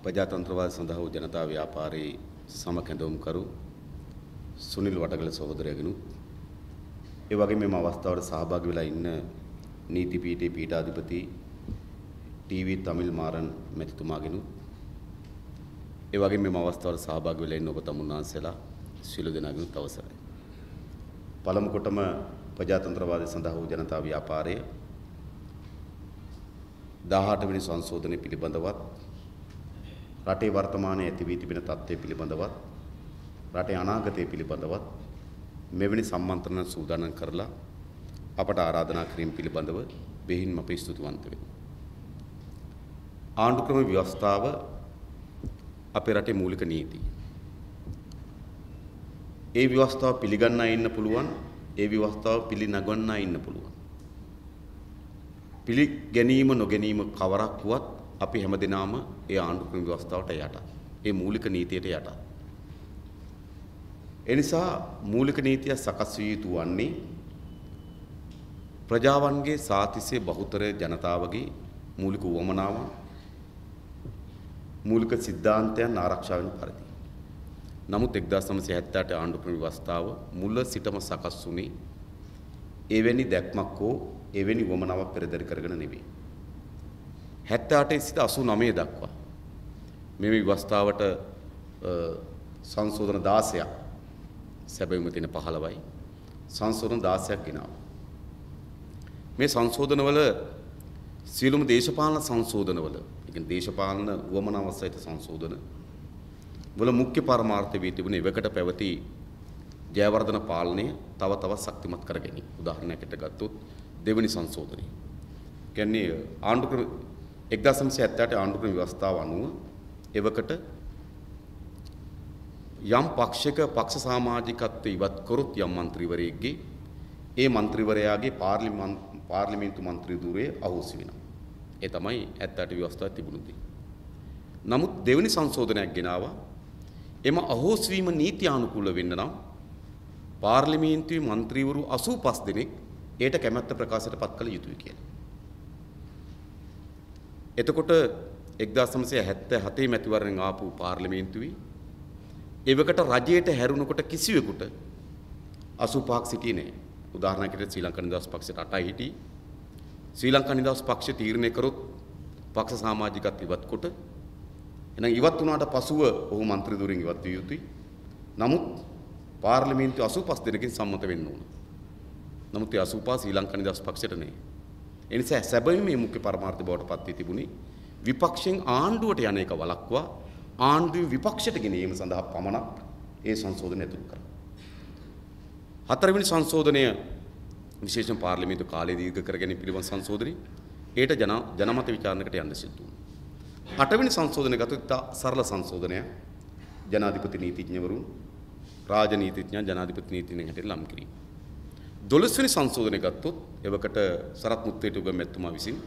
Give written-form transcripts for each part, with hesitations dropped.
ප්‍රජාතන්ත්‍රවාද සඳහා වූ ජනතා ව්‍යාපාරයේ සමකැඳවුම්කරු සුනිල් වටගල සහෝදරයගෙනුත් ඒ වගේම මේ අවස්ථාවට සහභාගී වෙලා ඉන්න නීති පීඨයේ පීඨාධිපති ටීවී තමිල් මාරන් මැතිතුමාගෙනුත් ඒ වගේම මේ අවස්ථාවට සහභාගී වෙලා ඉන්න ඔබ තමුන්නාන්සලා සියලු දෙනාගෙනුත් අවසරයි. පළමු කොටම ප්‍රජාතන්ත්‍රවාදය සඳහා වූ ජනතා ව්‍යාපාරයේ 18 වෙනි සංශෝධනය පිළිබඳවත් රටේ වර්තමානයේ ඇති වී තිබෙන තත්ත්වය පිළිබඳවත් රටේ අනාගතය පිළිබඳවත් මෙවැනි සම්මන්ත්‍රණ සූදානම් කරලා අපට ආරාධනා කිරීම පිළිබඳව බෙහෙයින්ම අපි ස්තුතිවන්ත වෙනවා. ආණ්ඩු ක්‍රම ව්‍යවස්ථාව අපේ රටේ මූලික නීතිය. ඒ ව්‍යවස්ථාව පිළිගන්නා ඉන්න පුළුවන්, ඒ ව්‍යවස්ථාව පිළිනගන්නා ඉන්න පුළුවන්. පිළිගැනීම නොගැනීම කවරක් වුවත් අපි හැමදෙනාම ඒ ආණ්ඩු ක්‍රම ව්‍යවස්ථාවට යට. ඒ මූලික නීතියට යට. ඒ නිසා මූලික නීතිය සකස් විය යුතු වන්නේ ප්‍රජාවන්ගේ සාතිස්සේ බහුතර ජනතාවගේ මූලික උවමනාවන් මූලික සිද්ධාන්තයන් ආරක්ෂා වෙන පරිදි. නමුත් 1978 ආණ්ඩු ක්‍රම ව්‍යවස්ථාව මුල සිටම සකස් වුණේ එවැනි දැක්මක් හෝ එවැනි උවමනාවක් පෙරදරි කරගෙන නෙවෙයි. 78 සිට 89 දක්වා මේ ව්‍යවස්ථාවට සංශෝධන 16ක් සැබවින්ම තියෙන 15යි සංශෝධන 16ක් ගෙනාවා. මේ සංශෝධනවල සියලුම දේශපාලන සංශෝධනවල, ඒ කියන්නේ දේශපාලන උවමනාව සහිත සංශෝධන වල මුඛ්‍ය පරමාර්ථය වී තිබුණේ එවකට පැවති ජයවර්ධන පාලනය තව තවත් ශක්තිමත් කර ගැනීම. උදාහරණයකට ගත්තොත් දෙවනි සංශෝධනය. කියන්නේ ආණ්ඩු ක්‍රම 1978 ආණ්ඩු ක්‍රම ව්‍යවස්ථාව අනුව එවකට යම් පක්ෂයක පක්ෂ සමාජිකත්වය ඉවත් කරොත් යම් മന്ത്രിවරයෙක්ගේ ඒ മന്ത്രിවරයාගේ පාර්ලිමේන්තු മന്ത്രി ධුරය අහෝසි වෙනවා. ඒ තමයි 78 ව්‍යවස්ථාවේ තිබුණේ. නමුත් දෙවෙනි සංශෝධනයක් ගෙනාවා එම අහෝසි වීම නීත්‍යානුකූල වෙන්න නම් පාර්ලිමේන්තුවේ മന്ത്രിවරු 85 දෙනෙක් ඒට කැමැත්ත ප්‍රකාශයට පත් කළ යුතුයි කියලා. එතකොට 1977 මැතිවරණයෙන් ආපු පාර්ලිමේන්තුවේ එවකට රජයට හැරුණකොට කිසිවෙකුට 85ක් සිටියේ නැහැ. උදාහරණයකට ශ්‍රී ලංකා නිදහස් පක්ෂයට 8යි හිටියේ. ශ්‍රී ලංකා නිදහස් පක්ෂය තීරණය කරොත් පක්ෂ සමාජිකත්වය ඉවත් කොට එහෙනම් ඉවත් වුණාට පසුව ඔහු മന്ത്രി ධුරයෙන් ඉවත් විය යුතුයි. නමුත් පාර්ලිමේන්තුවේ 85 දෙනෙකින් සම්මත වෙන්න ඕන. නමුත් ඒ 85 ශ්‍රී ලංකා නිදහස් පක්ෂයට නෙවෙයි. ඒ නිසා සැබවින්ම මේ මුඛ්‍ය පරමාර්ථ බවට පත් වී තිබුණේ විපක්ෂයෙන් ආණ්ඩුවට යන එක වළක්වා ආණ්ඩුවේ විපක්ෂයට ගෙනීම සඳහා පමණක් ඒ සංශෝධනය ඇතුළු කරා. හතරවෙනි සංශෝධනය විශේෂයෙන් පාර්ලිමේන්තු කාලය දීර්ඝ කර ගැනීම පිළිබඳ සංශෝධනය. ඒට ජනමත විචාරණයකට යන්න සිදු වුණා. අටවෙනි සංශෝධනය ගත්තොත් සරල සංශෝධනය. ජනාධිපති නීතිඥවරුන් රාජනීතිඥයන් ජනාධිපති නීතිඥයන් හැටියට ලම් කිරීම. 12 වෙනි සංශෝධනය ගත්තොත් එවකට සරත් මුත්තේටුගම මැතිතුමා විසින්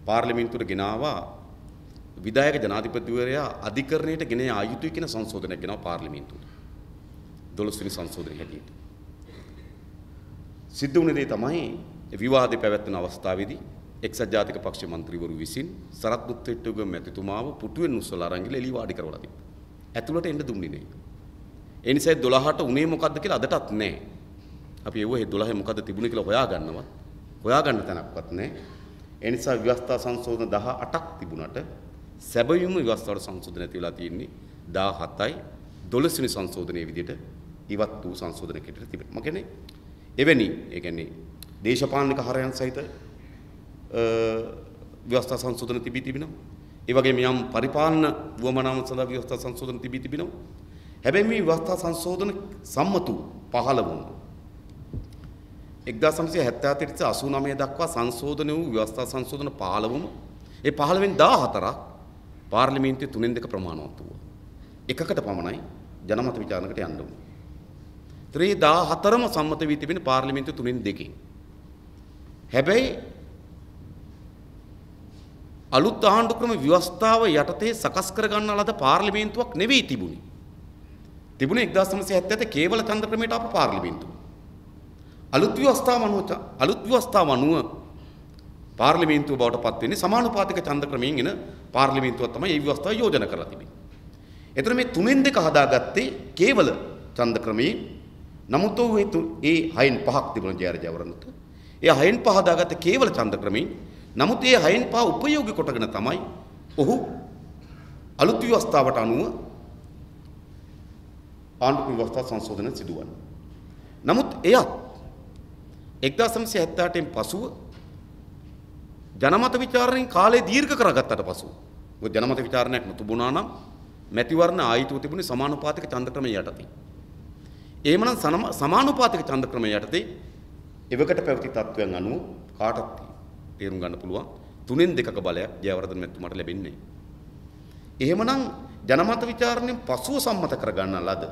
පාර්ලිමේන්තුවට ගෙනාවා විධායක ජනාධිපතිවරයා අධිකරණයට ගෙන යා යුතුයි කියන සංශෝධනයක් ගෙනාවා පාර්ලිමේන්තුවට. 12 වෙනි සංශෝධනය හැටියට. සිද්ධ වුණ දේ තමයි විවාදේ පැවැත්වෙන අවස්ථාවේදී එක්සත් ජාතික පක්ෂ මන්ත්‍රීවරු විසින් සරත් මුත්තේටුගම මැතිතුමාව පුටුවෙන් උස්සලා අරන් ගිහලා එළිය වාඩි කරවලා තිබ්බා. ඇතුළට එන්න දුන්නේ නැහැ. ඒ නිසා 12ට උනේ මොකද්ද කියලා අදටත් නැහැ. අපි ඒව 12 මොකද්ද තිබුණේ කියලා හොයාගන්න තැනක්වත් නැහැ. ඒ නිසා ව්‍යවස්ථා සංශෝධන 18ක් තිබුණාට සැබවින්ම ව්‍යවස්ථාවට සංශෝධන ඇති වෙලා තියෙන්නේ 17යි 12 වෙනි සංශෝධනයේ විදිහට ඉවත් වූ සංශෝධනයකට තිබෙනවා. මම කියන්නේ එවැනි ඒ කියන්නේ දේශපාලනික හරයන් සහිත ව්‍යවස්ථා සංශෝධන තිබෙනවා. ඒ වගේම යම් පරිපාලන වුවමනාවන් සඳහා ව්‍යවස්ථා සංශෝධන තිබෙනවා. හැබැයි මේ ව්‍යවස්ථා සංශෝධන සම්මතු 15 වුණා. 1977 සිට 89 දක්වා සංශෝධන වූ ව්‍යවස්ථා සංශෝධන 15ම ඒ 15න් 14ක් පාර්ලිමේන්තුවේ 3/2 ප්‍රමාණවත් වුණා. එකකට පමණයි ජනමත විචාරණයකට යන්න උනේ. 14ම සම්මත වී තිබෙන පාර්ලිමේන්තුවේ 3/2. හැබැයි අලුත් ආණ්ඩු ක්‍රම ව්‍යවස්ථාව යටතේ සකස් කර ගන්න ලද පාර්ලිමේන්තුවක් නෙවෙයි තිබුණේ. තිබුණේ 1977 කේවල ඡන්ද ක්‍රමයට ආපු පාර්ලිමේන්තුව. අලුත් ව්‍යවස්ථාව අනුව පාර්ලිමේන්තුව බවට පත් වෙන්නේ සමානුපාතික ඡන්ද ක්‍රමයෙන් එන පාර්ලිමේන්තුව තමයි මේ ව්‍යවස්ථාව යෝජනා කරලා තිබෙන්නේ. එතන මේ 3-2 හදාගත්තේ කේවල ඡන්ද ක්‍රමයේ. නමුත් ඒ 6-5ක් තිබුණ ජයවර්ධනට. ඒ 6-5 හදාගත්තේ කේවල ඡන්ද ක්‍රමයේ. නමුත් ඒ 6-5 උපයෝගී කොටගෙන තමයි ඔහු අලුත් ව්‍යවස්ථාවට අනුව ආණ්ඩුක්‍රම ව්‍යවස්ථා සංශෝධන සිදුවන්නේ. නමුත් එයත් 1978න් පසුව ජනමත විචාරණයෙන් කාලය දීර්ඝ කරගත්තට පසුව මොකද ජනමත විචාරණයක් නොතිබුණා නම් මැතිවරණ ආයතනය තිබුණේ සමානුපාතික ඡන්ද ක්‍රමය යටතේ. එහෙමනම් සමානුපාතික ඡන්ද ක්‍රමය යටතේ එවකට පැවති තත්ත්වයන් අනුව කාටත් තේරුම් ගන්න පුළුවන් 3-2ක බලයක් ජයවර්ධන මැතිතුමාට ලැබෙන්නේ. එහෙමනම් ජනමත විචාරණයෙන් පසුව සම්මත කර ගන්න ලද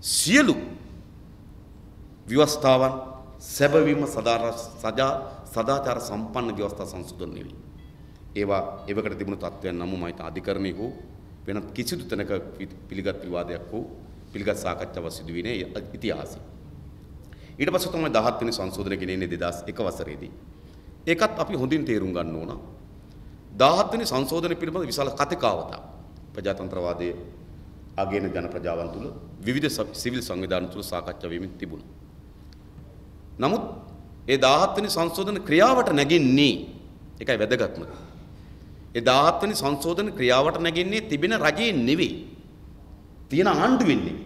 සියලු ව්‍යවස්ථාවන් සැබවින්ම සදාචාර සම්පන්න ව්‍යවස්ථා සංශෝධන නෙවෙයි. ඒවා එවකට තිබුණු තත්ත්වයන් නම් මම අධිකරණයේ හෝ වෙනත් කිසිදු තැනක පිළිගත් විවාදයක් හෝ පිළිගත් සාකච්ඡාවක් සිදු වෙන්නේ ඉතිහාසය. ඊට පස්සේ තමයි 17 වෙනි සංශෝධනය ගෙනෙන්නේ 2001 වසරේදී. ඒකත් අපි හොඳින් තේරුම් ගන්න ඕන. 17 වෙනි සංශෝධනය පිළිබඳ විශාල කතිකාවතක් ප්‍රජාතන්ත්‍රවාදයේ අගයන ජන ප්‍රජාවන් තුළ විවිධ සිවිල් සංවිධාන තුළ සාකච්ඡා වෙමින් තිබුණා. නමුත් ඒ 17 වෙනි සංශෝධන ක්‍රියාවට නැගින්නේ ඒකයි වැදගත්ම. ඒ 17 වෙනි සංශෝධන ක්‍රියාවට නැගින්නේ තිබෙන රජයේ නෙවෙයි. තියෙන ආණ්ඩුවෙන් නෙවෙයි.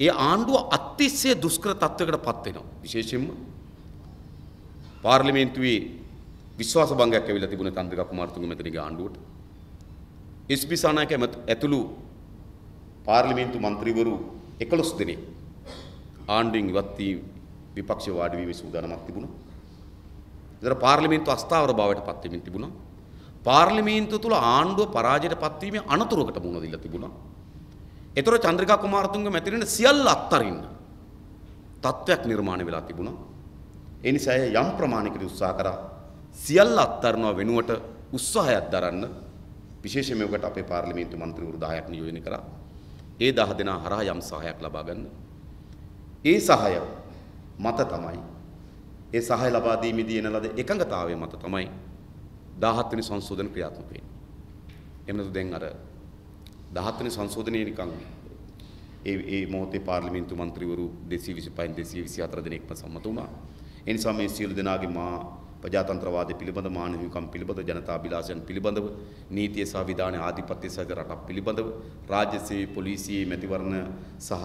ඒ ආණ්ඩුව අතිශය දුෂ්කර තත්වයකටපත් වෙනවා. විශේෂයෙන්ම පාර්ලිමේන්තුවේ විශ්වාස භංගයක් ඇවිල්ලා තිබුණේ චන්ද්‍රිකා කුමාරතුංග මැතිණියගේ ආණ්ඩුවට. එස්.පී. සානායක ඇතුළු පාර්ලිමේන්තු මන්ත්‍රීවරු 11 දෙනෙක් ආණ්ඩුවෙන් ඉවත් වී විපක්ෂ වාඩි වීමේ සූදානමක් තිබුණා. ඒතර පාර්ලිමේන්තුව අස්ථාවර බවට පත් වෙමින් තිබුණා. පාර්ලිමේන්තුව තුල ආණ්ඩුව පරාජයට පත් වීමේ අනතුරකට මුහුණ දීලා තිබුණා. ඒතර චන්ද්‍රිකා කුමාරතුංග මැතිණියන සියල්ල අත්හරින්න තත්ත්වයක් නිර්මාණය වෙලා තිබුණා. ඒ නිසා යම් ප්‍රමාණයකට උත්සාහ කරා සියල්ල අත්හරිනවා වෙනුවට උත්සාහයක් දරන්න විශේෂයෙන්ම ඔකට අපේ පාර්ලිමේන්තු මන්ත්‍රීවරු 10ක් නියෝජනය කරා. ඒ 10 දෙනා හරහා යම් සහායක් ලබා ගන්න. ඒ සහාය මත තමයි ඒ සහාය ලබා දීමේදී එන ලද එකඟතාවය මත තමයි 17 වෙනි සංශෝධන ක්‍රියාත්මක වෙන්නේ. එමුණු දැන් අර 17 වෙනි සංශෝධනයේ නිකන් ඒ මොහොතේ පාර්ලිමේන්තු මන්ත්‍රීවරු 225 224 දෙනෙක්ම සම්මත වුණා. ඒ නිසා මේ සියලු දෙනාගේ මා ප්‍රජාතන්ත්‍රවාදය පිළිබඳ මානව හිමිකම් පිළිබඳ ජනතා අභිලාෂයන් පිළිබඳව නීතිය සහ විධානයේ ආධිපත්‍ය සහිත රටක් පිළිබඳව රාජ්‍ය සේවය පොලිසිය මැතිවරණ සහ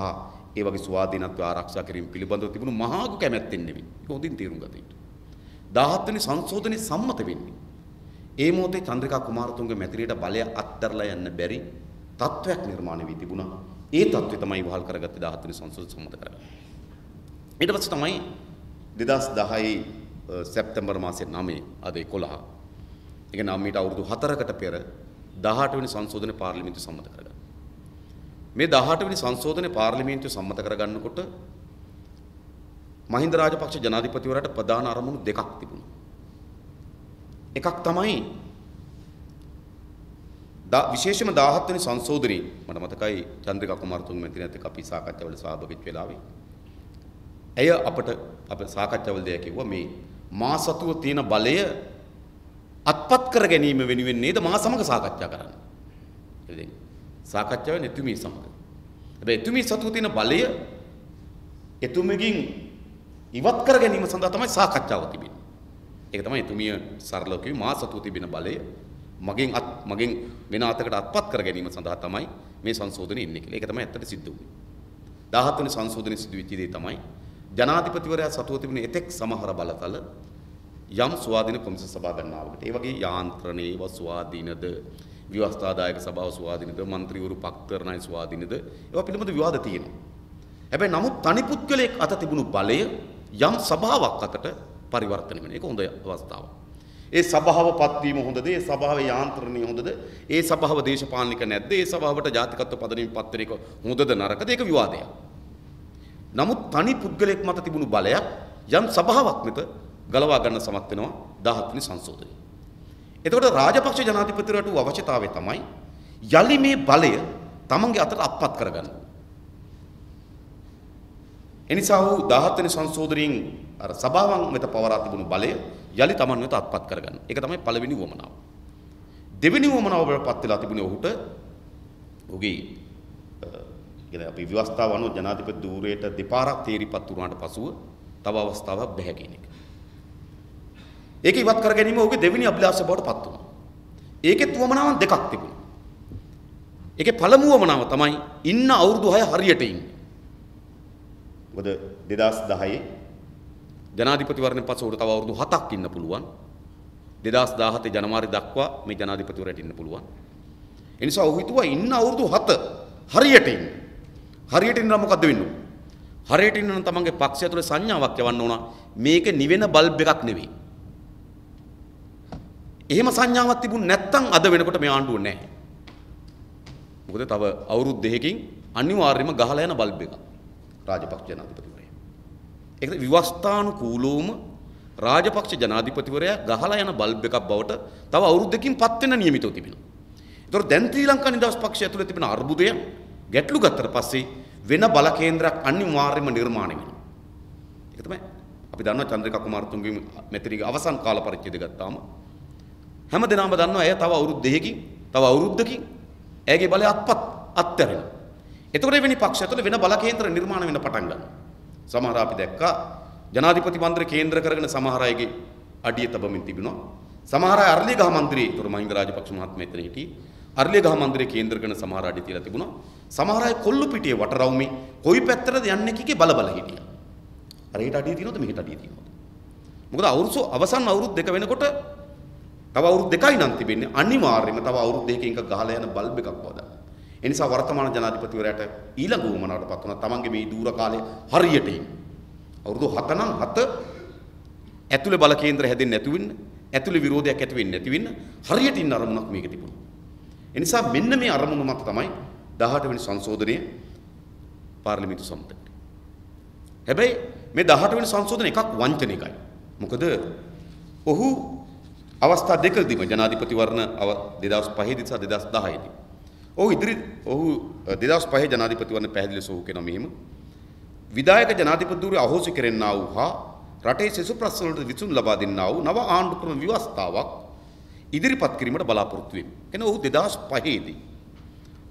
ඒ වගේ ස්වාධීනත්වය ආරක්ෂා කිරීම පිළිබඳව තිබුණු මහාගු කැමැත්තෙන් නෙවෙයි. ඒක හොඳින් තේරුම් ගත යුතුයි. 17 වෙනි සංශෝධනයේ සම්මත වෙන්නේ. ඒ මොහොතේ චන්ද්‍රිකා කුමාරතුංග මැතිරියට බලය අත්දරලා යන්න බැරි තත්වයක් නිර්මාණය වී තිබුණා. ඒ තත්වය තමයි වහල් කරගත්තේ 17 වෙනි සංශෝධන සම්මත කරගන්න. ඊට පස්සේ තමයි 2010 සැප්තැම්බර් මාසයේ 9 අද 11. ඒ කියන්නේ මීට අවුරුදු 4කට පෙර 18 වෙනි සංශෝධනයේ පාර්ලිමේන්තුව සම්මත කරගත්තා. මේ 18 වෙනි සංශෝධනයේ පාර්ලිමේන්තුව සම්මත කරගන්නකොට මහින්ද රාජපක්ෂ ජනාධිපතිවරයාට ප්‍රධාන අරමුණු දෙකක් තිබුණා. එකක් තමයි විශේෂම 17 වෙනි සංශෝධනයේ මට මතකයි චන්ද්‍රිකා කුමාරතුංග මැතිණියත් එක්ක අපි සාකච්ඡාවල සහභාගීත්ව වෙලාවේ ඇය අපට සාකච්ඡාවලදී කිව්වා මේ මා සතුව තියෙන බලය අත්පත් කර ගැනීම වෙනුවෙන් නේද මා සමග සාකච්ඡා කරන්නේ. ඉතින් සාකච්ඡාවේ එතුමිය සමග. හැබැයි එතුමිය සතුව තියෙන බලය එතුමියකින් ඉවත් කර ගැනීම සඳහා තමයි සාකච්ඡාව තිබෙන්නේ. ඒක තමයි එතුමිය සරලව කිව්වේ මා සතුව තිබෙන බලය මගෙන් වෙන අතකට අත්පත් කර ගැනීම සඳහා තමයි මේ සංශෝධනය ඉන්නේ කියලා. ඒක තමයි ඇත්තට සිද්ධ වුනේ. 17 වෙනි සංශෝධනයේ සිදු වෙච්ච දේ තමයි ජනාධිපතිවරයා සතුව තිබෙන එතෙක් සමහර බලතල යම් ස්වාධීන කොමිසම් සභා ගණනාවකට ඒ වගේ යාන්ත්‍රණේ ඒවා ස්වාධීනද ව්‍යවස්ථාදායක සභාව ස්වාධීනද മന്ത്രിවරු පක්තරණයි ස්වාධීනද ඒවා පිළිබඳ විවාද තියෙනවා. හැබැයි නමුත් තනි පුද්ගලයෙක් අත තිබුණු බලය යම් සභාවක් අතට පරිවර්තනය වෙන එක හොඳ අවස්ථාවක්. ඒ සභාව පත්වීම හොඳද? ඒ සභාවේ යාන්ත්‍රණය හොඳද? ඒ සභාව දේශපාලනික නැද්ද? ඒ සභාවට ජාතිකත්ව පදනමින් පත්‍රයක හොඳද නරකද? ඒක විවාදයක්. නමුත් තනි පුද්ගලයෙක් මත තිබුණු බලයක් යම් සභාවක් මත ගලවා ගන්න සමත් වෙනවා 17 වෙනි සංශෝධනය. එතකොට රාජපක්ෂ ජනාධිපතිවරයාට අවශ්‍යතාවය තමයි යලි මේ බලය තමන්ගේ අතට අත්පත් කරගන්න. එනිසා වූ 17 වෙනි සංශෝධනයෙන් අර සභාවන් මත පවරා තිබුණු බලය යලි තමන් වෙත අත්පත් කරගන්න. ඒක තමයි පළවෙනි වමනාව. දෙවෙනි වමනාවට පත් වෙලා තිබුණේ ඔහුට ඔහුගේ කියන්නේ අපි ව්‍යවස්ථාව අනුව ජනාධිපති ධූරයට දෙපාරක් තීරිපත් වුණාට පසුව තව අවස්ථාවක් බැහැ කියන එක. ඒක ඉවත් කර ගැනීම ඔහුගේ දෙවෙනි අභිලාෂය බවට පත් වුණා. ඒකෙත් වමනාවන් දෙකක් තිබුණා. ඒකේ පළමු වමනාව තමයි ඉන්න අවුරුදු 6 හරියට ඉන්න. මොකද 2010 ජනාධිපතිවරණයෙන් පස්සේ උඩ තව අවුරුදු 7ක් ඉන්න පුළුවන්. 2017 ජනවාරි දක්වා මේ ජනාධිපතිවරයට ඉන්න පුළුවන්. ඒ නිසා ඔහු හිතුවා ඉන්න අවුරුදු 7 හරියට ඉන්න. හරියට ඉන්න මොකද්ද වෙන්නේ? හරියට ඉන්න නම් තමන්ගේ පක්ෂය තුළ සංඥාවක් යවන්න ඕන. මේක නිවෙන බල්බ් එකක් නෙවෙයි. එහෙම සංඥාවක් තිබුණ නැත්නම් අද වෙනකොට මේ ආණ්ඩුව නැහැ. මොකද තව අවුරුදු 2කින් අනිවාර්යයෙන්ම ගහලා යන බල්බ් එකක්. රාජපක්ෂ ජනාධිපතිවරයා. ඒකද විවස්ථානුකූලවම රාජපක්ෂ ජනාධිපතිවරයා ගහලා යන බල්බ් එකක් බවට තව අවුරුදු 2කින් පත් වෙන නියමිතව තිබෙනවා. ඒතකොට දැන් ශ්‍රී ලංකා නිදහස් පක්ෂය ඇතුළේ තිබෙන අර්බුදය ගැටලු ගත්තට පස්සේ වෙන බල කේන්ද්‍රයක් අනිවාර්යයෙන්ම නිර්මාණය වෙනවා. ඒක තමයි අපි දන්නවා චන්ද්‍රිකා කුමාරතුංගගේ මෙතනගේ අවසන් කාල පරිච්ඡේදය ගත්තාම හැම දිනම දන්නවා එය තව අවුරුදු 2කින් තව අවුරුද්දකින් එයාගේ බලය අත්හැරෙනවා. එතකොට වෙනි පක්ෂය තුළ වෙන බල කේන්ද්‍ර නිර්මාණය වෙන්න පටන් ගන්නවා. සමහර අපි දැක්කා ජනාධිපති මන්දිරය කේන්ද්‍ර කරගෙන සමහර අයගේ අඩිය තබමින් තිබුණා. සමහර අය අර්ලිගහ මන්දිරයේ ඒතර මහින්ද රාජපක්ෂ මහත්මයා එතන හිටියේ. අර්ලිගහ මන්දිරයේ කේන්ද්‍ර කරන සමහර අඩිය තියලා තිබුණා. සමහර අය කොල්ලු පිටියේ වටරවුමේ කොයි පැත්තටද යන්නේ කීකේ බල හිටියා. අර ඊට අඩිය තියෙනවද මෙහෙට අඩිය තියෙනවද? මොකද අවසන් අවුරුදු 2 වෙනකොට තව අවුරුදු 2යි නම් තිබෙන්නේ අනිවාර්යයෙන්ම තව අවුරුදු 2කින් එක ගහලා යන බල්බ් එකක් වදා. ඒ නිසා වර්තමාන ජනාධිපතිවරයාට ඊළඟ වුමනාවට පත් වුණා තමන්ගේ මේ දූර කාලේ හරියට ඉන්න. අවුරුදු 7 නම් 7 ඇතුලේ බල කේන්ද්‍ර හැදෙන්නේ නැති වෙන්න, ඇතුලේ විරෝධයක් ඇති වෙන්නේ නැති වෙන්න හරියට ඉන්න අරමුණක් මේක තිබුණා. ඒ නිසා මෙන්න මේ අරමුණ මත තමයි 18 වෙනි සංශෝධනය පාර්ලිමේන්තු සම්මතයි. හැබැයි මේ 18 වෙනි සංශෝධන එකක් වංචනිකයි. මොකද ඔහු අවස්ථා දෙකකදීම ජනාධිපතිවරණ 2005 සහ 2010 දී. ඔහු 2005 ජනාධිපතිවරණ පැහැදිලිව සෝහු කරන මෙහිම විධායක ජනාධිපති ධූරය අහෝසි කෙරෙන්නා වූ හා රටේ සෙසු ප්‍රශ්න වලට විසඳුම් ලබා දෙන්නා වූ නව ආණ්ඩු ක්‍රම ව්‍යවස්ථාවක් ඉදිරිපත් කිරීමට බලාපොරොත්තු වෙමි. එන ඔහු 2005 දී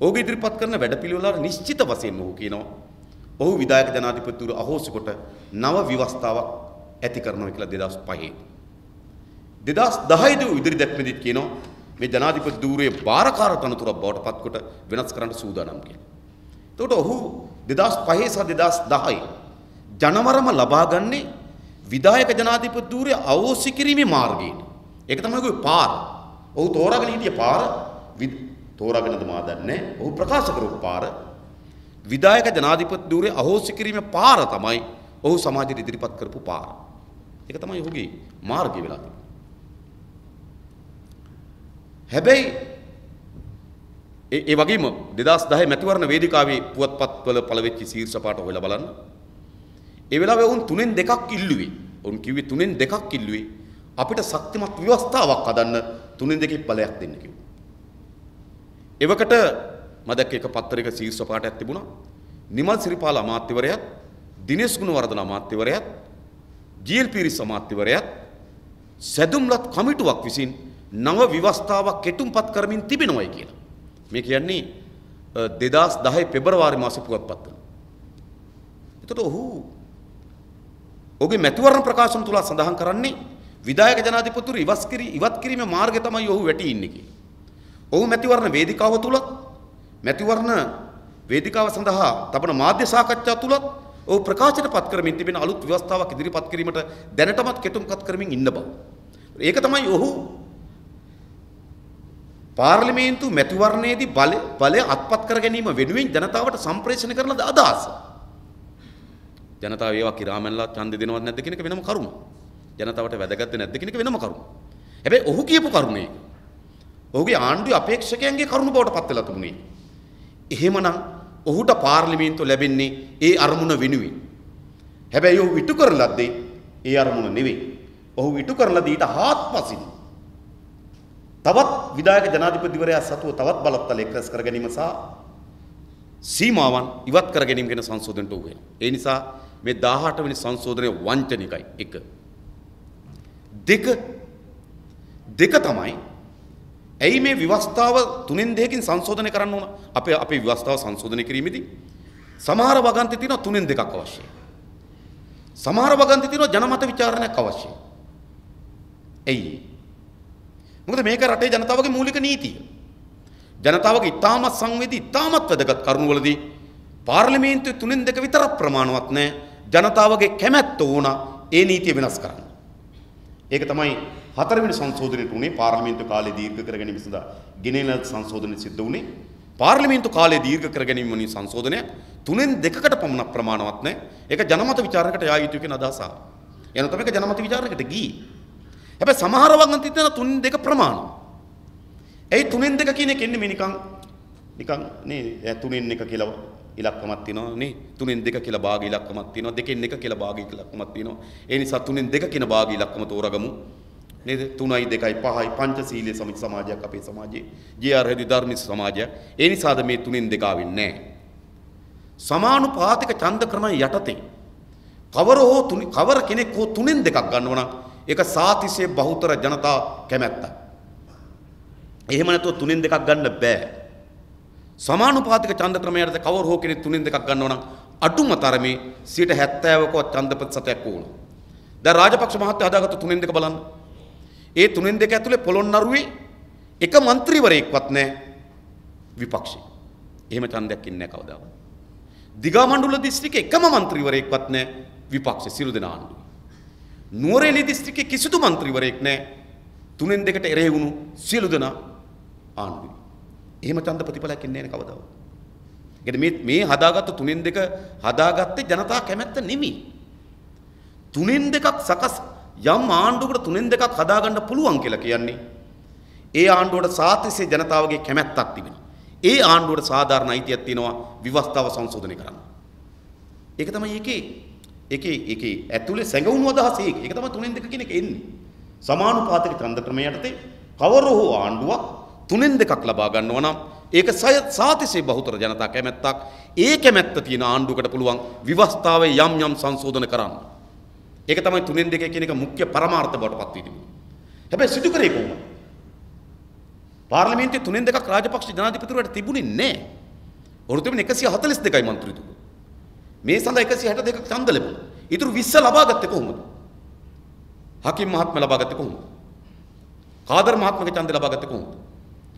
ඔහුගේ ඉදිරිපත් කරන වැඩපිළිවෙල වල නිශ්චිත වශයෙන් ඔහු කියනවා ඔහු විධායක ජනාධිපති ධූරය අහෝසි කොට නව ව්‍යවස්ථාවක් ඇති කරනවා කියලා 2005 දී 2010 දී ඉදිරි දැක්මෙදිත් කියනවා මේ ජනාධිපති ධූරයේ බාරකාර තනතුරක් බවට පත්කොට වෙනස් කරන්න සූදානම් කියලා. එතකොට ඔහු 2005 සහ 2010 ජනවරම ලබා ගන්නේ විධායක ජනාධිපති ධූරය අවෝසි කිරීමේ මාර්ගයෙන්. ඒක තමයි ඔහුගේ පාර. ඔහු තෝරාගෙන හිටිය පාර තෝරාගෙනද මා දන්නේ. ඔහු ප්‍රකාශ කරපු පාර විධායක ජනාධිපති ධූරය අවෝසි කිරීමේ පාර තමයි ඔහු සමාජයට ඉදිරිපත් කරපු පාර. ඒක තමයි ඔහුගේ මාර්ගය වෙලා තියෙන්නේ. හැබැයි ඒ වගේම 2010 මැතිවරණ වේදිකාවේ පුවත්පත්වල පළවෙච්ච ශීර්ෂ පාඨ හොයලා බලන්න. ඒ වෙලාවේ වුන් 3න් 2ක් ඉල්ලුවේ. වුන් කිව්වේ 3න් 2ක් ඉල්ලුවේ අපිට ශක්තිමත් ව්‍යවස්ථාවක් හදන්න 3න් 2කින් ඵලයක් දෙන්න කිව්වා. එවකට මම දැක්ක එක පත්තරයක ශීර්ෂ පාඨයක් තිබුණා. නිමල් සිරිපාල අමාත්‍යවරයාත්, දිනේෂ් ගුණවර්ධන අමාත්‍යවරයාත්, ජී.එල්. පීරිස් අමාත්‍යවරයාත් සැදුම්ලත් කමිටුවක් විසින් නව ව්‍යවස්ථාවක් කෙටුම්පත් කරමින් තිබෙනවයි කියලා. මේ කියන්නේ 2010 පෙබරවාරි මාසේ පුවත්පත්වල. එතකොට ඔහුගේ මැතිවරණ ප්‍රකාශන තුල සඳහන් කරන්නේ විධායක ජනාධිපතිතුරු ඉවත් කිරීමේ මාර්ගය තමයි ඔහු වැටි ඉන්නේ කියලා. ඔහු මැතිවරණ වේදිකාව තුල මැතිවරණ වේදිකාව සඳහා තබන මාධ්‍ය සාකච්ඡා තුල ඔහු ප්‍රකාශයටපත් කරමින් තිබෙන අලුත් ව්‍යවස්ථාවක් ඉදිරිපත් කිරීමට දැනටමත් කෙටුම්පත් කරමින් ඉන්න බව. ඒක තමයි ඔහු පාර්ලිමේන්තු මැතිවරණයේදී බලය අත්පත් කර ගැනීම වෙනුවෙන් ජනතාවට සම්ප්‍රේෂණය කරන අදහස. ජනතාව ඒවා කිරාමැල්ලා ඡන්දෙ දෙනවද නැද්ද කියන එක වෙනම කරුණ. ජනතාවට වැදගත්ද නැද්ද කියන එක වෙනම කරුණ. හැබැයි ඔහු කියපු කරුණේ ඔහුගේ ආණ්ඩුවේ අපේක්ෂකයන්ගේ කරුණ බවට පත් වෙලා තිබුණේ. එහෙමනම් ඔහුට පාර්ලිමේන්තුව ලැබෙන්නේ ඒ අරමුණ වෙනුවෙන්. හැබැයි ඔහු ඉටු කරලද්දී ඒ අරමුණ නෙවෙයි. ඔහු ඉටු කරලදී ඊට හාත්පසින් තවත් විධායක ජනාධිපතිවරයා සතුව තවත් බලතල එක්රැස් කර ගැනීම සහ සීමාවන් ඉවත් කර ගැනීම ගැන සංශෝධනයට උග වෙනවා. ඒ නිසා මේ 18 වෙනි සංශෝධනය වංචනිකයි. 1 2 තමයි ඇයි මේ ව්‍යවස්ථාව 3න් 2කින් සංශෝධනය කරන්න ඕන? අපේ ව්‍යවස්ථාව සංශෝධනය කිරීමේදී සමහර වගන්ති තියෙනවා 3න් 2ක් අවශ්‍යයි. සමහර වගන්ති තියෙනවා ජනමත විචාරණයක් අවශ්‍යයි. ඇයි? මොකද මේක රටේ ජනතාවගේ මූලික නීතිය. ජනතාවගේ ඉතාමත් සංවේදී ඉතාමත් වැදගත් කරුණවලදී පාර්ලිමේන්තුවේ 3න් 2 විතරක් ප්‍රමාණවත් නැහැ. ජනතාවගේ කැමැත්ත ඕන ඒ නීතිය වෙනස් කරන්න. ඒක තමයි 4 වෙනි සංශෝධනයට උනේ පාර්ලිමේන්තු කාලේ දීර්ඝ කර ගැනීම සඳහා ගෙනෙන සංශෝධනය සිද්ධ වුණේ. පාර්ලිමේන්තු කාලේ දීර්ඝ කර ගැනීම වලින් සංශෝධනය 3න් 2කට පමණ ප්‍රමාණවත් නැහැ. ඒක ජනමත විචාරණයකට යා යුතුයි කියන අදහස ආවා. එන තමයි ඒක ජනමත විචාරණයකට ගියේ. හැබැයි සමහර වගන්ති තියෙන 3න් 2 ප්‍රමාණවත්. ඒ 3න් 2 කියන එක එන්නේ මේ නිකන් නේ 3න් 1 කියලා ඉලක්කමක් තියෙනවා නේ 3න් 2 කියලා භාග ඉලක්කමක් තියෙනවා 2න් 1 කියලා භාග ඉලක්කමක් තියෙනවා. ඒ නිසා 3න් 2 කියන භාග ඉලක්කම තෝරගමු. නේද 3යි 2යි 5යි පංචශීලයේ සමාජයක් අපේ සමාජයේ ජී.ආර්. හෙඩි ධර්මික සමාජය. ඒ නිසාද මේ 3න් 2 ආවෙන්නේ නැහැ. සමානුපාතික ඡන්ද ක්‍රමය යටතේ කවර කෙනෙක් හෝ 3න් 2ක් ගන්නවා නම් ඒක සාතිශය බහුතර ජනතා කැමැත්ත. එහෙම නැතුව 3න් 2ක් ගන්න බෑ. සමානුපාතික ඡන්ද ක්‍රමය යටතේ කවර හෝ කෙනෙක් 3න් 2ක් ගන්නවා නම් අඩුම තරමේ 70%ක ඡන්ද ප්‍රතිශතයක් ඕන. දැන් රාජපක්ෂ මහත්තයා හදාගත්ත 3න් 2 බලන්න. ඒ 3න් 2 ඇතුලේ පොළොන්නරුවේ එක മന്ത്രിවරයෙක්වත් නැහැ විපක්ෂේ. එහෙම ඡන්දයක් ඉන්නේ නැහැ කවදාවත්. දිගමණ්ඩල දිස්ත්‍රික්කේ එකම മന്ത്രിවරයෙක්වත් නැහැ විපක්ෂේ සියලු දෙනා ආණ්ඩුවේ. නුවරඑළිය දිස්ත්‍රික්කේ කිසිදු മന്ത്രിවරයෙක් නැහැ 3න් 2ට එරෙහි වුණු සියලු දෙනා ආණ්ඩුවේ. එහෙම ඡන්ද ප්‍රතිඵලයක් ඉන්නේ නැහැ කවදාවත්. ඒ කියන්නේ මේ හදාගත්ත 3න් 2 හදාගත්තේ ජනතා කැමැත්ත නෙමෙයි. 3න් 2ක් සකස් යම් ආණ්ඩුවකට 3න් 2ක් හදාගන්න පුළුවන් කියලා කියන්නේ ඒ ආණ්ඩුවට සාතිශය ජනතාවගේ කැමැත්තක් තිබෙනවා. ඒ ආණ්ඩුවට සාධාරණ අයිතියක් තියෙනවා විවස්ථාව සංශෝධනය කරන්න. ඒක තමයි ඒකේ ඇතුලේ සැඟවුණු අදහස ඒක. ඒක තමයි 3න් 2 කියන එක එන්නේ. සමානුපාතික ඡන්ද ක්‍රමය යටතේ කවර හෝ ආණ්ඩුවක් 3න් 2ක් ලබා ගන්නවා නම් ඒක සාතිශය බහුතර ජනතා කැමැත්තක්. ඒ කැමැත්ත තියෙන ආණ්ඩුවකට පුළුවන් විවස්ථාවේ යම් සංශෝධන කරන්න. ඒක තමයි 3න් 2 කියන එක මුඛ්‍ය පරමාර්ථ බවට පත් වී තිබුණේ. හැබැයි සිදු කරේ කොහොමද? පාර්ලිමේන්තුවේ 3න් 2ක් රාජපක්ෂ ජනාධිපතිවරයාට තිබුණේ නැහැ. වෘත්තීය 142යි മന്ത്രിතුමෝ. මේ සඳහා 162ක ඡන්ද ලැබුණා. ඊටු 20 ලබා ගත්තේ කොහොමද? හකිම් මහත්මයා ලබා ගත්තේ කොහොමද? කාදර් මහත්මයාගේ ඡන්ද ලබා ගත්තේ කොහොමද?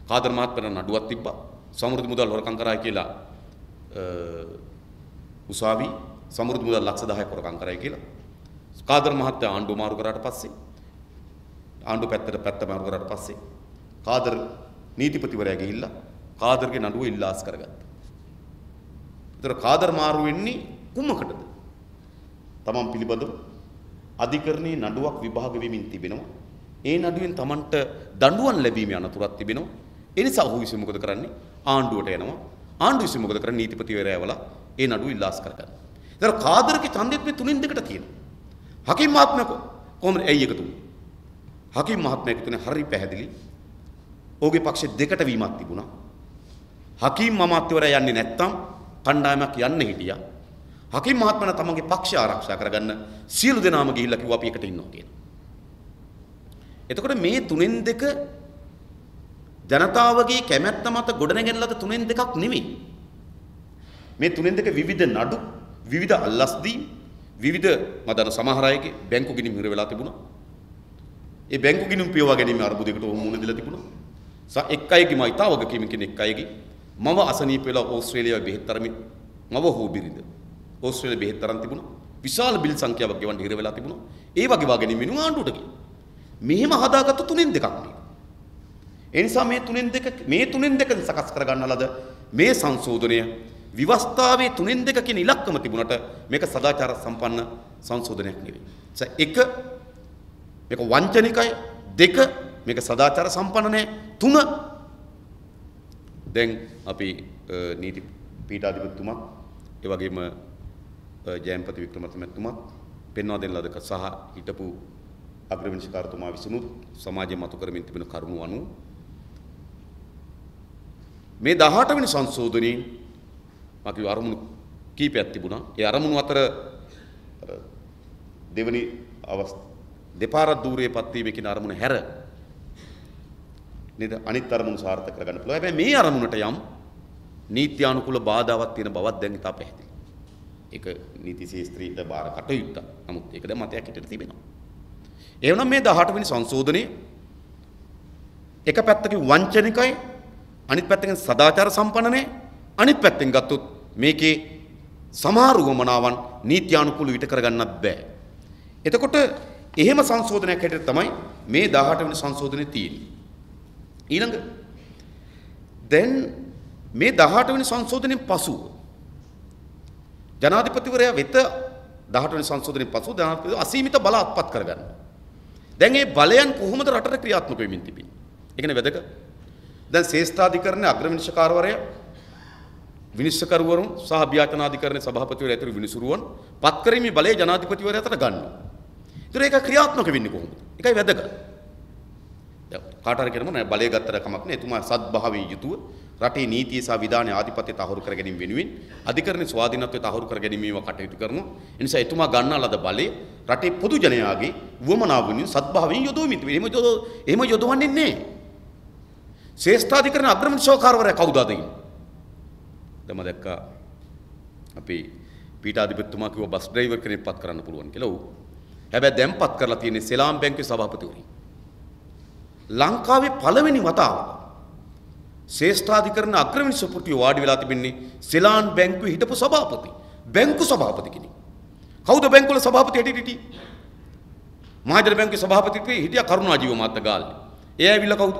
කාදර් මහත්මයාට නඩුවක් තිබ්බා. සමෘද්ධි මුදල් හොරකම් කරා කියලා උසාවි සමෘද්ධි මුදල් ලක්ෂ 10ක් හොරකම් කරා කියලා. කාදර් මහත්තයා ආණ්ඩුව මාරු කරාට පස්සේ ආණ්ඩුව පැත්ත මාරු කරාට පස්සේ කාදර් නීතිපතිවරයා ගිහිල්ලා කාදර්ගේ නඩුව ඉල්ලාස් කරගත්තා. ඒතර කාදර් මාරු වෙන්නේ කුමකටද? තමන් පිළිබඳව අධිකරණයේ නඩුවක් විභාග වෙමින් තිබෙනවා. ඒ නඩුවෙන් තමන්ට දඬුවම් ලැබීමේ අනතුරක් තිබෙනවා. ඒ නිසා ඔහු විසින් මොකද කරන්නේ? ආණ්ඩුවට යනවා. ආණ්ඩුව විසින් මොකද කරන්නේ? නීතිපතිවරයා ඇවලා ඒ නඩුව ඉල්ලාස් කරගන්නවා. ඒතර කාදර්ගේ ඡන්දෙත් මේ 3න් 2ට තියෙනවා. හකිම් මහත්මයා කොහොමද ඇයි එකතු වුනේ? හකිම් මහත්මයා එකතු වුනේ හරි පැහැදිලි. ඔහුගේ පක්ෂෙ දෙකට වීමක් තිබුණා. හකිම් අමාත්‍යවරයා යන්නේ නැත්තම් කණ්ඩායමක් යන්න හිටියා. හකිම් මහත්මයා තමන්ගේ පක්ෂය ආරක්ෂා කරගන්න සියලු දෙනාම ගිහිල්ලා කිව්වා අපි එකට ඉන්නවා කියලා. එතකොට මේ 3න් 2 ජනතාවගේ කැමැත්ත මත ගොඩනැගෙන ලද 3න් 2ක් නෙමෙයි. මේ 3න් 2 විවිධ නඩු, විවිධ අල්ලස් දීම්, විවිධ මදන සමහර අයගේ බැංකු ගිණුම් හිර වෙලා තිබුණා. ඒ බැංකු ගිණුම් පියවා ගැනීම අර්බුදයකට මුහුණ දීලා තිබුණා. එක් අයගේ මම ඉතාව වගකීම් කෙනෙක් එක්කයගේ මම අසනීප වෙලා ඕස්ට්‍රේලියාවේ බෙහෙත් තරමින් මව හෝ බිරිඳ ඕස්ට්‍රේලියාවේ බෙහෙත් තරන් තිබුණා. විශාල බිල් සංඛ්‍යාවක් ගෙවන්න හිර වෙලා තිබුණා. ඒ වගේ වාගෙනින් වෙනුව ආණ්ඩුවට ගියා. මෙහෙම හදාගත්ත 3න් 2ක් නේ. ඒ නිසා මේ 3න් 2 සකස් කරගන්න ලද මේ සංශෝධනය විවස්ථාවේ 3න් 2 කියන ඉලක්කම තිබුණට මේක සදාචාර සම්පන්න සංශෝධනයක් නෙවෙයි. එක මේක වංචනිකයි. දෙක මේක සදාචාර සම්පන්න නැහැ. 3 දැන් අපි නීති පීඨාධිපතිතුමා ඒ වගේම ජයන්පති වික්‍රමතුමා පෙන්වා දෙන ලද සහ හිටපු අග්‍රවිනිශ්චයකාරතුමා විසිනුත් සමාජයේ මතු කරමින් තිබෙන කරුණු අනුව මේ 18 වෙනි සංශෝධනයේ මාකි අරමුණු කීපයක් තිබුණා. ඒ අරමුණු අතර දෙපාරක් දූරයේ පත්වීමේ කියන අරමුණ හැර නේද? අනිත් අරමුණු සාර්ථක කරගන්න පුළුවන්. හැබැයි මේ අරමුණට යම් නීත්‍යානුකූල බාධාවක් තියෙන බවක් දැන් ඉතා පැහැදිලි. ඒක නීති ශාස්ත්‍රීය බාර කටයුත්ත. නමුත් ඒක දැන් මතයක් හිටියට තිබෙනවා. ඒ වුණා මේ 18 වෙනි සංශෝධනයේ එක පැත්තකින් වංචනිකයි, අනිත් පැත්තකින් සදාචාර සම්පන්නනේ, අනිත් පැත්තෙන් ගත්තොත් මේකේ සමහර වමනාවන් නීත්‍යානුකූල විට කරගන්නත් බෑ. එතකොට එහෙම සංශෝධනයක් හැටියට තමයි මේ 18 වෙනි සංශෝධනයේ තියෙන්නේ. ඊළඟ දැන් මේ 18 වෙනි සංශෝධනයෙන් පසුව ජනාධිපතිවරයා වෙත 18 වෙනි සංශෝධනයෙන් පසුව ජනාධිපතිවරයා අසීමිත බල අත්පත් කරගන්නවා. දැන් මේ බලයන් කොහොමද රටට ක්‍රියාත්මක වෙමින් තිබෙන්නේ? ඒ කියන්නේ වැදගත්. දැන් ශ්‍රේෂ්ඨාධිකරණයේ අග්‍රවිනිශ්චයකාරවරයා විනිශ්චයකරුවරුන් සහ අභ්‍යාචනාධිකරණයේ සභාපතිවරයා ඇතුළු විනිසුරුවන් පත් කිරීමේ බලය ජනාධිපතිවරයා අතට ගන්නවා. ඒතර ඒක ක්‍රියාත්මක වෙන්නේ කොහොමද? ඒකයි වැදගත්. කාට හරි කියනම නෑ බලය ගත්තට කමක් නෑ. එතුමා සත්භාවයෙන් යුතුව රටේ නීතිය සහ විධානයේ ආධිපත්‍ය තහවුරු කර ගැනීම වෙනුවෙන් අධිකරණයේ ස්වාධීනත්වය තහවුරු කර ගැනීම කටයුතු කරනවා. ඒ නිසා එතුමා ගන්නා ලද බලය රටේ පොදු ජනයාගේ වමනාව වෙනුවෙන් සත්භාවයෙන් යොදවමින් තිබෙනවා. එහෙම යොදවන්නේ නෑ. ශ්‍රේෂ්ඨාධිකරණ අග්‍රවිනිශ්චයකාරවරයා කවුද අද ඉන්නේ? දැන් මම දැක්කා අපේ පීඨාධිපතිතුමා කිව්වා බස් ඩ්‍රයිවර් කෙනෙක් පත් කරන්න පුළුවන් කියලා. ඔව්. හැබැයි දැන් පත් කරලා තියෙන්නේ සෙලාම් බැංකුවේ සභාපතිවරයෙක්. ලංකාවේ පළවෙනි වතාවට ශ්‍රේෂ්ඨාධිකරණ අග්‍රවිනිශ්චයපතිව වාඩි වෙලා තිබෙන්නේ සෙලාම් බැංකුවේ හිටපු සභාපති. බැංකු සභාපති කෙනෙක්. කවුද බැංකුවල සභාපති හිටියේ? මහජන බැංකුවේ සභාපතිත්වයේ හිටියා කරුණාජීව මහත්තයා ගාල්ලේ. ඒ ඇවිල්ලා කවුද?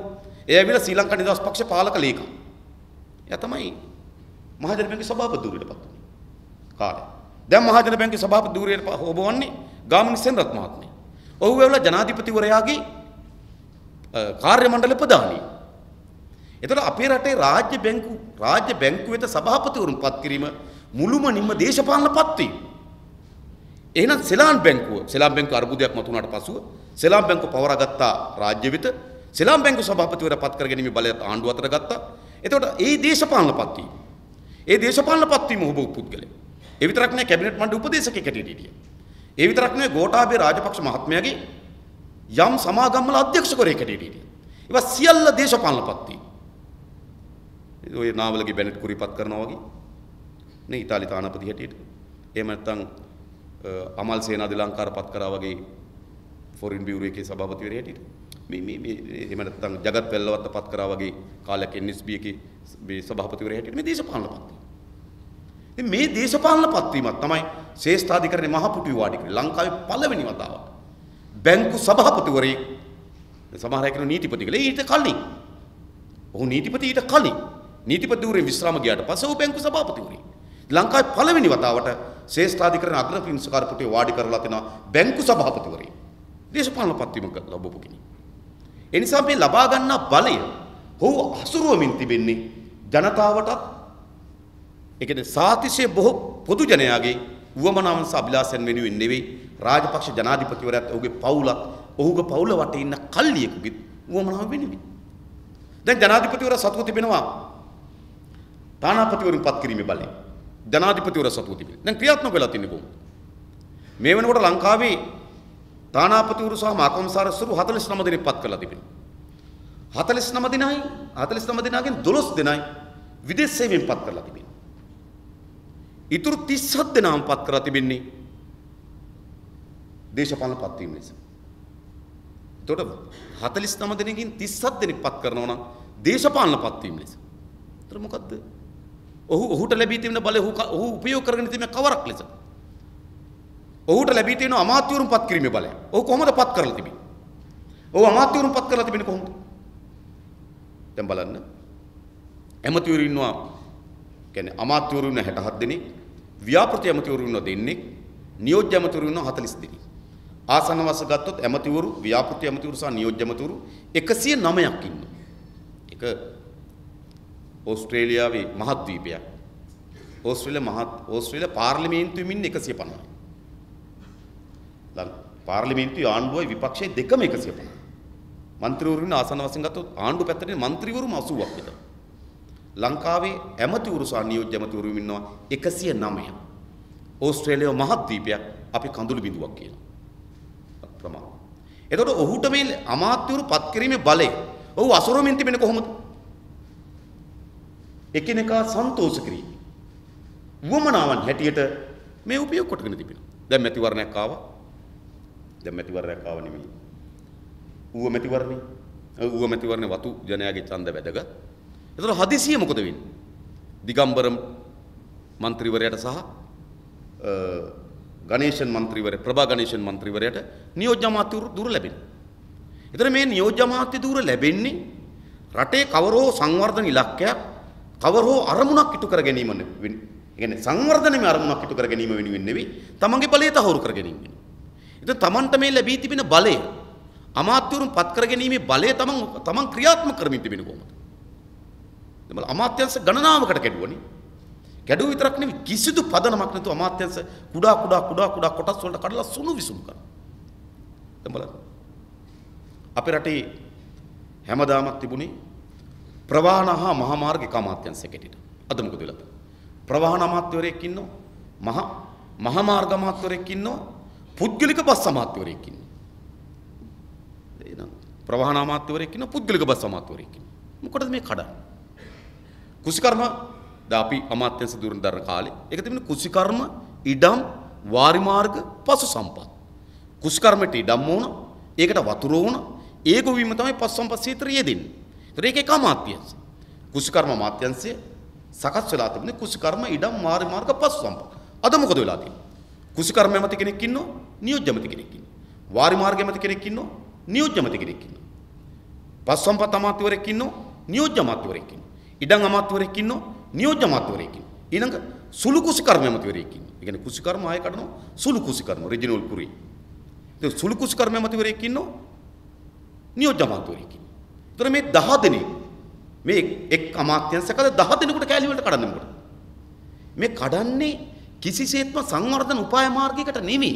ඒ ඇවිල්ලා ශ්‍රී ලංකා නිදහස් පක්ෂ පාලක ලේකම්. එයා තමයි මහජන බැංකුවේ සභාපති ධූරයට පත් වුණේ. කාලේ. දැන් මහජන බැංකුවේ සභාපති ධූරයට හොබවන්නේ ගාමිණී සෙනරත් මහත්මිය. ඔහු ඇවිල්ලා ජනාධිපතිවරයාගේ කාර්ය මණ්ඩල ප්‍රධානී. එතකොට අපේ රටේ රාජ්‍ය බැංකුව වෙත සභාපතිවරුන් පත් කිරීම මුළුමනින්ම දේශපාලන පත්වීම. එහෙනම් සෙලාම් බැංකුව අර්බුදයක් මතුවනාට පසුව සෙලාම් බැංකුව පවරාගත්තා රාජ්‍ය වෙත. සෙලාම් බැංකුව සභාපතිවරයා පත් කර ගැනීම බලයත් ආණ්ඩුව අතට ගත්තා. එතකොට ඒ දේශපාලන පත්වීම. ඒ දේශපාලන පත්වීම ඔබ පුද්ගලයා. ඒ විතරක් නෑ කැබිනට් මණ්ඩල උපදේශකයෙක් හැටියට හිටියා. ඒ විතරක් නෑ ගෝඨාභය රාජපක්ෂ මහත්මයාගේ යම් සමාගම්වල අධ්‍යක්ෂකවරයෙක් හැටියට හිටියා. ඒවා සියල්ල දේශපාලන පත්වීම. ඔය නාවලගේ බැනට් කුරිපත් කරනවා වගේ නේ ඉතාලි තානාපති හැටියට. එහෙම නැත්නම් අමල් සේනාධි ලංකාරපත් කරා වගේ ෆොරින් බියුරෝ එකේ සභාපතිවරයා හැටියට. මේ එහෙම නැත්නම් ජගත් වෙල්ලවත්ත පත් කරා වගේ කාලයක් NSB එකේ මේ සභාපතිවරයා හැටියට මේ දේශපාලන පත්වීම. ඉතින් මේ දේශපාලන පත්වීමක් තමයි ශ්‍රේෂ්ඨාධිකරණයේ මහ පුටුවේ වාඩි කරේ ලංකාවේ පළවෙනි වතාවට. බැංකු සභාපතිවරයෙක් සමහර අය කියන නීතිපති කියලා. ඊට කලින් ඔහු නීතිපති ඊට කලින් නීතිපති ධූරයෙන් විශ්‍රාම ගියාට පස්සේ ඔහු බැංකු සභාපතිවරයෙක්. ලංකාවේ පළවෙනි වතාවට ශ්‍රේෂ්ඨාධිකරණ අග්‍රවිනිශ්චයකාර පුටුවේ වාඩි කරලා තිනවා බැංකු සභාපතිවරයෙක්. දේශපාලන පත්වීමක් ලැබපු කෙනෙක්. ඒ නිසා මේ ලබා ගන්නා බලය ඔහු හසුරුවමින් තිබෙන්නේ ජනතාවටත් ඒ කියන්නේ සාතිශය බොහෝ පොදු ජනයාගේ උවමනාවන් සහ අභිලාෂයන් වෙනුවෙන් නෙවෙයි රාජපක්ෂ ජනාධිපතිවරයාත් ඔහුගේ පවුලත් ඔහුගේ පවුල වටේ ඉන්න කල්ලියෙකුගේ උවමනාව වෙනුවෙන්. දැන් ජනාධිපතිවරයා සතුව තිබෙනවා තානාපතිවරුන් පත් කිරීමේ බලය. ජනාධිපතිවරයා සතුව තිබෙනවා. දැන් ක්‍රියාත්මක වෙලා තින්නේ කොහොමද? මේ වෙනකොට ලංකාවේ තානාපතිවරු සහ මාකොම්සාරස්වරු 49 දෙනෙක් පත් කරලා තිබෙනවා. 49 දෙනාගෙන් 12 දෙනයි විදේශ සේවයෙන් පත් කරලා තිබෙනවා. ඉතුරු 37 දෙනාම පත් කරලා තිබෙන්නේ දේශපාලන පත්වීම නිසා. එතකොට 49 දෙනෙකින් 37 දෙනෙක් පත් කරනවා නම් දේශපාලන පත්වීම නිසා. ඒතර මොකද්ද? ඔහුට ලැබී තිබෙන බලය ඔහු උපයෝග කරගෙන තිබෙන කවරක් ලෙස? ඔහුට ලැබී තියෙන අමාත්‍යවරුන් පත් කිරීමේ බලය. ඔහු කොහොමද පත් කරලා තිබෙන්නේ? ඔහු අමාත්‍යවරුන් පත් කරලා තිබෙන්නේ කොහොමද? දැන් බලන්න. ඇමතිවරු ඉන්නවා. කියන්නේ අමාත්‍යවරු ඉන්න 67 දෙනෙක්, ව්‍යාපෘති ඇමතිවරු ඉන්න දෙන්නෙක්, නියෝජ්‍ය ඇමතිවරු ඉන්න 40 දෙනෙක්. ආසන්න වස ගත්තොත් ඇමතිවරු, ව්‍යාපෘති ඇමතිවරු සහ නියෝජ්‍ය ඇමතිවරු 109ක් ඉන්නවා. ඒක ඕස්ට්‍රේලියාවේ මහද්වීපයක්. ඕස්ට්‍රේලියා පාර්ලිමේන්තුවෙම ඉන්නේ 150යි. පාර්ලිමේන්තුවේ ආණ්ඩුවයි විපක්ෂයේ දෙකම 150. മന്ത്രിවරු ඉන්න ආසන්න වශයෙන් ගත්තොත් ආණ්ඩුව පැත්තේ മന്ത്രിවරුම 80ක් විතර. ලංකාවේ ඇමතිවරු සහ නියෝජ්‍ය ඇමතිවරු ඉන්නවා 109. ඕස්ට්‍රේලියාව මහද්වීපයක් අපි කඳුළු බිඳුවක් කියනවා. ප්‍රමාණ. එතකොට ඔහුට මේ අමාත්‍යවරු පත් කිරීමේ බලය ඔව් අසුරමින් තිබෙන්නේ කොහොමද? එකිනෙකා සන්තෝෂ කිරීම. වමනාවන් හැටියට මේ උපයෝග කොටගෙන තිබෙනවා. දැන් මැතිවරණයක් ආවා. දැන් මැතිවරණයක් ආව නෙමෙයි. ඌව මැතිවරණේ. ඌව මැතිවරණේ වතු ජනයාගේ ඡන්ද වැදගත්. ඒතර හදිසියෙ මොකද වෙන්නේ? දිගම්බර මන්ත්‍රීවරයාට සහ ගණේෂන් මන්ත්‍රීවරයා ප්‍රභා ගණේෂන් මන්ත්‍රීවරයාට නියෝජ්‍ය අමාත්‍ය දුර ලැබෙනවා. ඒතර මේ නියෝජ්‍ය අමාත්‍ය දුර ලැබෙන්නේ රටේ කවරෝ සංවර්ධන ඉලක්කයක් කවරෝ අරමුණක් ඉටු කර ගැනීම වෙන්නේ. ඒ කියන්නේ සංවර්ධනයේ අරමුණක් ඉටු කර ගැනීම වෙනුවෙන් නෙවෙයි තමන්ගේ බලය තහවුරු කර ගැනීම වෙනුවෙන්. ඉතින් තමන්ට මේ ලැබී තිබෙන බලය අමාත්‍යවරුන් පත් කර ගැනීමේ බලය තමන් ක්‍රියාත්මක කරමින් තිබෙන කොහොමද? දෙමළ අමාත්‍යංශ ගණනාවකට කැඩුවනේ. කැඩුව විතරක් නෙවෙයි කිසිදු පදනමක් නැතුව අමාත්‍යංශ කුඩා කොටස් වලට කඩලා සුණු විසුණු කරනවා. දැන් බලන්න. අපේ රටේ හැමදාමත් තිබුණේ ප්‍රවාහන හා මහාමාර්ග එක අමාත්‍යංශයක් හැටියට. අද මොකද වෙලා තියෙන්නේ? ප්‍රවාහන අමාත්‍යවරයෙක් ඉන්නවා, මහාමාර්ග අමාත්‍යවරයෙක් ඉන්නවා, පුද්ගලික බස් අමාත්‍යවරයෙක් ඉන්නවා. එහෙනම් ප්‍රවාහන අමාත්‍යවරයෙක් ඉන්නවා, පුද්ගලික බස් අමාත්‍යවරයෙක් ඉන්නවා. මොකටද මේ කඩන්නේ? කුසිකර්ම අපි අමාත්‍යංශ දුරන දරන කාලේ ඒක තිබුණේ කුසිකර්ම ඉඩම් වාරිමාර්ග පසු සම්පත්. කුසිකර්මයට ඉඩම් ඕන, ඒකට වතුර ඕන, ඒ ගොවීම තමයි පසු සම්පත් ක්ෂේත්‍රය දෙන්නේ. ඒතර ඒක එක අමාත්‍යංශ. කුසිකර්ම අමාත්‍යංශය සකස් වෙලා තිබුණේ කුසිකර්ම ඉඩම් වාරිමාර්ග පසු සම්පත්. අද මොකද වෙලා තියෙන්නේ? කුසිකර්ම ඇමති කෙනෙක් ඉන්නවා, නියෝජ්‍ය ඇමති කෙනෙක් ඉන්නවා. වාරිමාර්ග ඇමති කෙනෙක් ඉන්නවා, නියෝජ්‍ය ඇමති කෙනෙක් ඉන්නවා. පසු සම්පත් අමාත්‍යවරයෙක් ඉන්නවා, නියෝජ්‍ය අමාත්‍යවරයෙක් ඉන්නවා. ඉඩම් අමාත්‍යවරයෙක් ඉන්නවා, නියෝජ්‍ය අමාත්‍යවරයෙක් ඉන්නවා. ඊළඟ සුළු කුසිකර්ම ඇමතිවරයෙක් ඉන්නවා. ඒ කියන්නේ කුසිකර්ම ආය කඩනවා සුළු කුසිකර්ම රිජිනල් කුරි. ඒ සුළු කුසිකර්ම ඇමතිවරයෙක් ඉන්නවා, නියෝජ්‍ය අමාත්‍යවරයෙක් ඉන්නවා. ඒතර මේ 10 දෙනෙක් මේ එක් අමාත්‍යංශයකද 10 දෙනෙකුට කැලි වලට කඩන්නේ මොකටද? මේ කඩන්නේ කිසිසේත්ම සංවර්ධන උපාය මාර්ගයකට නෙමෙයි.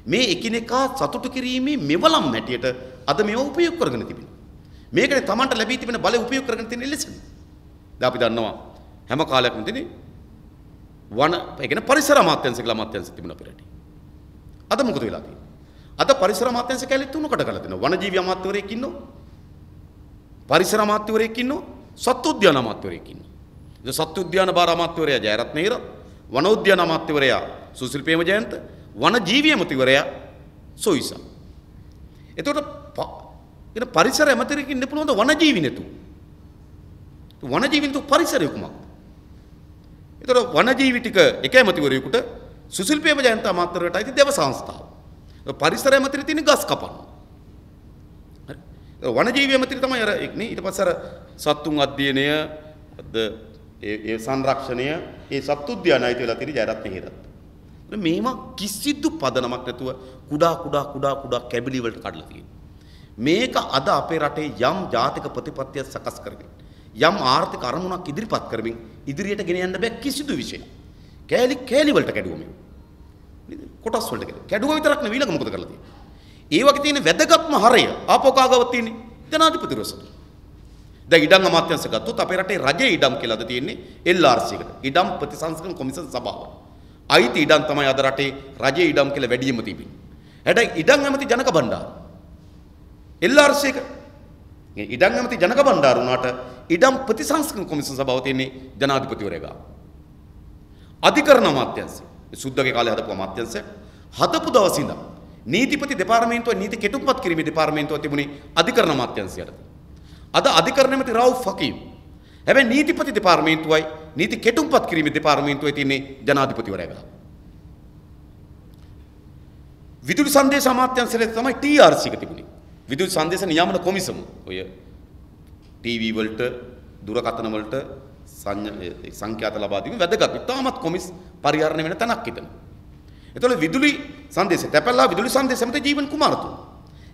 මේ එකිනෙකා සතුටු කිරීමේ මෙවලම් හැටියට අද මේව උපයෝග කරගෙන තිබෙනවා. මේකනේ Tamanට ලැබී තිබෙන බලය උපයෝග කරගෙන තියෙන ලෙසනේ. දැන් අපි දන්නවා හැම කාලයකම තියෙන්නේ ඒ කියන්නේ පරිසර අමාත්‍යංශ කියලා අමාත්‍යංශ තිබුණා අපේ රටේ. අද මොකද වෙලා තියෙන්නේ? අද පරිසර අමාත්‍යංශ කැලේ තුනකට කරලා දෙනවා. වනජීවි අමාත්‍යවරයෙක් ඉන්නවා. පරිසර අමාත්‍යවරයෙක් ඉන්නවා. සත්ත්ව උද්‍යාන අමාත්‍යවරයෙක් ඉන්නවා. ඒ සත්ත්ව උද්‍යාන භාර අමාත්‍යවරයා ජයරත්න හේර, වනෝද්‍යාන අමාත්‍යවරයා සුසිල් ප්‍රේමජයන්ත, වනජීවි අමාත්‍යවරයා සොයිසා. එතකොට ඉතින් පරිසර ඇමතිවරයෙක් ඉන්න පුළුවන්ද වනජීවි නැතුව? වනජීවින්තු පරිසරය කුමක්ද? ඒතර වනජීවි ටික එක ඇමතිවරයෙකුට සුසිල් ප්‍රේමජයන්ත අමාත්‍යවරයාට අයිති දේව සංස්ථාව. පරිසර ඇමතිවරය තියෙන ගස් කපන්න. හරි. වනජීවි ඇමතිවරය තමයි අර නේ ඊට පස්සේ අර සත්තුන් අධ්‍යයනය ඒ සංරක්ෂණය ඒ සත්තු උද්‍යාන අයිති වෙලා තියෙන ජයරත්න හේරත්. මේම කිසිදු පදනමක් නැතුව කුඩා කැබිලි වලට කඩලා තියෙනවා. මේක අද අපේ රටේ යම් ජාතික ප්‍රතිපත්තියක් සකස් කරගෙන යම් ආර්ථික අරමුණක් ඉදිරිපත් කරමින් ඉදිරියට ගෙන යන්න බෑ කිසිදු විශේෂ. කෑලි වලට කැඩුවා මේ. නේද? කොටස් වලට කැඩුවා විතරක් නෙවෙයි ඊළඟ මොකද කරලා තියෙන්නේ? ඒ වගේ තියෙන වැදගත්ම හරය ආපෝකාගව තියෙන්නේ ජනාධිපතිවරසට. දැන් ඉඩම් අමාත්‍යාංශ ගත්තොත් අපේ රටේ රජයේ ඉඩම් කියලා අද තියෙන්නේ LRC එකට. ඉඩම් ප්‍රතිසංස්කරණ කොමිෂන් සභාව. අයිති ඉඩම් තමයි අද රටේ රජයේ ඉඩම් කියලා වැඩිම තිබෙන්නේ. හැබැයි ඉඩම් ඇමති ජනක බණ්ඩාර LRC එක ඉඩම් ඇමති ජනක බණ්ඩාර උනාට ඉඩම් ප්‍රතිසංස්කරණ කොමිෂන් සභාව තියෙන්නේ ජනාධිපතිවරයා. අධිකරණ අමාත්‍යාංශය සුද්දගේ කාලේ හදපු අමාත්‍යාංශය හදපු දවස් ඉඳන් නීතිපති දෙපාර්තමේන්තුව නීති කෙටුම්පත් කිරීමේ දෙපාර්තමේන්තුව තිබුණේ අධිකරණ අමාත්‍යාංශයට. අද අධිකරණ ඇමති රවුෆ් ෆකීම්. හැබැයි නීතිපති දෙපාර්තමේන්තුවයි නීති කෙටුම්පත් කිරීමේ දෙපාර්තමේන්තුවේ තියෙන්නේ ජනාධිපතිවරයා. විදුලි සංදේශ අමාත්‍යාංශයට තමයි TRC එක තිබුණේ. විදුලි සංදේශ නියාමන කොමිසම ඔය ටීවී වලට දුරකථන වලට සංඛ්‍යාත ලබා දීම වැදගත්. ඉතාමත් කොමිස් පරිහරණය වෙන තැනක් හිටන. එතකොට විදුලි සංදේශ තැපැල්ලා විදුලි සංදේශ මත ජීවන් කුමාරතුංග.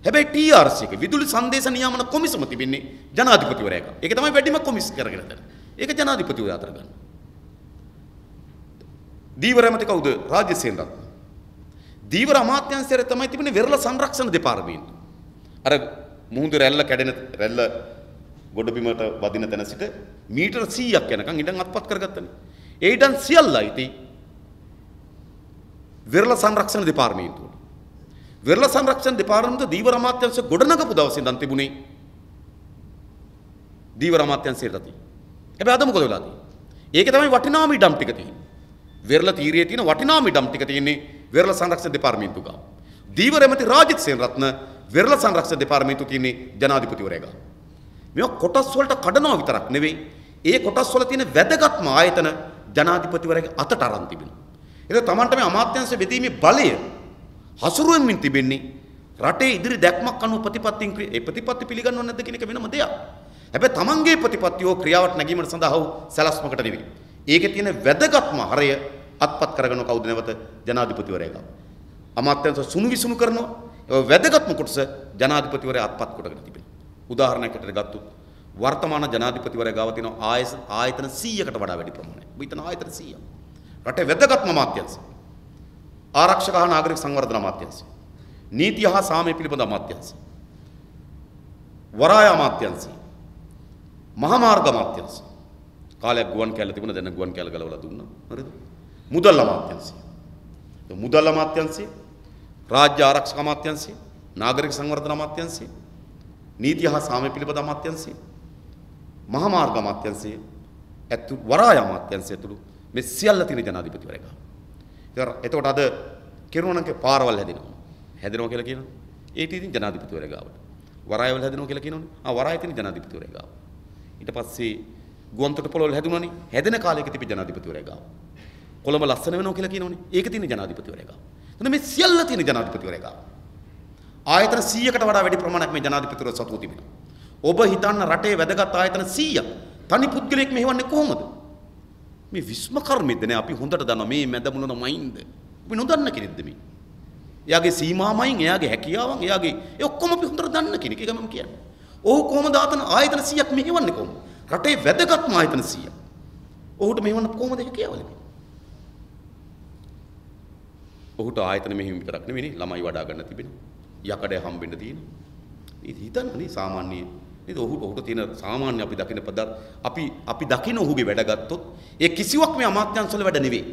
හැබැයි TRC එක විදුලි සංදේශ නියාමන කොමිසම තිබෙන්නේ ජනාධිපතිවරයා එක. ඒක තමයි වැඩිම කොමිස් කරගෙන යන. ඒක ජනාධිපතිවරයා අතර ගන්න. දීවර ඇමති කවුද? රාජ්‍යසේන රත්න. දීවර අමාත්‍යාංශයේ තමයි තිබෙන්නේ වෙරළ සංරක්ෂණ දෙපාර්තමේන්තුව. අර මුහුදු රැල්ල කැඩෙන රැල්ල ගොඩබිමට වදින තැන සිට මීටර 100ක් යනකම් ඉඩම් අත්පත් කරගත්තනේ. ඒ ඉඩම් සියල්ලයි වෙරළ සංරක්ෂණ දෙපාර්තමේන්තුවට. වෙරළ සංරක්ෂණ දෙපාර්තමේන්තුව දීවර අමාත්‍යාංශ ගොඩනගපු දවසේ ඉඳන් තිබුණේ දීවර අමාත්‍යාංශයට තියෙන. හැබැයි අද මොකද වෙලා තියෙන්නේ? ඒකේ තමයි වටිනාම ඉඩම් ටික තියෙන්නේ. වෙරළ තීරයේ තියෙන වටිනාම ඉඩම් ටික තියෙන්නේ වෙරළ සංරක්ෂණ දෙපාර්තමේන්තුව ගාව. දීවර එමෙති රාජිත් සේනරත්න වෙරළ සංරක්ෂණ දෙපාර්තමේන්තුව තියෙන්නේ ජනාධිපතිවරයා ගාව. මේවා කොටස් වලට කඩනවා විතරක් නෙවෙයි ඒ කොටස් වල තියෙන වැදගත්ම ආයතන ජනාධිපතිවරයාගේ අතට අරන් තිබෙනවා. ඒක තමන්ට මේ අමාත්‍යාංශ බෙදීමේ බලය හසුරුවමින් තිබෙන්නේ රටේ ඉදිරි දැක්මක් අනුව ප්‍රතිපත්තියෙන් ඒ ප්‍රතිපත්ති පිළිගන්නව නැද්ද කියන එක වෙනම දෙයක්. හැබැයි තමන්ගේ ප්‍රතිපත්තිය හෝ ක්‍රියාවට නැගීමට සඳහා වූ සැලැස්මකට නෙවෙයි. ඒකේ තියෙන වැදගත්ම හරය අත්පත් කරගෙන කවුද නැවත ජනාධිපතිවරයා ගාව. අමාත්‍යාංශ සුණු විසුණු කරනවා. ඒ වැදගත්ම කොටස ජනාධිපතිවරයා අත්පත් කොටගෙන තිබෙනවා. උදාහරණයකට ගත්තොත් වර්තමාන ජනාධිපතිවරයා ගාව තියෙන ආයතන 100කට වඩා වැඩි ප්‍රමාණයක්. ඔබ හිතන ආයතන 100ක්. රටේ වැදගත්ම අමාත්‍යාංශ. ආරක්ෂක හා නාගරික සංවර්ධන අමාත්‍යාංශය. නීතිය හා සාමය පිළිබඳ අමාත්‍යාංශය. වරාය අමාත්‍යාංශය. මහා මාර්ග අමාත්‍යාංශය. කාලයක් ගුවන් කැලේ තිබුණා දැන් ගුවන් කැලේ ගලවලා දුන්නා. හරිද? මුදල් අමාත්‍යාංශය. මුදල් අමාත්‍යාංශය, රාජ්‍ය ආරක්ෂක අමාත්‍යාංශය, නාගරික සංවර්ධන අමාත්‍යාංශය, නීතිය හා සාමය පිළිබඳ අමාත්‍යාංශය, මහා මාර්ග අමාත්‍යාංශය, වරාය අමාත්‍යාංශය ඇතුළු මේ සියල්ල තියෙන ජනාධිපතිවරයා. එතකොට අද කිරුණානන්ගේ පාරවල් හැදෙනවා. හැදෙනවා කියලා කියනවා. ඒක ඉතින් ජනාධිපතිවරයා ගාවට. වරායවල හැදෙනවා කියලා කියනවනේ. වරාය තියෙන ජනාධිපතිවරයා ගාව. ඊට පස්සේ ගුවන්තොටුපළවල හැදුණානේ. හැදෙන කාලයක තිබි ජනාධිපතිවරයා ගාව. කොළඹ ලස්සන වෙනවා කියලා කියනවනේ. ඒක තියෙන ජනාධිපතිවරයා ගාව. එතන මේ සියල්ල තියෙන ජනාධිපතිවරයා ගාව. ආයතන 100කට වඩා වැඩි ප්‍රමාණයක් මේ ජනාධිපතිවරයා සතුව තිබෙනවා. ඔබ හිතන්න රටේ වැදගත් ආයතන 100ක් තනි පුද්ගලයෙක් මෙහෙවන්නේ කොහොමද? මේ විශ්ම කර්මෙද්ද නේ අපි හොඳට දන්නවා මේ මැදමුණන මයින්ද. අපි නොදන්න කෙනෙක්ද මේ? එයාගේ සීමාමයින්, එයාගේ හැකියාවන්, එයාගේ ඒ ඔක්කොම අපි හොඳට දන්න කෙනෙක්. ඒක මම කියන්නේ. ඔහු කොහොමද ආයතන 100ක් මෙහෙවන්නේ කොහොමද? රටේ වැදගත්ම ආයතන 100ක්. ඔහුට මෙහෙවන්න කොහොමද හැකියාව ලැබෙන්නේ? ඔහුට ආයතන මෙහෙම විතරක් නෙවෙයි ළමයි වඩා ගන්න තිබෙනවා. යකඩ හම්බෙන්න තියෙනවා. ඉතින් හිතන්නනේ සාමාන්‍ය නේද ඔහුට තියෙන සාමාන්‍ය අපි දකින අපි දකින ඔහුගේ වැඩ ගත්තොත් ඒ කිසිවක් මේ අමාත්‍යාංශ වල වැඩ නෙවෙයි.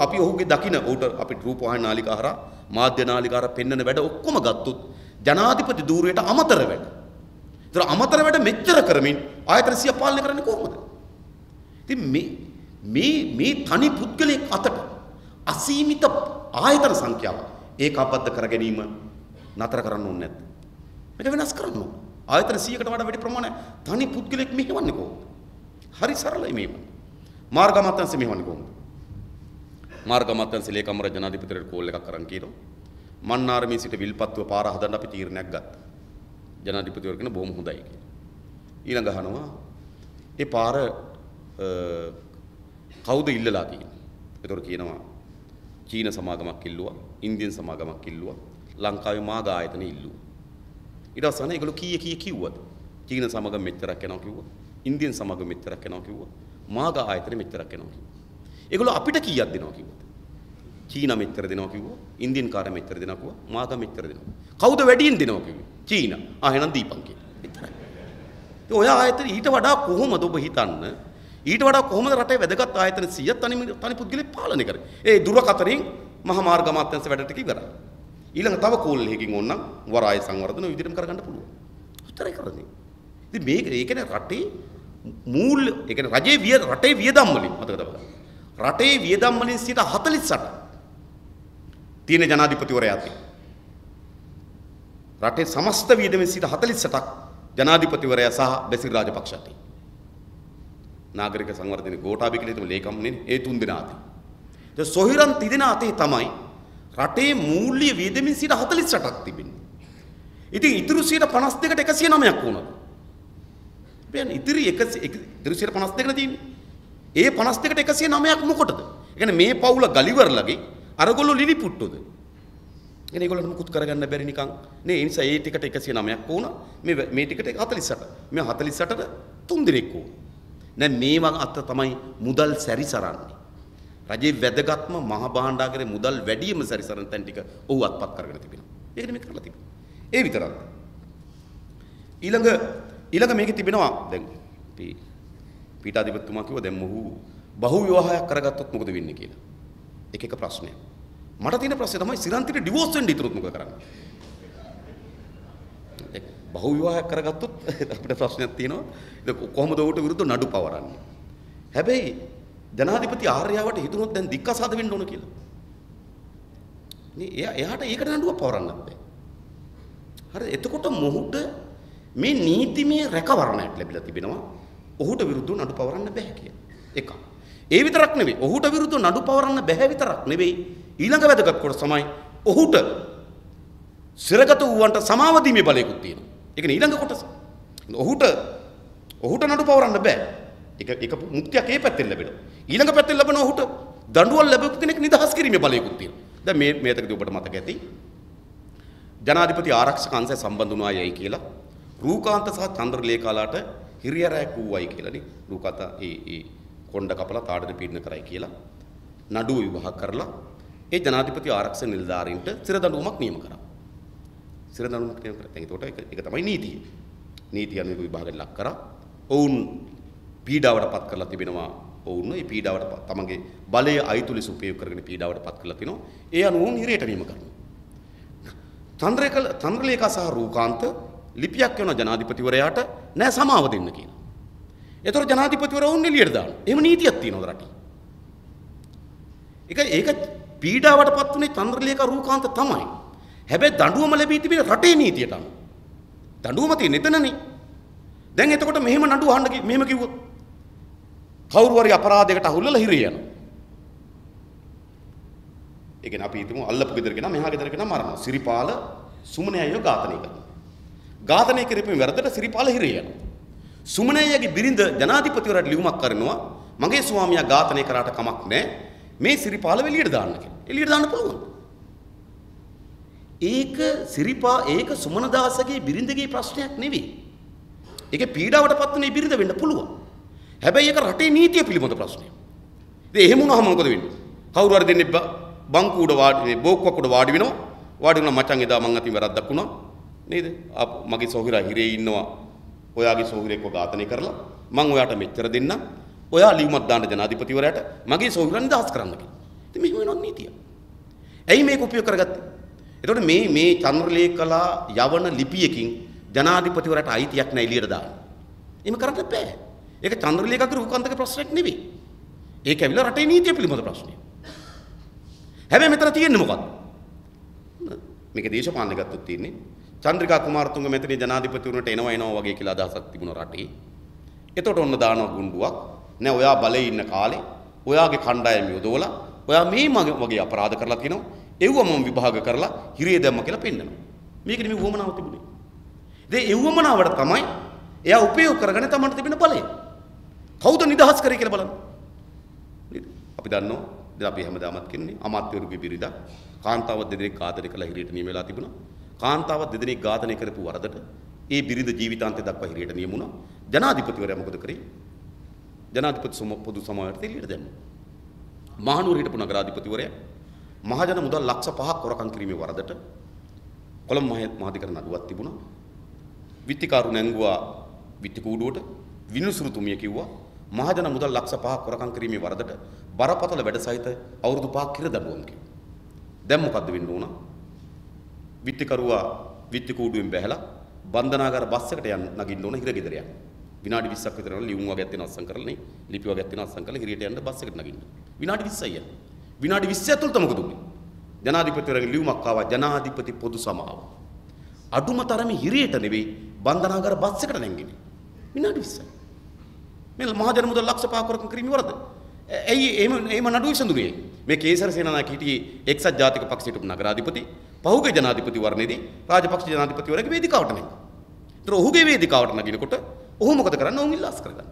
අපි ඔහුගේ දකින ඔහුට අපි රූපවාහිනී නාලිකා හරහා මාධ්‍ය නාලිකා හරහා පෙන්වන වැඩ ඔක්කොම ගත්තොත් ජනාධිපති ධූරයට අමතර වැඩ. ඒතර අමතර වැඩ මෙච්චර කරමින් ආයතන 100 පාලනය කරන්නේ කොහොමද? ඉතින් මේ තනි පුද්ගලයෙක් අතට අසීමිත ආයතන සංඛ්‍යාව ඒකාබද්ධ කර ගැනීම නතර කරන්න ඕනේ නැද්ද? මේක වෙනස් කරන්න ඕනේ. ආයතන 100කට වඩා වැඩි ප්‍රමාණයක් තනි පුද්ගලෙක් මෙහෙවන්නේ කොහොමද? හරි සරලයි මේක. මාර්ග අමාත්‍යාංශය මෙහෙවන්නේ කොහොමද? මාර්ග අමාත්‍යාංශ ලේකම් ජනාධිපතිවරයාට කෝල් එකක් අරන් කියනවා. මන්නාරමේ සිට විල්පත්තුව පාර හදන්න අපි තීරණයක් ගත්තා. ජනාධිපතිවරයා කියන බොහොම හොඳයි කියලා. ඊළඟ අහනවා ඒ පාර කවුද ඉල්ලලා තියෙන්නේ? ඒතකොට කියනවා චීන සමාගමක් ඉල්ලුවා, ඉන්දියන් සමාගමක් ඉල්ලුවා, ලංකාවේ මාග ආයතන ඉල්ලුවා. ඊට පස්සේ ඒගොල්ලෝ කීය කිව්වද? චීන සමාගම මෙච්චරක් යනවා කිව්වා. ඉන්දියන් සමාගම මෙච්චරක් යනවා කිව්වා. මාග ආයතන මෙච්චරක් යනවා කිව්වා. ඒගොල්ලෝ අපිට කීයක් දෙනවා කිව්වද? චීන මෙච්චර දෙනවා කිව්වා. ඉන්දියන් කාර්ය මෙච්චර දෙනවා කිව්වා. මාග මෙච්චර දෙනවා. කවුද වැඩියෙන් දෙනවා කිව්වේ? චීන. එහෙනම් දීපන් කියලා. එච්චරයි. ඒ ඔය ආයතන ඊට වඩා කොහොමද ඔබ හිතන්න? ඊට වඩා කොහොමද රටේ වැදගත් ආයතන 100ක් තනි පුද්ගලෙක් පාලනය කරන්නේ? ඒ දුරකථනයෙන් මහා මාර්ග අමාත්‍යාංශ වැඩ ටික ඉවරයි. ඊළඟ තව කෝල් එකකින් ඕනනම් වරාය සංවර්ධන විදිහටම කරගන්න පුළුවන්. උත්තරයි කරන්නේ. ඉතින් මේක ඒ කියන්නේ රටේ මූල්‍ය ඒ කියන්නේ රටේ වියදම් වලින් මතක තබා. රටේ වියදම් වලින් 48% තියෙන ජනාධිපතිවරයා අතේ. රටේ සමස්ත වියදමෙන් 48%ක් ජනාධිපතිවරයා සහ බැසිල් රාජපක්ෂ අතේ. නාගරික සංවර්ධන ගෝඨාභය කියලා හිතමු ලේකම් නේ ඒ තුන් දෙනා අතේ. ඒ සොහිරන් තිදෙනා අතේ තමයි රටේ මූල්‍ය වියදමින් 48%ක් තිබෙන්නේ. ඉතින් ඉතුරු 52කට 109ක් වුණා. බෑනේ ඉතිරි 52කට තියෙන්නේ. ඒ 52කට 109ක් මොකටද? ඒ කියන්නේ මේ පවුල ගලිවර්ලගේ අරගොල්ලෝ ලිලිපුට්ටුද? එනේ ඒගොල්ලන්ට මුකුත් කරගන්න බැරි නිකන් නේ ඒ නිසා ඒ ටිකට 109ක් වුණා. මේ ටිකට 48. මේ 48ට 3 දෙනෙක් වුණා. දැන් මේ වගේ අත තමයි මුදල් සැරිසරන්නේ. රජයේ වැදගත්ම මහ භාණ්ඩාගාරයේ මුදල් වැඩිම සැරිසරන තැන් ටික ඔහු අත්පත් කරගෙන තිබෙනවා. ඒකනේ මේ කරලා තිබෙන්නේ. ඒ විතරක්. ඊළඟ මේකේ තිබෙනවා දැන් අපි පීඨාධිපතිතුමා කිව්වා දැන් මොහු බහු විවාහයක් කරගත්තොත් මොකද වෙන්නේ කියලා. එක ප්‍රශ්නයක්. මට තියෙන ප්‍රශ්නේ තමයි සිරන්තිට ඩිවෝස් වෙන්න ඉතුරුත් මොකද කරන්නේ? බහු විවාහයක් කරගත්තොත් අපිට ප්‍රශ්නයක් තියෙනවා. ඒක කොහොමද ඌට විරුද්ධව නඩු පවරන්නේ? හැබැයි ජනාධිපති ආර්යාවට හිතුනොත් දැන් දික්කසාද වෙන්න ඕන කියලා. නේ එයාට ඒකට නඩුවක් පවරන්නත් බෑ. හරි එතකොට මොහුට මේ නීතිමය රැකවරණයක් ලැබිලා තිබෙනවා. ඔහුට විරුද්ධව නඩු පවරන්න බෑ කියලා. එකක්. ඒ විතරක් නෙවෙයි. ඔහුට විරුද්ධව නඩු පවරන්න බෑ විතරක් නෙවෙයි. ඊළඟ වැදගත් කොටස තමයි ඔහුට සිරගත වූවන්ට සමාව දීමේ බලයකුත් තියෙනවා. ඒක නේ ඊළඟ කොටස. ඔහුට නඩු පවරන්න බෑ. ඒක මුක්තියක් ඒ පැත්තෙන් ලැබෙනවා. ඊළඟ පැත්තෙන් ලැබෙන ඔහුට දඬුවම් ලැබෙපු කෙනෙක් නිදහස් කිරීමේ බලයකුත් තියෙනවා. දැන් මේකදී ඔබට මතක ඇති. ජනාධිපති ආරක්ෂක අංශය සම්බන්ධ වුණායයි කියලා රූකාන්ත සහ චන්ද්‍රලේඛාලාට හිරියරයක් වූවයි කියලානේ. රූකාන්ත ඒ කොණ්ඩ කපලා තාඩට පීඩන කරයි කියලා නඩුව විභාග කරලා ඒ ජනාධිපති ආරක්ෂක නිලධාරීන්ට සිර දඬුවමක් නියම කරා. සිර දඬුවමක් නියම කරා. ඒකට ඒක තමයි නීතිය. නීතිය අනුව විභාගයට ලක් කරා. ඔවුන් පීඩාවට පත් කරලා තිබෙනවා. ඔවුන් ඒ පීඩාවට තමන්ගේ බලයේ අයිතු ලෙස උපයෝග කරගෙන පීඩාවට පත් කරලා තිනවා. ඒ අනුව ඔවුන් හිරයට නියම කරනවා. චන්ද්‍රලේඛා සහ රූකාන්ත ලිපියක් කරන ජනාධිපතිවරයාට නෑ සමාව දෙන්න කියලා. ඒතර ජනාධිපතිවරයා වුන් එළියට දානවා. එහෙම නීතියක් තියෙනවා රටේ. ඒක පීඩාවටපත් උනේ චන්ද්‍රලේඛා රූකාන්ත තමයි. හැබැයි දඬුවම ලැබී තිබෙන රටේ නීතියට අනුව. දඬුවම තියෙන එතනනේ. දැන් එතකොට මෙහෙම නඩුව අහන්න මෙහෙම කිව්වොත් කවුරු හරි අපරාධයකට අහුල්ලලා හිරේ යනවා. ඒ කියන්නේ අපි හිතමු අල්ලපු ගෙදර කෙනා මෙහා ගෙදර කෙනා මරනවා. සිරිපාල සුමනය අයියෝ ඝාතනය කරනවා. ඝාතනය කරපු වැරද්දට සිරිපාල හිරේ යනවා. සුමනය අයියගේ බිරිඳ ජනාධිපතිවරයාට ලියුමක් කරනවා මගේ ස්වාමියා ඝාතනය කරාට කමක් නැහැ. මේ සිරිපාල එළියට දාන්න කියලා. එළියට දාන්න පුළුවන්. ඒක සුමනදාසගේ බිරිඳගේ ප්‍රශ්නයක් නෙවෙයි. ඒකේ පීඩාවටපත් වෙන බිරිඳ වෙන්න පුළුවන්. හැබැයි ඒක රටේ නීතිය පිළිබඳ ප්‍රශ්නයක්. ඉතින් එහෙම වුණාම මොකද වෙන්නේ? කවුරු හරි දෙන්නේ බංකුවඩ වාඩි බෝක්කුවකට වාඩි වෙනවා. වාඩි වුණා මචං එදා මං අතින් වැරද්දක් වුණා. නේද? මගේ සොහිරා හිරේ ඉන්නවා. ඔයාගේ සොහිරෙක්ව ඝාතනය කරලා මං ඔයාට මෙච්චර දෙන්නම්. ඔයා ලියුමක් දාන්න ජනාධිපතිවරයාට මගේ සොහිරා නිදහස් කරන්න කියලා. ඉතින් මෙහෙම වෙනවා නීතිය. ඇයි මේක උපයෝග කරගත්තේ? එතකොට මේ චන්ද්‍රලේඛලා යවන ලිපියකින් ජනාධිපතිවරයාට අයිතියක් නැහැ එළියට දාන්න. එහෙම කරන්න බෑ. ඒක චන්ද්‍රලේඛාගේ රූකාන්තක ප්‍රශ්නයක් නෙවෙයි. ඒක ඇවිල්ලා රටේ නීතිය පිළිබඳ ප්‍රශ්නයක්. හැබැයි මෙතන තියෙන්නේ මොකක්ද? මේක දේශපාලන ගත්තොත් තියෙන්නේ චන්ද්‍රිකා කුමාරතුංග මෙතන ජනාධිපතිවරුන්ට එනවා වගේ කියලා අදහසක් තිබුණා රටේ. එතකොට ඔන්න දානවා ගුණ්ඩුවක්. නෑ ඔයා බලේ ඉන්න කාලේ ඔයාගේ කණ්ඩායම යොදවලා ඔයා මේ වගේ අපරාධ කරලා තිනවා. එව්ව මම විභාග කරලා හිරේ දැම්ම කියලා පෙන්නනවා. මේකනේ මේ වොමනාව තිබුණේ. ඉතින් ඒ වොමනාවට තමයි එයා උපයෝග කරගෙන තමන්ට තිබෙන බලය. කවුද නිදහස් කරේ කියලා බලන්න. නේද? අපි දන්නවා දැන් අපි හැමදාමත් කියන්නේ අමාත්‍යවරුගේ බිරිඳ කාන්තාව දෙදෙනෙක් ඝාතනය කළා හිරේට නියම වෙලා තිබුණා. කාන්තාව දෙදෙනෙක් ඝාතනය කරපු වරදට ඒ බිරිඳ ජීවිතාන්තය දක්වා හිරේට නියම වුණා. ජනාධිපතිවරයා මොකද කරේ? ජනාධිපති පොදු සමාජයට එළියට දැම්මා. මහනුවර හිටපු නගරාධිපතිවරයා මහජන මුදල් ලක්ෂ 5ක් හොරකම් කිරීමේ වරදට කොළඹ මහාධිකරණ නඩුවක් තිබුණා. විත්තිකාරු නැංගුවා විත්ති කූඩුවට විනුසුරුතුමිය කිව්වා මහජන මුදල් ලක්ෂ 5ක් හොරකම් කිරීමේ වරදට බරපතල වැඩ සහිත අවුරුදු 5ක් කිර දඬුවම් කිව්වා. දැන් මොකද්ද වෙන්න ඕන? විත්තිකරුවා විත්ති කූඩුවෙන් බැහැලා බන්ධනාගාර බස් එකට නගින්න ඕන හිරගෙදර යන්න. විනාඩි 20ක් විතර යනවා ලියුම් වගේක් තියෙන අස්සම් කරලා නේ ලිපි වගේක් තියෙන අස්සම් කරලා හිරියට යන්න බස් එකට නගින්න. විනාඩි 20යි යන්නේ. විනාඩි 20 ඇතුළත මොකද උනේ? ජනාධිපතිවරයාගේ ලියුමක් ආවා ජනාධිපති පොදු සමාව. අඩුම තරමේ හිරියට නෙවෙයි බන්ධනාගාර බස් එකට නැංගිනේ. විනාඩි 20යි. මේ මහජන මුදල් ලක්ෂ 5ක් වරකම් කිරීම වරද. ඇයි එහෙම නඩුව විසඳුනේ? මේ කේසර සේනානායක හිටියේ එක්සත් ජාතික පක්ෂයට නගරාධිපති පහුගිය ජනාධිපතිවරණයේදී රාජපක්ෂ ජනාධිපතිවරයාගේ වේදිකාවට නැංගා. ඒතර ඔහුගේ වේදිකාවට නගිනකොට ඔහු මොකද කරන්නේ? ඔහු ඉල්ලාස් කරගන්න.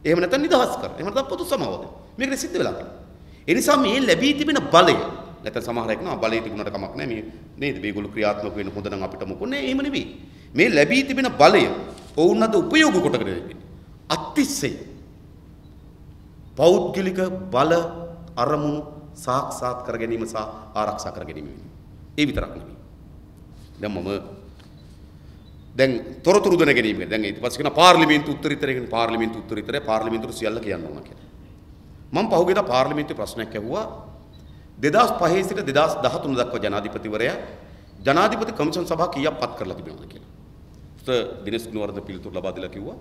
එහෙම නැත්නම් නිදහස් කර. එහෙම නැත්නම් පොදු සමාවද. මේකනේ සිද්ධ වෙලා තියෙන්නේ. ඒ නිසා මේ ලැබී තිබෙන බලය නැත්නම් සමහර එක් නා බලය තිබුණාට කමක් නැහැ. මේ නේද? මේගොල්ලෝ ක්‍රියාත්මක වෙන්න හොඳ නම් අපිට මොකෝ නෑ. එහෙම නෙවෙයි. මේ ලැබී තිබෙන බලය ඔවුන් අද උපයෝග කොටගෙන ඉන්නේ. අත්තිස්සේ පෞද්ගලික බල අරමුණු සාක්ෂාත් කර ගැනීම සහ ආරක්ෂා කර ගැනීම වෙනවා. ඒ විතරක් නෙවෙයි. දැන් තොරතුරු දැන ගැනීම. දැන් ඊට පස්සේ කියන පාර්ලිමේන්තු උත්තරීතරය කියන පාර්ලිමේන්තුවට සියල්ල කියන්න ඕන කියලා. මම පහුගියදා පාර්ලිමේන්තුවේ ප්‍රශ්නයක් ඇහුවා 2005 සිට 2013 දක්වා ජනාධිපතිවරයා ජනාධිපති කමිෂන් සභා කීයක් පත් කරලා තිබෙනවද කියලා. දිනේෂ් ගුණවර්ධන පිළිතුරු ලබා දීලා කිව්වා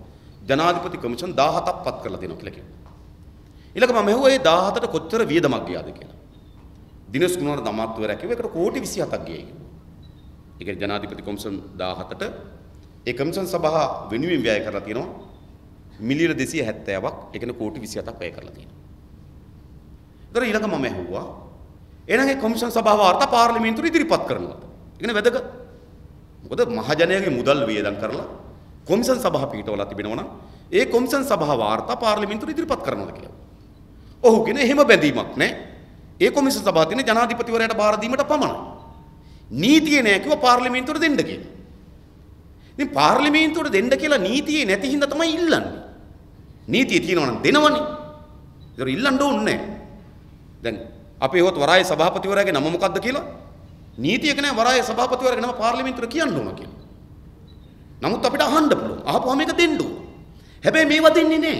ජනාධිපති කොමිෂන් 17ක් පත් කරලා දෙනවා කියලා කිව්වා. ඊළඟ මම ඇහුවා මේ 17ට කොච්චර වියදමක් ගියාද කියලා. දිනේෂ් ගුණවර්ධන අමාත්‍යවරයා කිව්වා ඒකට කෝටි 27ක් ගියයි කිව්වා. ඒ කියන්නේ ජනාධිපති කොමිෂන් 17ට ඒ කොමිෂන් සභාව වෙනුවෙන් වැය කරලා තියෙනවා මිලියන 270ක්. ඒ කියන්නේ කෝටි 27ක් වැය කරලා තියෙනවා. ඒතර ඊළඟ මම ඇහුවා එහෙනම් ඒ කොමිෂන් සභාව වාර්තා පාර්ලිමේන්තුවට ඉදිරිපත් කරනවද? ඒ කියන්නේ වැදගත්. මොකද මහජනයාගේ මුදල් වියදම් කරලා කොමිෂන් සභාව පිටවලා තිබෙනවා නම් ඒ කොමිෂන් සභාව වාර්තා පාර්ලිමේන්තුවට ඉදිරිපත් කරනවද කියලා. ඔහු කියන්නේ එහෙම බැඳීමක් නැහැ. ඒ කොමිෂන් සභාව තියෙන ජනාධිපතිවරයාට බාර දීමට පමණයි. නීතිය නෑ කිව්ව පාර්ලිමේන්තුවට දෙන්න කියලා. ඉතින් පාර්ලිමේන්තුවට දෙන්න කියලා නීතියේ නැති හින්දා තමයි ඉල්ලන්නේ. නීතිය තියෙනවා නම් දෙනවනේ. ඒතර ඉල්ලන්න ඕනේ නැහැ. දැන් අපි හොත් වරායේ සභාපතිවරයාගේ නම මොකද්ද කියලා නීතියක නෑ වරායේ සභාපතිවරයාගේ නම පාර්ලිමේන්තුවට කියන්න ඕන කියලා. නමුත් අපිට අහන්න පුළුවන්. අහපුවාම මේක දෙන්න ඕන. හැබැයි මේවා දෙන්නේ නෑ.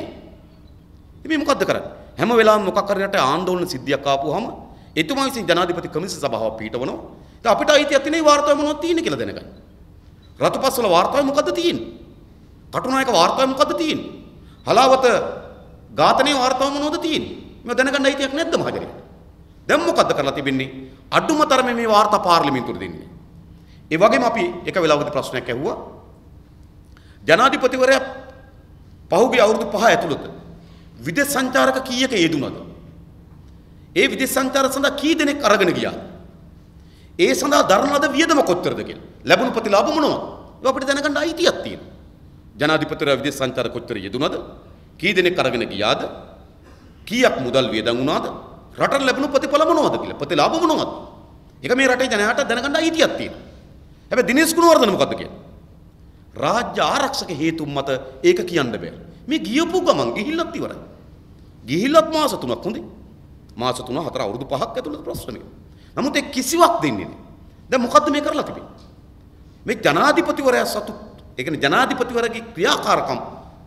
ඉතින් මේ මොකද්ද කරන්නේ? හැම වෙලාවෙම මොකක් හරි රට ආందోලන සිද්ධියක් ආපුවාම එතුමා විසින් ජනාධිපති කොමිෂන් සභාව පිටවනවා. ඉතින් අපිට අයිතියක් තියෙන වාර්තාවේ මොනවද තියෙන්නේ කියලා දැනගන්න. රතුපස්වල වාර්තාවේ මොකද්ද තියෙන්නේ? කටුනායක වාර්තාවේ මොකද්ද තියෙන්නේ? හලාවත ඝාතනයේ වාර්තාව මොනවද තියෙන්නේ? මේව දැනගන්න අයිතියක් නැද්ද මහජනයාට? දැන් මොකද්ද කරලා තිබෙන්නේ? අඩුම තරමේ මේ වාර්තා පාර්ලිමේන්තුවට දෙන්නේ. ඒ වගේම අපි එක වෙලාවකදී ප්‍රශ්නයක් ඇහුවා. ජනාධිපතිවරයා පහුගිය අවුරුදු 5 ඇතුළත විදේශ සංචාරක කීයක යෙදුනද? ඒ විදේශ සංචාර සඳහා කී දෙනෙක් අරගෙන ගියාද? ඒ සඳහා දරන ලද වියදම කොච්චරද කියලා. ලැබුණු ප්‍රතිලාභ මොනවද? ඒක අපිට දැනගන්න අයිතියක් තියෙනවා. ජනාධිපතිවරයා විදේශ සංචාර කොච්චර යෙදුනද? කී දෙනෙක් අරගෙන ගියාද? කීයක් මුදල් වියදම් වුණාද? රටට ලැබුණු ප්‍රතිඵල මොනවද කියලා. ප්‍රතිලාභ මොනවද? ඒක මේ රටේ ජනයාට දැනගන්න අයිතියක් තියෙනවා. හැබැයි දිනේෂ් ගුණවර්ධන මොකද්ද කියන්නේ? රාජ්‍ය ආරක්ෂක හේතුන් මත ඒක කියන්න බෑ. මේ ගියපු ගමන් ගිහිල්ලත් ඉවරයි. ගිහිල්ලත් මාස 3ක් හොඳේ. මාස 3 4 අවුරුදු 5ක් ඇතුළත ප්‍රශ්නේ. නමුත් ඒ කිසිවක් දෙන්නේ නැහැ. දැන් මොකද්ද මේ කරලා තිබෙන්නේ? මේ ජනාධිපතිවරයා සතු ඒ කියන්නේ ජනාධිපතිවරයාගේ ක්‍රියාකාරකම්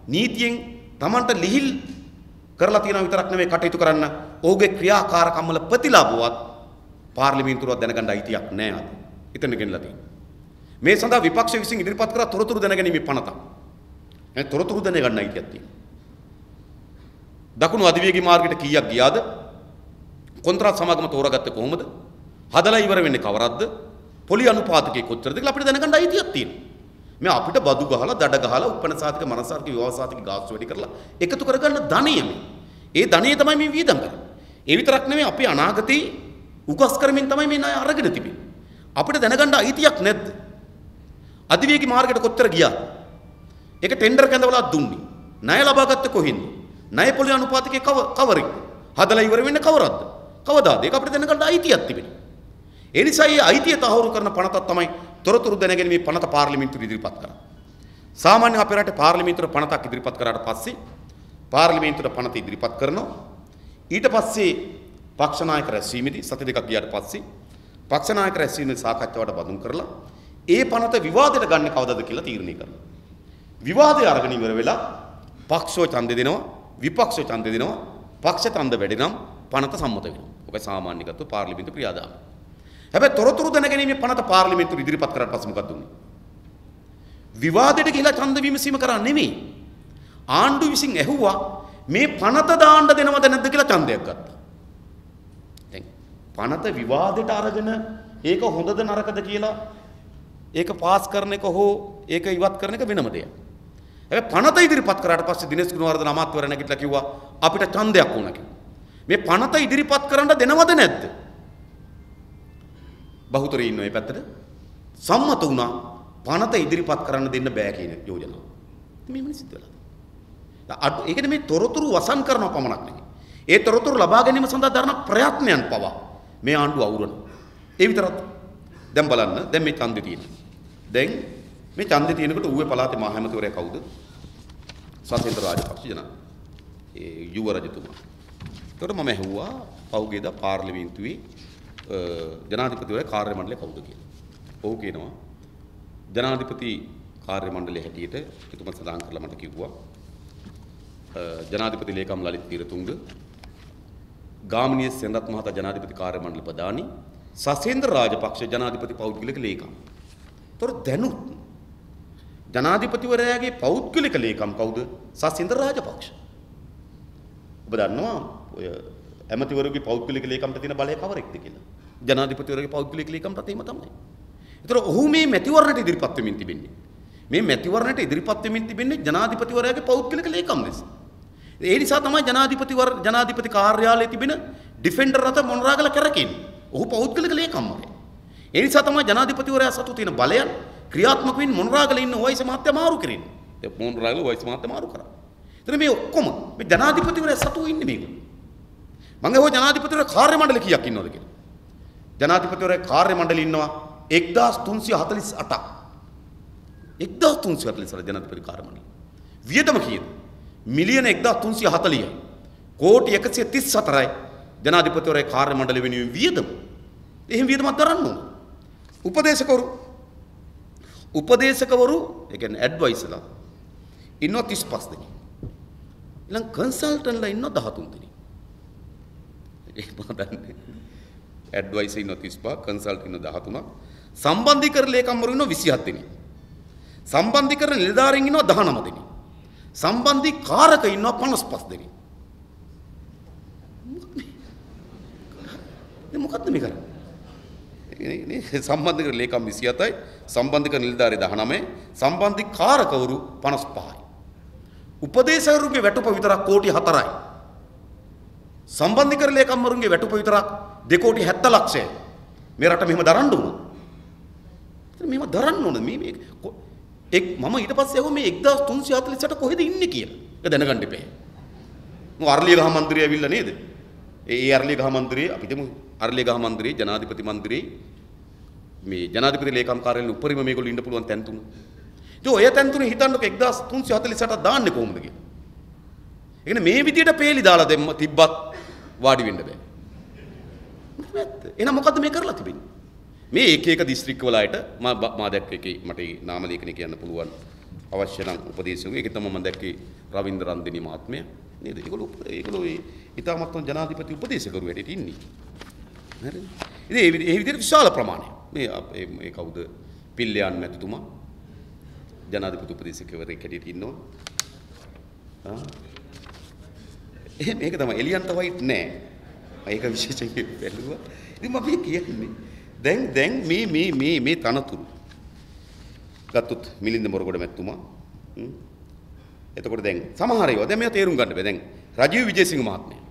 නීතියෙන් Tamanට ලිහිල් කරලා තියෙනවා විතරක් නෙමෙයි කටයුතු කරන්න ඔහුගේ ක්‍රියාකාරකම් වල ප්‍රතිලාභවත් පාර්ලිමේන්තුවට දැනගන්න අයිතියක් නැහැ අද. එතන ගෙනලා තියෙනවා. මේ සඳහා විපක්ෂ විසින් ඉදිරිපත් කරලා තොරතුරු දැනගැනීමේ පනත. ඒ තොරතුරු දැනගන්න අයිතියක් තියෙනවා. දකුණු අධිවේගී මාර්ගයට කීයක් ගියාද? කොන්ත්‍රාත් සමාගම තෝරාගත්තේ කොහොමද? හදලා ඉවර වෙන්නේ කවරක්ද? පොලි අනුපාතකයේ කොච්චරද කියලා අපිට දැනගන්න අයිතියක් තියෙනවා. මේ අපිට බදු ගහලා දඩ ගහලා උපනසාතික මනසාතික විවාහසාතික ගාස්තු වැඩි කරලා එකතු කරගන්න ධනය මේ. ඒ ධනය තමයි මේ වියදම් කරන්නේ. ඒ විතරක් නෙමෙයි අපි අනාගතේ උකස් කරමින් තමයි මේ ණය අරගෙන තිබෙන්නේ. අපිට දැනගන්න අයිතියක් නැද්ද? අධිවේගී මාර්ගයට කොච්චර ගියාද? ඒක ටෙන්ඩර් කැඳවලා දුන්නේ. ණය ලබා ගත්තේ කොහෙන්ද? ණය පොලි අනුපාතකයේ කවරින්. හදලා ඉවර වෙන්නේ කවරක්ද? කවදාද? ඒක අපිට දැනගන්න අයිතියක් තිබෙනවා. ඒ නිසා මේ අයිතිය තහවුරු කරන පනතක් තමයි තොරතුරු දැනගැනීමේ පනත පාර්ලිමේන්තුවට ඉදිරිපත් කරන්නේ. සාමාන්‍යයෙන් අපේ රටේ පාර්ලිමේන්තුවට පනතක් ඉදිරිපත් කරාට පස්සේ පාර්ලිමේන්තුවට පනත ඉදිරිපත් කරනවා. ඊට පස්සේ පක්ෂ නායක රැස්වීමේදී සති දෙකක් ගියාට පස්සේ පක්ෂ නායක රැස්වීමේ සාකච්ඡාවට බඳුන් කරලා ඒ පනත විවාදයට ගන්න කවදද කියලා තීරණය කරනවා. විවාදය අරගෙන ඉවර වෙලා පක්ෂෝ ඡන්දෙ දෙනවා, විපක්ෂෝ ඡන්දෙ දෙනවා. පක්ෂ ඡන්ද වැඩි නම් පනත සම්මත වෙනවා. ඔක සාමාන්‍යගත පාර්ලිමේන්තු ක්‍රියාදාම. හැබැයි තොරතුරු දැනගැනීමේ පනත පාර්ලිමේන්තුවට ඉදිරිපත් කරාට පස්සේ මොකක්ද උනේ? විවාදයට ගිහිලා ඡන්ද විමසීම කරා නෙමෙයි. ආණ්ඩුව විසින් ඇහුවා මේ පනත දාන්න දෙනවද නැද්ද කියලා ඡන්දයක් ගත්තා. දැන් පනත විවාදයට අරගෙන ඒක හොඳද නරකද කියලා ඒක පාස් කරන එක හෝ ඒක ඉවත් කරන එක වෙනම දෙයක්. හැබැයි පනත ඉදිරිපත් කරාට පස්සේ දිනේෂ් ගුණවර්ධන අමාත්‍යවරයා නැගිටලා කිව්වා අපිට ඡන්දයක් ඕන කියලා. මේ පනත ඉදිරිපත් කරන්න දෙනවද නැද්ද? බහුතරය ඉන්න මේ පැත්තට සම්මත වුණා පනත ඉදිරිපත් කරන්න දෙන්න බෑ කියන යෝජනාව. මේ මිනිස්සු වෙලා. ඒකනේ මේ තොරතුරු වසන් කරනව පමණක් නෙවෙයි. ඒ තොරතුරු ලබා ගැනීම සඳහා දරන ප්‍රයත්නයන් පවා මේ ආණ්ඩුව අවුරන. ඒ විතරක් දැන් බලන්න දැන් මේ ඡන්දේ තියෙනවා. දැන් මේ ඡන්දේ තියෙනකොට ඌවේ පළාතේ මහ ඇමතිවරයා කවුද? සසේන්ද්‍ර රාජපක්ෂ ඒ යුව රජතුමා. ඒකට මම ඇහුවා පහුගියදා පාර්ලිමේන්තුවේ ජනාධිපතිවරයා කාර්ය මණ්ඩලය කවුද කියලා. ඔහු කියනවා ජනාධිපති කාර්ය මණ්ඩලය හැටියට එතුමා සඳහන් කරලා මට කිව්වා ජනාධිපති ලේකම් ලලිත් පීරතුංග, ගාමිණී සෙනරත් මහතා ජනාධිපති කාර්ය මණ්ඩල ප්‍රධානී, සසේන්ද්‍ර රාජපක්ෂ ජනාධිපති පෞද්ගලික ලේකම්. ඒතර දැනුත් ජනාධිපතිවරයාගේ පෞද්ගලික ලේකම් කවුද? සසින්ද රාජපක්ෂ. ඔබ දන්නවා ඔය ඇමතිවරුගේ පෞද්ගලික ලේකම්ට තියෙන බලය කවරෙක්ද කියලා. ජනාධිපතිවරයාගේ පෞද්ගලික ලේකම්ටත් එහෙම තමයි. ඒතර ඔහු මේ මැතිවරණයට ඉදිරිපත් වෙමින් තිබෙන්නේ. මේ මැතිවරණයට ඉදිරිපත් වෙමින් තිබෙන්නේ ජනාධිපතිවරයාගේ පෞද්ගලික ලේකම් ලෙස. ඒ නිසා තමයි ජනාධිපති කාර්යාලයේ තිබෙන ඩිෆෙන්ඩර් රථ මොනරාගල කරකෙන්නේ. ඔහු පෞද්ගලික ලේකම්වරයා. ඒ නිසා තමයි ජනාධිපතිවරයා සතු තියෙන බලයන් ක්‍රියාත්මක වෙමින් මොනරාගල ඉන්න වයිස මහත්තයා මාරු කරන්නේ. ඒ මොනරාගල වයිස මහත්තයා මාරු කරා. එතන මේ ඔක්කොම මේ ජනාධිපතිවරයා සතු ඉන්නේ මේක. මම ඔය ජනාධිපතිවරයා කාර්ය මණ්ඩල කීයක් ඉන්නවද කියලා. ජනාධිපතිවරයා කාර්ය මණ්ඩල ඉන්නවා 1348ක්. 1348 ජනාධිපති කාර්ය මණ්ඩල. වියදම කීයද? මිලියන 1340යි. කෝටි 134යි ජනාධිපතිවරයා කාර්ය මණ්ඩල වෙනුවෙන් වියදම. එහෙම වියදමක් දරන්න ඕන. උපදේශකවරු ඒ කියන්නේ ඇඩ්වයිසර්ලා ඉන්නවා 35 දෙනෙක්. ඊළඟ කන්සල්ටන්ට්ලා ඉන්නවා 13 දෙනෙක්. ඒක මම දන්නේ. ඇඩ්වයිසර් ඉන්නවා 35, කන්සල්ටන්ට් ඉන්නවා 13ක්. සම්බන්ධීකරණ ලේකම්වරු ඉන්නවා 27 දෙනෙක්. සම්බන්ධීකරණ නිලධාරීන් ඉන්නවා 19 දෙනෙක්. සම්බන්ධීකාරක ඉන්නවා 55 දෙනෙක්. මොකද්ද මේ කරන්නේ? නේ සම්බන්ධීකරණ ලේකම් 27යි, සම්බන්ධීකරණ නිලධාරී 19යි, සම්බන්ධීකාරකවරු 55යි. උපදේශකවරුන්ගේ වැටුප විතරක් කෝටි 4යි. සම්බන්ධීකරණ ලේකම්වරුන්ගේ වැටුප විතරක් 2 කෝටි 70 ලක්ෂයයි. මේ රට මෙහෙම දරන්න ඕන. මෙහෙම දරන්න ඕන. මේ මම ඊට පස්සේ ආවෝ මේ 1348 කොහෙද ඉන්නේ කියලා. ඒක දැනගන්න ඉපේ. මම අරලියගහ මන්ත්‍රිය ඇවිල්ලා නේද? ඒ අරලියගහ මන්ත්‍රිය අපි දෙමු අරලියගහ මන්ත්‍රිය ජනාධිපති මන්ත්‍රිය මේ ජනාධිපති ලේකම් කාර්යාලයේ උඩරිම මේගොල්ලෝ ඉන්න පුළුවන් තැන් තුන. ඉතින් ඔය තැන් තුනේ හිතන්නකෝ 1348ක් දාන්නේ කොහොමද කියලා. ඒ කියන්නේ මේ විදියට පේලි දාලා දෙන්න තිබ්බත් වාඩි වෙන්න බෑ. එහෙනම් මොකද්ද මේ කරලා තිබෙන්නේ? මේ එක දිස්ත්‍රික්කවල අයට මා දැක්ක එකේ මට නාම ලේඛනය කියන්න පුළුවන් අවශ්‍ය නම් උපදේශකයෝ. ඒක තමයි මම දැක්කේ රවින්ද්‍ර රන්දිනී මහත්මයා නේද? ඒගොල්ලෝ ඊටමත් ජනාධිපති උපදේශකවරු හැටියට ඉන්නේ. හරිද? ඉතින් ඒ විදිහට විශාල ප්‍රමාණයක් මේ කවුද පිල්ලයන් මැතිතුමා ජනාධිපති උපදේශකවරයෙක් හැටියට ඉන්නවා. මේක තමයි එලියන්ට වයිට් නෑ. ඒක විශේෂයෙන් බැලුවා. ඉතින් මම කියන්නේ දැන් මේ තනතුරු ගත්තොත් මිලින්ද මොරගොඩ මැතිතුමා එතකොට දැන් සමහර ඒවා දැන් මේවා තේරුම් ගන්න බෑ. දැන් රජීව් විජේසිංහ මහත්මයා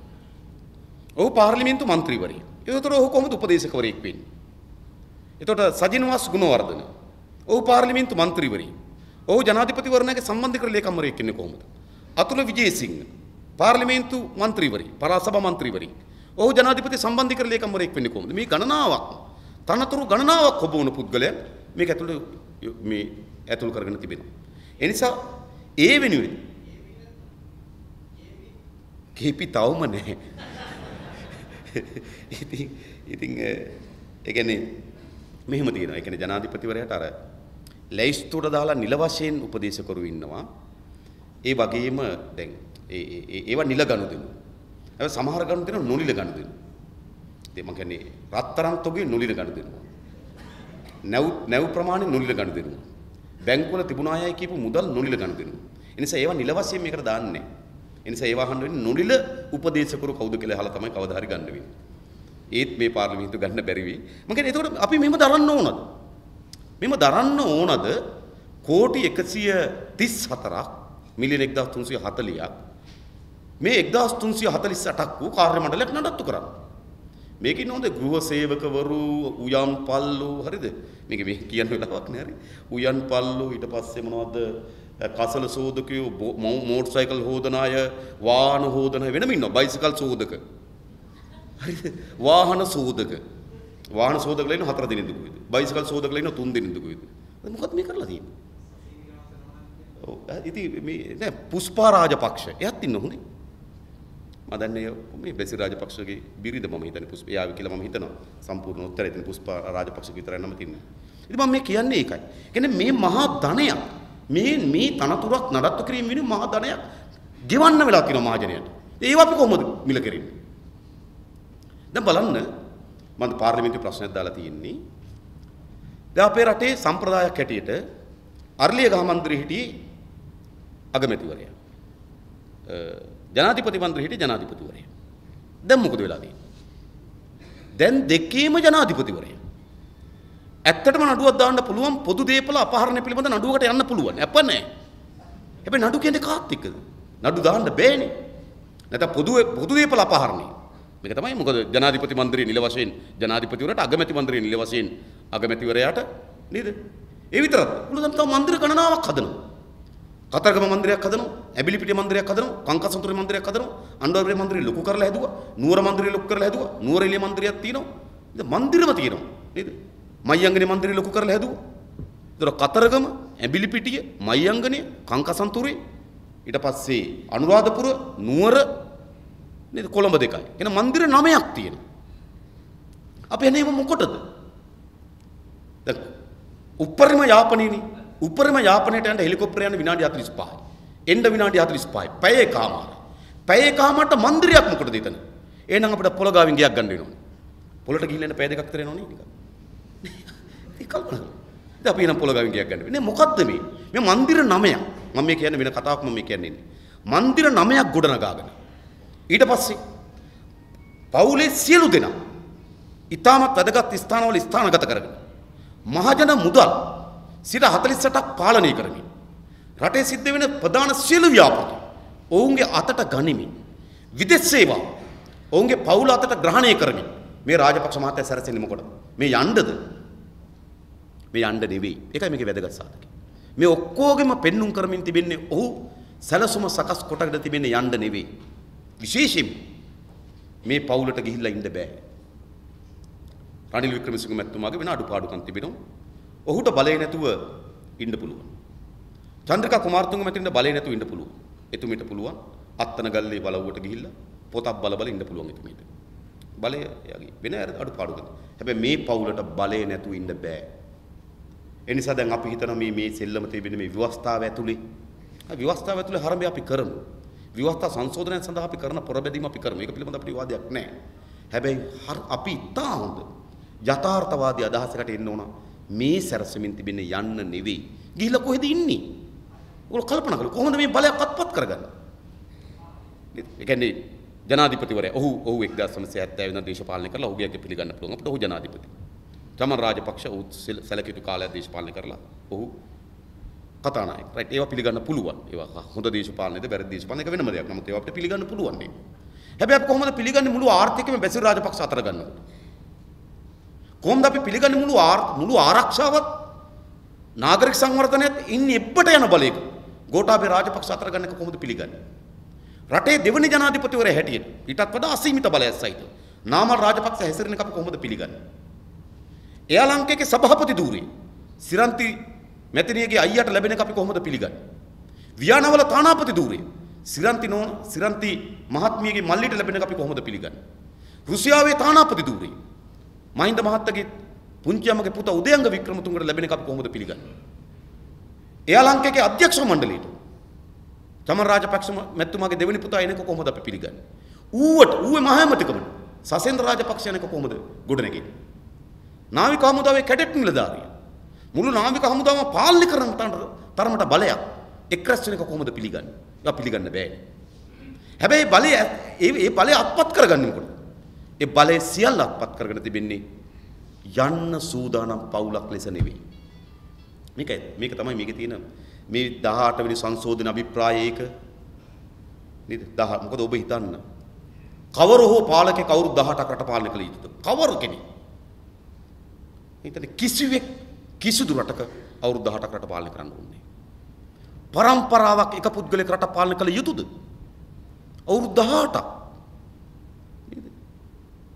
ඔහු පාර්ලිමේන්තු මන්ත්‍රීවරයෙක්. ඒතර ඔහු කොහොමද උපදේශකවරයෙක් වෙන්නේ? එතකොට සජිනවාස් ගුණවර්ධන ඔහු පාර්ලිමේන්තු මන්ත්‍රීවරයෙක්. ඔහු ජනාධිපතිවරණයේ සම්බන්ධීකරණ ලේකම්වරයෙක් වෙන්නේ කොහොමද? අතුල විජේසිංහ පාර්ලිමේන්තු මන්ත්‍රීවරයෙක්, පළාත් මන්ත්‍රීවරයෙක්. ඔහු ජනාධිපති සම්බන්ධීකරණ ලේකම්වරයෙක් වෙන්නේ කොහොමද? මේ ගණනාවක් තනතුරු ගණනාවක් ඔබවන පුද්ගලයන් මේක ඇතුළු කරගෙන තිබෙනවා. ඒ නිසා ඒ වෙනුවෙන් කීපි තවම නැහැ. ඉතින් ඒ කියන්නේ මෙහෙම තියෙනවා. ඒ කියන්නේ ජනාධිපතිවරයාට අර ලැයිස්තුවට දාලා නිල වශයෙන් උපදේශකරු ඉන්නවා. ඒ වගේම දැන් ඒවා නිල ගනුදෙනු. හැබැයි සමහර ගනුදෙනු නොනිල ගනුදෙනු. ඉතින් මම කියන්නේ රත්තරන් තොගේ නොනිල ගනුදෙනු. නැව් ප්‍රමාණය නොනිල ගනුදෙනු. බැංකුවල තිබුණ අයයි කියපු මුදල් නොනිල ගනුදෙනු. ඒ නිසා ඒවා නිල වශයෙන් මේකට දාන්නේ. ඒ නිසා ඒවා අහන්න වෙන්නේ නොනිල උපදේශකරු කවුද කියලා අහලා තමයි කවදා හරි ගන්න වෙන්නේ. ඒත් මේ පාර්ලිමේන්තුව ගන්න බැරි වෙයි. මම කියන්නේ එතකොට අපි මෙහෙම දරන්න ඕනද? මෙහෙම දරන්න ඕනද? කෝටි 134ක් මිලියන 1340ක් මේ 1348ක් වූ කාර්ය මණ්ඩලයක් නඩත්තු කරන්න. මේකේ නෝද ගෘහ සේවකවරු උයන් පල්ලු හරිද? මේක මේ කියන්න වෙලාවක් නෑ හරි. උයන් පල්ලු ඊට පස්සේ මොනවද කසල සෝදකයෝ මෝටර් සයිකල් හොදන අය වාහන හොදන වෙනම ඉන්නවා. බයිසිකල් සෝදක. හරිද? වාහන සෝදකලා ඉන්න 4 දිනෙක දුකුයිද? බයිසිකල් සෝදකලා ඉන්න 3 දිනෙක දුකුයිද? මොකක්ද මේ කරලා තියෙන්නේ? ඔව් ඉතින් මේ නෑ පුෂ්පා රාජපක්ෂ එයාත් ඉන්න හොඳේ. මම දන්නේ මේ බෙසි රාජපක්ෂගේ බිරිඳ මම හිතන්නේ පුෂ්ප එයාවි කියලා මම හිතනවා. සම්පූර්ණ උත්තරය ඉතින් පුෂ්පා රාජපක්ෂ විතරයි නම තින්නේ. ඉතින් මම මේ කියන්නේ ඒකයි. කියන්නේ මේ මහා ධනයක් මේ තනතුරක් නඩත්තු කිරීම වෙනුවෙන් මහා ධනයක් ගෙවන්න වෙලා තියෙනවා මහජනයාට. ඒව අපි කොහොමද මිල කෙරෙන්නේ? දැන් බලන්න මම පාර්ලිමේන්තු ප්‍රශ්නයක් දාලා තියෙන්නේ. දැන් අපේ රටේ සම්ප්‍රදායක් හැටියට අර්ලියගහ මන්දිරේ හිටියේ අගමැතිවරයා. ජනාධිපති මන්දිරේ හිටියේ ජනාධිපතිවරයා. දැන් මොකද වෙලා තියෙන්නේ? දැන් දෙකේම ජනාධිපතිවරයා. ඇත්තටම නඩුවක් දාන්න පුළුවන් පොදු දේපල අපහරණය පිළිබඳ නඩුවකට යන්න පුළුවන්. අප නැහැ. හැබැයි නඩු කියන්නේ කාත් එක්කද? නඩු දාන්න බෑනේ. නැත්නම් පොදු දේපල අපහරණය. මේක තමයි මොකද ජනාධිපති මන්දිරේ නිල වශයෙන් ජනාධිපතිවරයාට අගමැති මන්දිරේ නිල වශයෙන් අගමැතිවරයාට නේද? ඒ විතරක්. මුලදම් තව මන්දිර ගණනාවක් හදනවා. කතරගම මන්දිරයක් හදනවා, ඇබිලිපිටිය මන්දිරයක් හදනවා, කංකසතුරේ මන්දිරයක් හදනවා, අණ්ඩවරේ මන්දිරේ ලොකු කරලා හැදුවා, නුවර මන්දිරේ ලොකු කරලා හැදුවා, නුවර එළිය මන්දිරයක් තියෙනවා. ඉතින් මන්දිරම තියෙනවා නේද? මයංගනේ මන්දිරේ ලොකු කරලා හැදුවා. ඒතර කතරගම, ඇබිලිපිටිය, මයංගනේ, කංකසතුරේ ඊට පස්සේ අනුරාධපුර, නුවර නේද කොළඹ දෙකයි. එහෙනම් මන්දිර 9ක් තියෙනවා. අපි එන්නේ මොකටද? දැන් උපරිම යාපනයේනේ. උපරිම යාපනයට යන්න හෙලිකොප්ටර් යන විනාඩි 45යි. එන්න විනාඩි 45යි. පැය එකමාරයි. පැය එකමාරට මන්දිරයක් මොකටද එතන? එහෙනම් අපිට පොළගාවින් ගියක් ගන්න වෙනවා. පොළට ගිහින් එන්න පැය දෙකක් විතර යනවනේ නිකන්. ඒක කල්පනා කරලා. දැන් අපි එනම් පොළගාවින් ගියක් ගන්න වෙන්නේ. මොකද්ද මේ? මේ මන්දිර 9ක්. මම මේ කියන්නේ වෙන කතාවක් මම මේ කියන්නේ. මන්දිර 9ක් ගොඩනගාගෙන. ඊට පස්සේ පවුලේ සියලු දෙනා ඊටමත් වැදගත් ස්ථානවල ස්ථානගත කරගෙන මහජන මුදල් 48ක් පාලනය කරමින් රටේ සිද්ධ වෙන ප්‍රධාන සියලු ව්‍යාපෘති ඔවුන්ගේ අතට ගනිමින් විදේශ සේවා ඔවුන්ගේ පවුල අතට ග්‍රහණය කරමින් මේ රාජපක්ෂ මහත්තයා සැරසෙන්නේ මොකටද? මේ යන්නද? මේ යන්න නෙවෙයි. ඒකයි මේකේ වැදගත් සාධකය. මේ ඔක්කොගෙම පෙන්눔 කරමින් තිබෙන්නේ ඔහු සැලසුම සකස් කොටගෙන තිබෙන්නේ යන්න නෙවෙයි. විශේෂයෙන් මේ පවුලට ගිහිල්ලා ඉන්න බෑ. රනිල් වික්‍රමසිංහ මැතිතුමාගේ වෙන අඩුපාඩුකම් තිබෙනවා. ඔහුට බලය නැතුව ඉන්න පුළුවන්. චන්ද්‍රිකා කුමාරතුංග මැතිණිට බලය නැතුව ඉන්න පුළුවන්. එතුමිට පුළුවන් අත්තන ගල්ලේ බලවුවට ගිහිල්ලා පොතක් බල බල ඉන්න පුළුවන් එතුමිට. බලය යගේ වෙන අඩුපාඩුකම්. හැබැයි මේ පවුලට බලය නැතුව ඉන්න බෑ. ඒ නිසා දැන් අපි හිතනවා මේ සෙල්ලම තිබෙන මේ ව්‍යවස්ථාව ඇතුලේ ව්‍යවස්ථාව ඇතුලේ හරඹය අපි කරමු. ව්‍යවස්ථා සංශෝධනය සඳහා අපි කරන පොරබැදීම අපි කරමු. ඒක පිළිබඳ අපිට වාදයක් නැහැ. හැබැයි අපි ඉතා හොඳ යථාර්ථවාදී අදහසකට එන්න ඕන. මේ සැරසෙමින් තිබෙන්නේ යන්න නෙවෙයි. ගිහිල්ලා කොහෙද ඉන්නේ? ඔයගොල්ලෝ කල්පනා කරලා කොහොමද මේ බලයක් අත්පත් කරගන්නේ? ඒ කියන්නේ ජනාධිපතිවරයා ඔහු 1970 වෙනිදා දේශපාලනය කරලා ඔහුගේ පිළිගන්න පුළුවන්. අපිට ඔහු ජනාධිපති. චමන් රාජපක්ෂ ඔහු සැලකිය යුතු කාලයක් දේශපාලනය කරලා ඔහු කතානායක. රයිට් ඒවා පිළිගන්න පුළුවන්. ඒවා හොඳ දේශපාලනයේද වැරදි දේශපාලනයක වෙනම දෙයක්. නමුත් ඒවා අපිට පිළිගන්න පුළුවන් නේ. හැබැයි අපි කොහොමද පිළිගන්නේ මුළු ආර්ථිකයම බැසිල් රාජපක්ෂ අතර ගන්නකොට? කොහොමද අපි පිළිගන්නේ මුළු ආරක්ෂාවත් නාගරික සංවර්ධනයත් ඉන්නේ එප්පට යන බලයක ගෝඨාභය රාජපක්ෂ අතර ගන්න එක කොහොමද පිළිගන්නේ? රටේ දෙවනි ජනාධිපතිවරයා හැටියට ඊටත් වඩා අසීමිත බලයක් සහිත නාමල් රාජපක්ෂ හැසිරෙන එක අපි කොහොමද පිළිගන්නේ? එයා ලංකේගේ සභාපති ධූරේ සිරන්ති මැතිණියගේ අයියට ලැබෙන එක අපි කොහොමද පිළිගන්නේ? වියානවල තානාපති ධූරේ සිරන්ති මහත්මියගේ මල්ලිට ලැබෙන එක අපි කොහොමද පිළිගන්නේ? රුසියාවේ තානාපති ධූරේ මහින්ද මහත්තයාගේ පුංචි අම්මගේ පුතා උදයංග වික්‍රමතුංගට ලැබෙන එක අපි කොහොමද පිළිගන්නේ? එයා ලංකේගේ අධ්‍යක්ෂ මණ්ඩලයට චමන් රාජපක්ෂ මැතිතුමාගේ දෙවෙනි පුතා එන එක කොහොමද අපි පිළිගන්නේ? ඌවේ මහමැතිකම සසේන්ද්‍ර රාජපක්ෂ යන එක කොහොමද ගොඩනැගෙන්නේ? නාවික හමුදාවේ කැඩට් නිලධාරිය මුළු නාවික හමුදාවම පාලනය කරන තරමට බලයක් එක්රැස් වෙන එක කොහොමද පිළිගන්නේ? ඒක පිළිගන්න බෑනේ. හැබැයි බලය අත්පත් කරගන්නේ මොකද? ඒ බලය සියල්ල අත්පත් කරගෙන තිබෙන්නේ යන්න සූදානම් පවුලක් ලෙස නෙවෙයි. මේක තමයි මේකේ තියෙන මේ 18 වෙනි සංශෝධන අභිප්‍රායයක නේද? මොකද ඔබ හිතන්න කවර හෝ පාලකෙක් අවුරුදු 18ක් රට පාලනය කළ යුතුද? කවර කෙනෙක්? හිතන්නේ කිසිදු රටක අවුරුදු 18ක් රට පාලනය කරන්න ඕනේ. පරම්පරාවක් එක පුද්ගලයෙක් රට පාලනය කළ යුතුද? අවුරුදු 18ක්. නේද?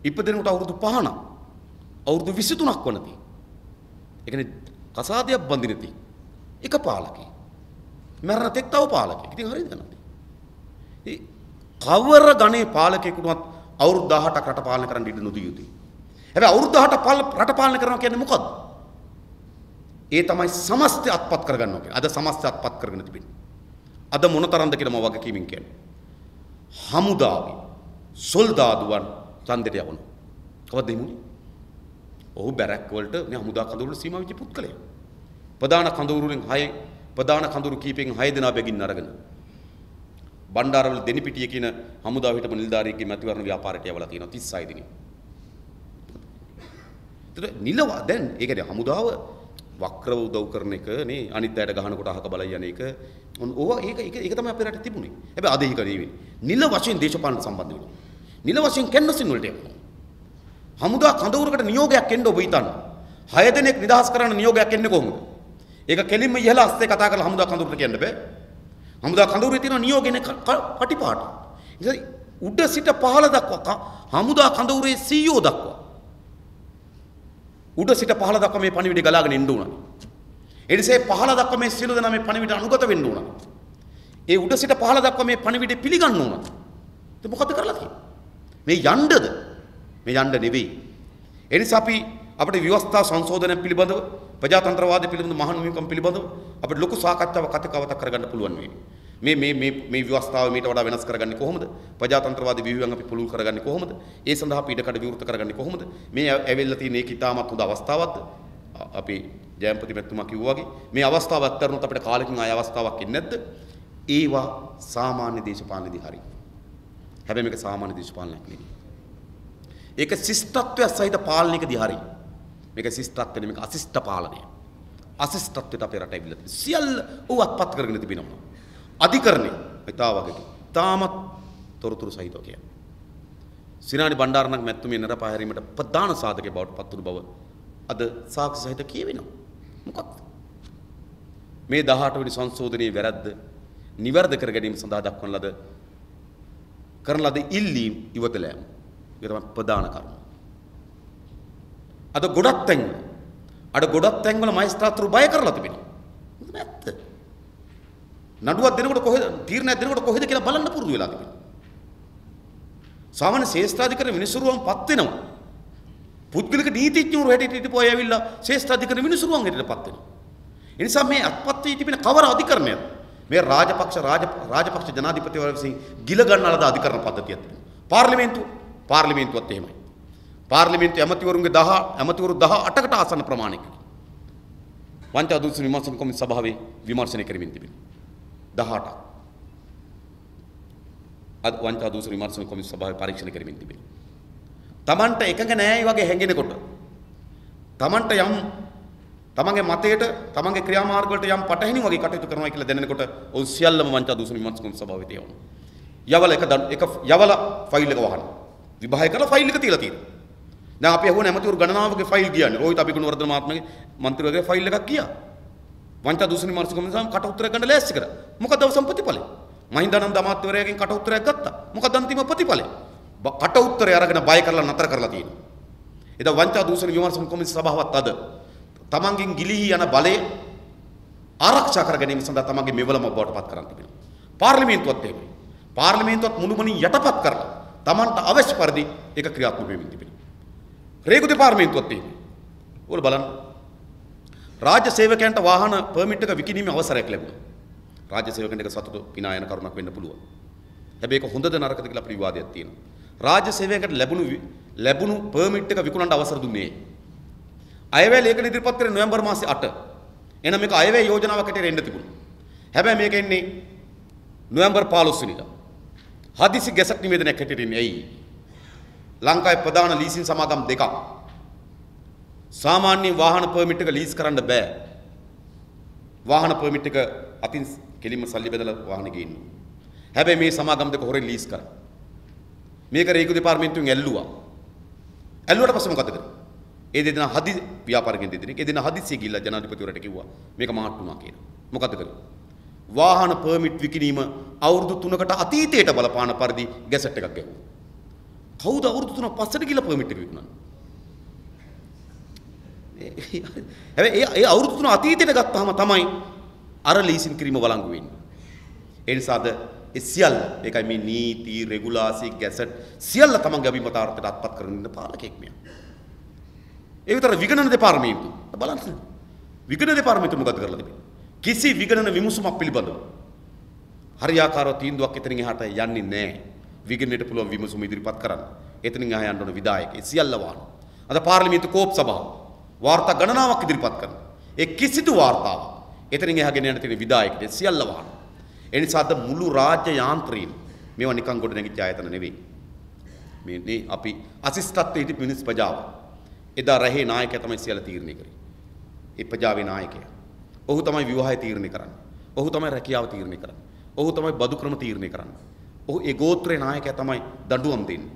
ඉපදෙනකොට අවුරුදු 5ක්. අවුරුදු 23ක් වනදී. ඒ කියන්නේ කසාදයක් බඳිනදී එක පාලකෙක්. මරණ තෙක් තව පාලකෙක්. ඉතින් හරියද නැද්ද? ඒ කවර ගණේ පාලකෙකුටවත් අවුරුදු 18ක් රට පාලනය කරන්න ඉඩ නොදිය යුතුයි. හැබැයි අවුරුදු 18ක් රට පාලනය කරනවා කියන්නේ මොකද්ද? ඒ තමයි සමස්තය අත්පත් කරගන්නවා කියන්නේ. අද සමස්තය අත්පත් කරගෙන තිබෙන්නේ. අද මොනතරම්ද කියලා මම වගකීමෙන් කියන්නේ. හමුදාවේ සොල්දාදුවන් ඡන්දයට යවනවා. කවද්ද එමුනේ? ඔහු බැරක් වලට මේ හමුදා කඳවුරු සීමා වෙච්ච පුත්කලයා. ප්‍රධාන කඳවුරුෙන් 6 ප්‍රධාන කඳවුරු කීපෙන් 6 දෙනා බැගින් අරගෙන බණ්ඩාරවල දෙනිපිටිය කියන හමුදාව හිටපු නිලධාරියෙක්ගේ මැතිවරණ ව්‍යාපාරයට යවලා තියෙනවා 36 දිනක්. ඒතර නිලව දැන් ඒ කියන්නේ හමුදාව වක්‍රව උදව් කරන එක නේ අනිත් අයට ගහනකොට අහක බලයි යන එක ඕවා ඒක තමයි අපේ රටේ තිබුණේ. හැබැයි අද ඒක නෙවෙයි. නිල වශයෙන් දේශපාලන සම්බන්ධ වෙනවා. නිල වශයෙන් කැන්වසින් වලට යනවා. හමුදා කඳවුරකට නියෝගයක් එන්න ඔබ හිතන්න. 6 දෙනෙක් නිදහස් කරන්න නියෝගයක් එන්නේ කොහොමද? ඒක කෙලින්ම ඉහළ අස්සේ කතා කරලා හමුදා කඳවුරට කියන්න බෑ. හමුදා කඳවුරේ තියෙන නියෝගනේ කටිපාට. ඉතින් උඩ සිට පහළ දක්වා හමුදා කඳවුරේ CEO දක්වා උඩ සිට පහළ දක්වා මේ පණිවිඩය ගලාගෙන එන්න උනා. ඒ නිසා පහළ දක්වා මේ සියලු දෙනා මේ පණිවිඩ අනුගත වෙන්න උනා. ඒ උඩ සිට පහළ දක්වා මේ පණිවිඩය පිළිගන්න උනා. ඒක මොකද කරලා තියෙන්නේ? මේ යන්නද? මේ යන්න නෙවෙයි. ඒ නිසා අපේ ව්‍යවස්ථා සංශෝධනය පිළිබඳව ප්‍රජාතන්ත්‍රවාදය පිළිබඳව මහාන මිනිකම් පිළිබඳව අපිට ලොකු සාකච්ඡාවක් කතාවතක් කරගන්න පුළුවන් වෙයි. මේ ව්‍යවස්ථාව මීට වඩා වෙනස් කරගන්නේ කොහොමද? ප්‍රජාතන්ත්‍රවාදී ව්‍යුහයන් අපි පුළුල් කරගන්නේ කොහොමද? ඒ සඳහා අපි ඉඩකඩ විවෘත කරගන්නේ කොහොමද? මේ ඇවිල්ලා තියෙන ඒක ඉතාමත් හොඳ අවස්ථාවක්ද? අපි ජයම්පති මැතිතුමා කිව්වා වගේ මේ අවස්ථාව අත්තරනොත් අපිට කාලෙකින් ආය අවස්ථාවක් එන්නේ නැද්ද? ඒවා සාමාන්‍ය දේශපාලනයේදී හරි. හැබැයි මේක සාමාන්‍ය දේශපාලනයක් නෙවෙයි. ඒක ශිෂ්ටත්වය සහිත පාලනයකදී හරි. මේක ශිෂ්ටත්වය නෙමෙයි මේක අශිෂ්ට පාලනය. අශිෂ්ටත්වයට අපේ රට ඇවිල්ලා තියෙනවා. සියල්ල උවත්පත් කරගෙන තිබෙනවා. අධිකරණය ඉතා වගේ තාමත් තොරතුරු සහිතව කියන්නේ. සිනානි බණ්ඩාරනායක මැතිතුමිය නිරපා හැරීමට ප්‍රධාන සාධකයේ බවට පත් වුණු බව අද සාක්ෂි සහිත කියවෙනවා. මොකක්ද? මේ 18 වෙනි සංශෝධනයේ වැරද්ද නිවැරදි කර ගැනීම සඳහා දක්වන ලද කරන ලද ඉල්ලීම් ඉවතලා යමු. ඒක තමයි ප්‍රධාන කරුණ. අද ගොඩක් තැන්වල මහේස්ත්‍රාත්වරු බය කරලා තිබෙනවා. මොකද ඇත්ත? නඩුවක් දෙනකොට කොහෙද තීරණයක් දෙනකොට කොහෙද කියලා බලන්න පුරුදු වෙලා තිබෙනවා. සාමාන්‍ය ශේෂ්ඨාධිකරණ විනිසුරුවන්පත් වෙනවා. පුද්ගලික නීතිඥවරු හැටියට හිටපු අය ඇවිල්ලා ශේෂ්ඨාධිකරණ විනිසුරුවන් හැටියටපත් වෙනවා. ඒ නිසා මේ අත්පත් වී තිබෙන කවර අධිකරණයක් මේ රාජපක්ෂ ජනාධිපතිවරයා විසින් ගිල ගන්නා ලද අධිකරණ පද්ධතියක් තිබෙනවා. පාර්ලිමේන්තුවත් එහෙමයි. පාර්ලිමේන්තු ඇමතිවරුන්ගේ 18කට ආසන්න ප්‍රමාණයකින් වංචා දූෂණ විමර්ශන කොමිසම සභාවේ විමර්ශනය කරමින් තිබෙනවා. 18ක්. අද වංචා දූෂණ විමර්ශන කොමිසම සභාවේ පරීක්ෂණ කරමින් තිබෙනවා. Tamanට එකඟ නැහැ වගේ හැඟෙනකොට Tamanට යම් තමන්ගේ මතයට තමන්ගේ ක්‍රියාමාර්ග වලට යම් පටහැනි වගේ කටයුතු කරනවා කියලා දැනෙනකොට ඔව් සියල්ලම වංචා දූෂණ විමර්ශන කොමිසම සභාවේ තියවනවා. යවල ෆයිල් එක වහනවා. විභාග කරලා ෆයිල් එක තියලා තියෙනවා. දැන් අපි අහුවන ඇමතිවරු ගණනාවකගේ ෆයිල් ගියානේ. රෝහිත අබිගුණවර්ධන මහත්මයාගේ මන්ත්‍රීවරයාගේ ෆයිල් එකක් ගියා. වංචා දූෂණ විමර්ශන කොමිසම කට උත්තරයක් ගන්න ලෑස්ති කරා. මොකද අවසන් ප්‍රතිඵලය? මහින්දානන්ද අමාත්‍යවරයාගෙන් කට උත්තරයක් ගත්තා. මොකද අන්තිම ප්‍රතිඵලය? කට උත්තරය අරගෙන බය කරලා නතර කරලා තියෙනවා. එදා වංචා දූෂණ විමර්ශන කොමිසම සභාවත් අද තමන්ගෙන් ගිලිහි යන බලය ආරක්ෂා කර ගැනීම සඳහා තමන්ගේ මෙවලම බවට පත් කරන් තිබෙනවා. පාර්ලිමේන්තුවත් එහෙමයි. පාර්ලිමේන්තුවත් මුළුමනින් යටපත් කරලා තමන්ට අවශ්‍ය පරිදි ඒක ක්‍රියාත්මක වෙමින් තිබෙනවා. රේගු දෙපාර්තමේන්තුවත් එහෙමයි. ඔයාලා බලන්න. රාජ්‍ය සේවකයන්ට වාහන පර්මිට් එක විකිණීමේ අවසරයක් ලැබුණා. රාජ්‍ය සේවකයන්ට ඒක සතුට පිනායන කරුණක් වෙන්න පුළුවන්. හැබැයි ඒක හොඳද නරකද කියලා අපේ විවාදයක් තියෙනවා. රාජ්‍ය සේවකයන්ට ලැබුණු පර්මිට් එක විකුණන්න අවසර දුන්නේ අයවැය ලේඛන ඉදිරිපත් කරේ නොවැම්බර් මාසේ 8. එහෙනම් මේක අයවැය යෝජනාවක් හැටියට එන්න තිබුණා. හැබැයි මේක එන්නේ නොවැම්බර් 15 වෙනිදා. හදිසි ගැසට් නිවේදනයක් හැටියට එන්නේ. ඇයි? ලංකාවේ ප්‍රධාන ලීසින් සමාගම් දෙකක්. සාමාන්‍ය වාහන පර්මිට් එක ලීස් කරන්න බෑ. වාහන පර්මිට් එක අතින් කෙලින්ම සල්ලි බෙදලා වාහනේ ගේන්න. හැබැයි මේ සමාගම් දෙක හොරෙන් ලීස් කරා. මේක රේගු දෙපාර්තමේන්තුවෙන් ඇල්ලුවා. ඇල්ලුවට පස්සේ මොකද කරේ? ඒ දෙදෙනා හදි ව්‍යාපාරිකයන් දෙදෙනෙක් ඒ දෙනා හදිස්සිය ගිහිල්ලා ජනාධිපතිවරට කිව්වා මේක මාට්ටු වුණා කියලා. මොකද කරේ? වාහන පර්මිට් විකිණීම අවුරුදු 3කට අතීතයට බලපාන පරිදි ගැසට් එකක් ගැහුවා. කවුද අවුරුදු 3ක් පස්සට ගිහිල්ලා පර්මිට් එක විකුණන්නේ? හැබැයි ඒ අවුරුදු 3 අතීතයට ගත්තාම තමයි අර ලීසින් කිරීම වළංගු වෙන්නේ. ඒ නිසාද ඒ සියල්ල ඒකයි මේ නීති රෙගුලාසි ගැසට් සියල්ල තමන්ගේ අභිමතාර්ථයට අත්පත් කරගෙන ඉන්න පාලකෙක් මෙයා. ඒ විතර විගණන දෙපාර්තමේන්තුව බලන්න. විගණන දෙපාර්තමේන්තුව මොකද කරලා තිබෙන්නේ? කිසි විගණන විමසුමක් පිළිබඳව හරියාකාරව තීන්දුවක් එතනින් එහාට යන්නේ නැහැ. විගණනයට පුළුවන් විමසුම ඉදිරිපත් කරන්න. එතනින් එහා යන්න ඕන විධායක. ඒ සියල්ල වහන. අද පාර්ලිමේන්තු කෝප් සභාව වාර්තා ගණනාවක් ඉදිරිපත් කරනවා. ඒ කිසිදු වාර්තාවක් එතනින් එහා ගෙන යන තියෙන විධායකට සියල්ල වහන. ඒ නිසාද මුළු රාජ්‍ය යාන්ත්‍රීන් මේවා නිකන් ගොඩ නැගිච්ච ආයතන නෙවෙයි. මේ අපි අසිස්ටත්වයේ හිටපු මිනිස් ප්‍රජාව. එදා රහේ නායකයා තමයි සියල්ල තීරණය කරේ. ඒ ප්‍රජාවේ නායකයා. ඔහු තමයි විවාහය තීරණය කරන්නේ. ඔහු තමයි රැකියාව තීරණය කරන්නේ. ඔහු තමයි බදු ක්‍රම තීරණය කරන්නේ. ඔහු ඒ ගෝත්‍රයේ නායකයා තමයි දඬුවම් දෙන්නේ.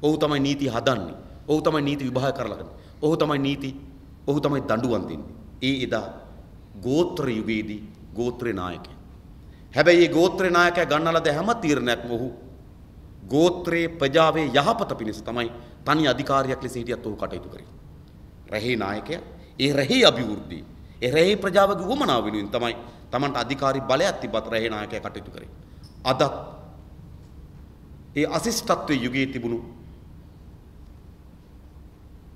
ඔහු තමයි නීති හදන්නේ. ඔහු තමයි නීති විභාග කරලා ගන්නේ. ඔහු තමයි දඬුවම් දෙන්නේ. ඒ එදා ගෝත්‍ර යුගයේදී ගෝත්‍රේ නායකයා. හැබැයි මේ ගෝත්‍රේ නායකයා ගන්නලද හැම තීරණයක්ම ඔහු ගෝත්‍රයේ ප්‍රජාවේ යහපත පිණිස තමයි තනි අධිකාරියක් ලෙස හිටියත් ඔහු කටයුතු කරේ. රහේ නායකයා ඒ රහේ අභිවෘද්ධිය ඒ රහේ ප්‍රජාවගේ වමනාව වෙනුවෙන් තමයි Tamanට අධිකාරී බලයක් තිබ්බත් රහේ නායකයා කටයුතු කරේ. අදත් ඒ අසිස්ටත්වයේ යුගයේ තිබුණු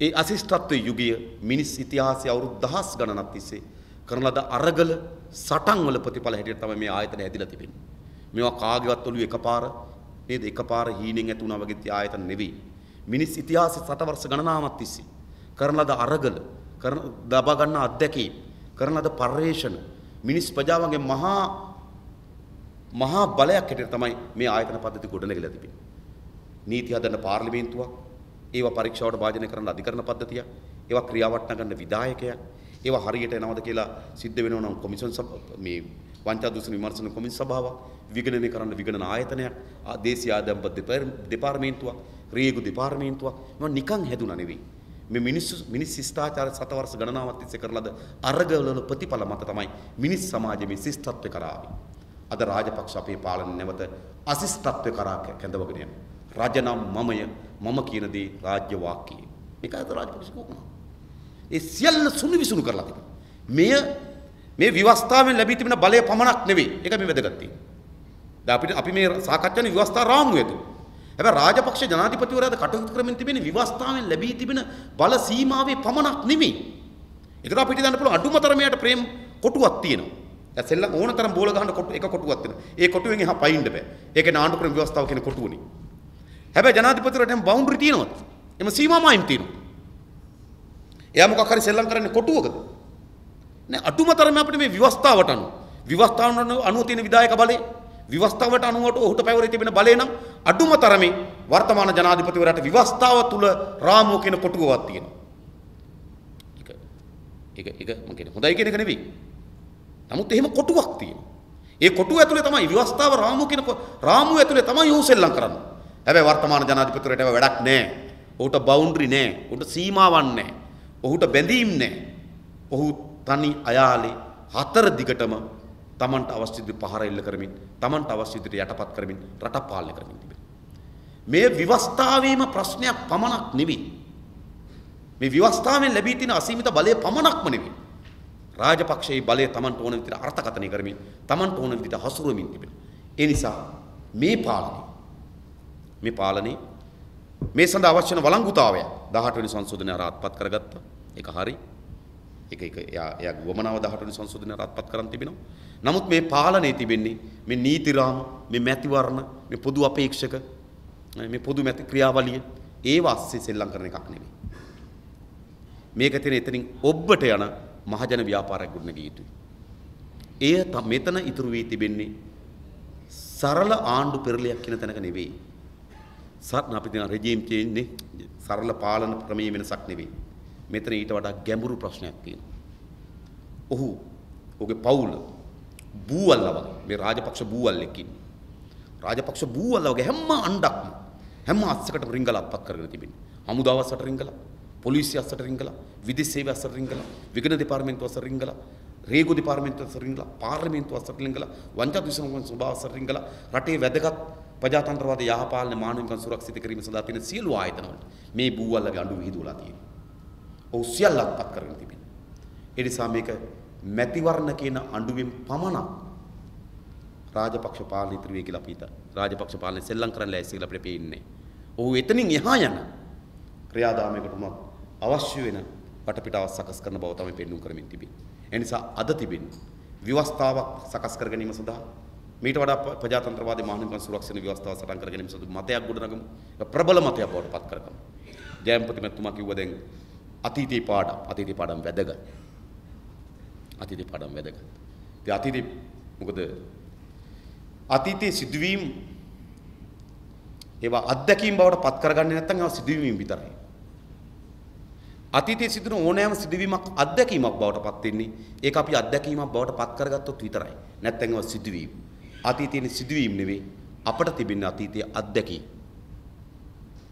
ඒ අසිස්ටත්වයේ යුගය මිනිස් ඉතිහාසයේ අවුරුදු දහස් ගණනක් තිස්සේ කරන ලද අරගල සටන් වල ප්‍රතිඵල හැටියට තමයි මේ ආයතන හැදිලා තිබෙන්නේ. මේවා කාගේවත් ඔළුවේ එකපාර නේද එකපාර හීනෙන් ඇති වුණා වගේ ආයතන නෙවෙයි. මිනිස් ඉතිහාසයේ 60 වර්ෂ ගණනාවක් තිස්සේ කරන ලද අරගල කරන දබා ගන්න අත්දැකීම් කරන ලද පරිශ්‍රණ මිනිස් ප්‍රජාවන්ගේ මහා බලයක් හැටියට තමයි මේ ආයතන පද්ධති ගොඩනැගිලා තිබෙන්නේ. නීති හදන පාර්ලිමේන්තුවක්, ඒවා පරීක්ෂාවට භාජනය කරන අධිකරණ පද්ධතිය, ඒවා ක්‍රියාවට නගන්න විධායකයා, ඒවා හරියට එනවද කියලා සිද්ධ වෙනව නම් කොමිෂන් මේ වංචා දූෂණ විමර්ශන කොමිෂන් සභාවක්, විගණනය කරන්න විගණන ආයතනයක්, දේශීය ආදායම්පත් දෙපාර්තමේන්තුවක්, රේගු දෙපාර්තමේන්තුවක්. මේවා නිකන් හැදුනා නෙවෙයි. මේ මිනිස් ශිෂ්ටාචාර 7 වර්ෂ ගණනාවක් තිස්සේ කරලද අරගලවල ප්‍රතිඵල මත තමයි මිනිස් සමාජයේ මේ ශිෂ්ටත්වය කරා ආවේ. අද රාජපක්ෂ අපේ පාලන නැවත අශිෂ්ටත්වය කරා කැඳවගෙන යනවා. රජ නම් මම කියන දේ රාජ්‍ය වාක්‍යය. මේකයි රාජපක්ෂ කෝකම. ඒ සියල්ල සුනිවිසුණු කරලා තිබෙනවා. මේ විවස්ථාවෙන් ලැබී තිබෙන බලය පමණක් නෙවෙයි. ඒක මේ වැදගත් තියෙන්නේ. දැන් අපි මේ සාකච්ඡානේ විවස්ථා රාමුව ඇතුළේ. හැබැයි රාජපක්ෂ ජනාධිපතිවරයාද කටයුතු කරමින් තිබෙන විවස්ථාවෙන් ලැබී තිබෙන බල සීමාවේ පමණක් නෙවෙයි. ඒතර අපිට දාන්න පුළුවන් අඩුම තරමයට ප්‍රේම කොටුවක් තියෙනවා. දැන් සෙල්ලම් ඕන තරම් බෝල ගහන එක කොටුවක් තියෙනවා. ඒ කොටුවෙන් එහා පයින්න බෑ. ඒකේ නාඩු ක්‍රම විවස්ථාව කියන කොටුවනේ. හැබැයි ජනාධිපතිවරයාට එම් බවුන්ඩරි තියෙනවද? එම සීමා මායිම් තියෙනවා. එයා මොකක් හරි සෙල්ලම් කරන්නේ කොටුවකද? නෑ අඩුම තරමේ අපිට මේ විවස්ථාවට අනුව තියෙන විධායක බලය විවස්ථාවට අනුවට ඔහුට පැවරී තිබෙන බලය නම් අඩුම තරමේ වර්තමාන ජනාධිපතිවරයාට විවස්ථාව තුල රාමුව කියන කොටුවවක් තියෙනවා. ඒක මම කියන්නේ හොඳයි කියන එක නෙවෙයි. නමුත් එහෙම කොටුවක් තියෙනවා. ඒ කොටුව ඇතුලේ තමයි විවස්ථාව රාමුව ඇතුලේ තමයි ඔහු සෙල්ලම් කරන්නේ. හැබැයි වර්තමාන ජනාධිපතිවරයාට ඒව වැඩක් නැහැ. ඔහුට බවුන්ඩරි නැහැ. ඔහුට සීමාවක් නැහැ. ඔහුට බැඳීම් නැහැ. ඔහු තනි අයාලේ හතර දිගටම තමන්ට අවශ්‍ය විදිහට පහර එල්ල කරමින් තමන්ට අවශ්‍ය විදිහට යටපත් කරමින් රට පාලනය කරමින් තිබෙනවා. මේ විවස්ථාවේම ප්‍රශ්නයක් පමණක් නෙවෙයි. මේ විවස්ථාවෙන් ලැබී තියෙන අසීමිත බලය පමණක්ම නෙවෙයි. රාජපක්ෂයේ බලය තමන්ට ඕන විදිහට අර්ථකථනය කරමින් තමන්ට ඕන විදිහට හසුරුවමින් තිබෙනවා. ඒ නිසා මේ පාලනේ මේ සඳහා අවශ්‍ය වන වළංගුතාවය 18 වෙනි සංශෝධනය ආරාත්පත් කරගත්තා. ඒක හරි. ඒක එයා වමනාව 18 වෙනි සංශෝධනය ආරාත්පත් කරන් තිබෙනවා. නමුත් මේ පාලනේ තිබෙන්නේ මේ නීති රාම, මේ මැතිවරණ, මේ පොදු අපේක්ෂක, මේ පොදු මැති ක්‍රියාවලිය ඒව ASCII සෙල්ලම් කරන එකක් නෙවෙයි. මේක තියෙන එතනින් ඔබට යන මහජන ව්‍යාපාරයක් ගොඩනගිය යුතුයි. මෙතන ඉතුරු වී තිබෙන්නේ සරල ආණ්ඩු පෙරලියක් කියන තැනක නෙවෙයි. අපි කියන රෙජීම් චේන්ජ් නේ සරල පාලන ක්‍රමයේ වෙනසක් නෙවෙයි. මෙතන ඊට වඩා ගැඹුරු ප්‍රශ්නයක් තියෙනවා. ඔහුගේ පවුල බූවල්ලා වගේ මේ රාජපක්ෂ බූවල්ලෙක් ඉන්නේ. රාජපක්ෂ බූවල්ලා වගේ හැම අණ්ඩක්ම හැම අස්සකටම රිංගලා අත්පත් කරගෙන තිබෙනවා. හමුදාව අස්සට රිංගලා, පොලිසිය අස්සට රිංගලා, විදේශ සේවය අස්සට රිංගලා, විගණන දෙපාර්තමේන්තුව අස්සට රිංගලා, රේගු දෙපාර්තමේන්තුව අස්සට රිංගලා, පාර්ලිමේන්තුව අස්සට රිංගලා, වංචා දුෂ්කරම සභාව අස්සට රිංගලා, රටේ වැදගත් ප්‍රජාතන්ත්‍රවාද යහපාලන මානවිකයන් සුරක්ෂිත කිරීම සඳහා තියෙන සියලු ආයතන වලට මේ බූවල්ලාගේ අඬු විහිදුවලා තියෙනවා. ඔහු සියල්ල අත්පත් කරගෙන තිබෙනවා. ඒ නිසා මේක මැතිවරණ කියන අඬුවෙන් පමණක් රාජපක්ෂ පාලනය ඉදිරි වෙයි කියලා අපි හිතා. රාජපක්ෂ පාලනය සෙල්ලම් කරන්න ලෑස්ති කියලා අපිට පේන්නේ. ඔහු එතනින් එහා යන ක්‍රියාදාමයකට උනත් අවශ්‍ය වෙන වටපිටාවක් සකස් කරන බව තමයි පෙන්වුම් කරමින් තිබෙන්නේ. ඒ නිසා අද තිබෙන්නේ විවස්ථාවක් සකස් කර ගැනීම සඳහා මීට වඩා ප්‍රජාතන්ත්‍රවාදී මානවිකයන් සුරක්ෂණ ව්‍යවස්ථාව සටහන් කර ගැනීම සඳහා මතයක් ගොඩනගමු. ප්‍රබල මතයක් බවට පත් කරගමු. ජයන්පති මැතිතුමා කිව්වා දැන් අතීතේ පාඩම් වැදගත්. අතීතේ පාඩම් වැදගත්. ඉතින් අතීතේ මොකද අතීතයේ සිදුවීම් ඒවා අත්දැකීම් බවට පත් කරගන්නේ නැත්නම් ඒවා සිදුවීම් විතරයි. අතීතයේ සිදුවන ඕනෑම සිදුවීමක් අත්දැකීමක් බවට පත් වෙන්නේ ඒක අපි අත්දැකීමක් බවට පත් කරගත්තොත් විතරයි. නැත්නම් ඒවා සිදුවීම්. අතීතයේ සිදුවීම් නෙවෙයි අපට තිබෙන අතීතයේ අත්දැකීම්.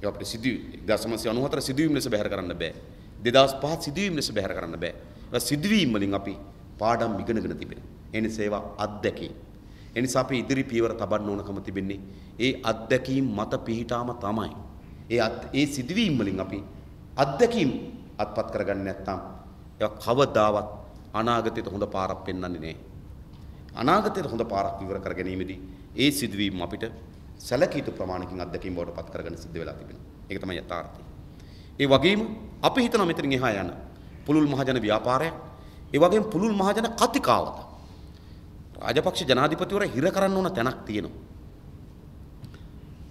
ඒ අපිට 1994 සිදුවීම් ලෙස බැහැර කරන්න බෑ. 2005 සිදුවීම් ලෙස බැහැර කරන්න බෑ. ඒ සිදුවීම් වලින් අපි පාඩම් ඉගෙනගෙන තිබෙනවා. ඒ නිසා ඒවා අත්දැකීම්. ඒ නිසා අපි ඉදිරි පියවර තබන්න ඕනකම තිබෙන්නේ ඒ අත්දැකීම් මත පිහිටාම තමයි. ඒ සිදුවීම් වලින් අපි අත්දැකීම් අත්පත් කරගන්නේ නැත්නම් ඒවා කවදාවත් අනාගතයට හොඳ පාරක් පෙන්වන්නේ නැහැ. අනාගතයට හොඳ පාරක් විවර කර ගැනීමේදී ඒ සිදුවීම් අපිට සැලකිය යුතු ප්‍රමාණකින් අත්දැකීම් බවට පත් කරගන්න සිද්ධ වෙලා තිබෙනවා. ඒක තමයි යථාර්ථය. ඒ වගේම අපි හිතනවා මෙතනින් එහා යන පුළුල් මහජන ව්‍යාපාරයක්, ඒ වගේම පුළුල් මහජන කතිකාවත. රාජපක්ෂ ජනාධිපතිවරයා හිර කරන්න ඕන තැනක් තියෙනවා.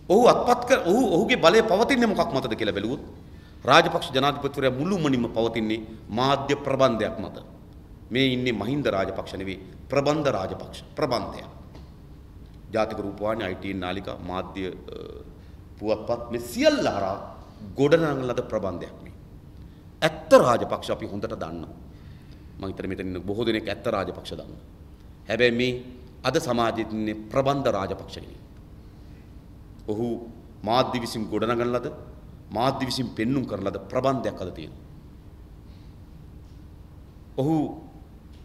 ඔහුගේ බලය පවතින්නේ මොකක් මතද කියලා බැලුවොත් රාජපක්ෂ ජනාධිපතිවරයා මුළුමනින්ම පවතින්නේ මාධ්‍ය ප්‍රබන්ධයක් මත. මේ ඉන්නේ මහින්ද රාජපක්ෂ නෙවෙයි ප්‍රබන්ධ රාජපක්ෂ ප්‍රබන්ධයක්. ජාතික රූපවාහිනී ITN නාලිකා මාධ්‍ය පුවත්පත් මේ සියල්ල හරහා ගොඩනගන ලද ප්‍රබන්ධයක් මේ. ඇත්ත රාජපක්ෂ අපි හොඳට දන්නවා. මම හිතන්නේ මෙතන ඉන්න බොහෝ දෙනෙක් ඇත්ත රාජපක්ෂ දන්නවා. හැබැයි මේ අද සමාජයේ ඉන්නේ ප්‍රබන්ධ රාජපක්ෂ කෙනෙක්. ඔහු මාධ්‍ය විසින් ගොඩනගන ලද මාධ්‍ය විසින් පෙන්눔 කරන ලද ප්‍රබන්ධයක් අද තියෙනවා. ඔහු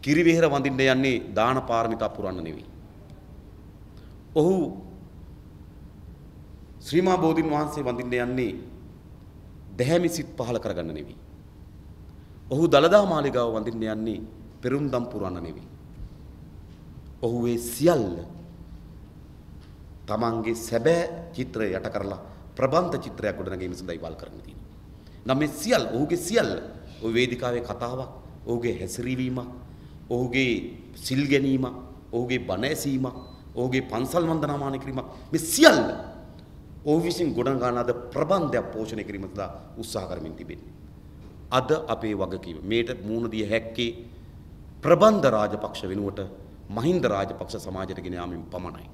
කිරිවෙහෙර වඳින්න යන්නේ දාන පාරමිතා පුරන්න නෙවෙයි. ඔහු ශ්‍රීමා බෝධීන් වහන්සේ වඳින්න යන්නේ දැහැමි සිත් පහල කරගන්න නෙවෙයි. ඔහු දලදා මාලිගාව වඳින්න යන්නේ පෙරුම්දම් පුරන්න නෙවෙයි. ඔහු ඒ සියල්ල තමන්ගේ සැබෑ චිත්‍රය යට කරලා ප්‍රබන්ධ චිත්‍රයක් ගොඩනගීම සඳහා ඉවල් කරන්න තියෙනවා. නම් මේ සියල්ල ඔහුගේ සියල්ල ඔය වේදිකාවේ කතාවක්, ඔහුගේ හැසිරීමක්, ඔහුගේ සිල් ගැනීමක්, ඔහුගේ බණ ඇසීමක්, ඔහුගේ පන්සල් වන්දනාමාන කිරීමක් මේ සියල්ල ඔහු විසින් ගොඩනගන ලද ප්‍රබන්ධයක් පෝෂණය කිරීම සඳහා උත්සාහ කරමින් තිබෙනවා. අද අපේ වගකීම මේට මුහුණ දිය හැක්කේ ප්‍රබන්ධ රාජපක්ෂ වෙනුවට මහින්ද රාජපක්ෂ සමාජයට ගෙන යාමෙන් පමණයි.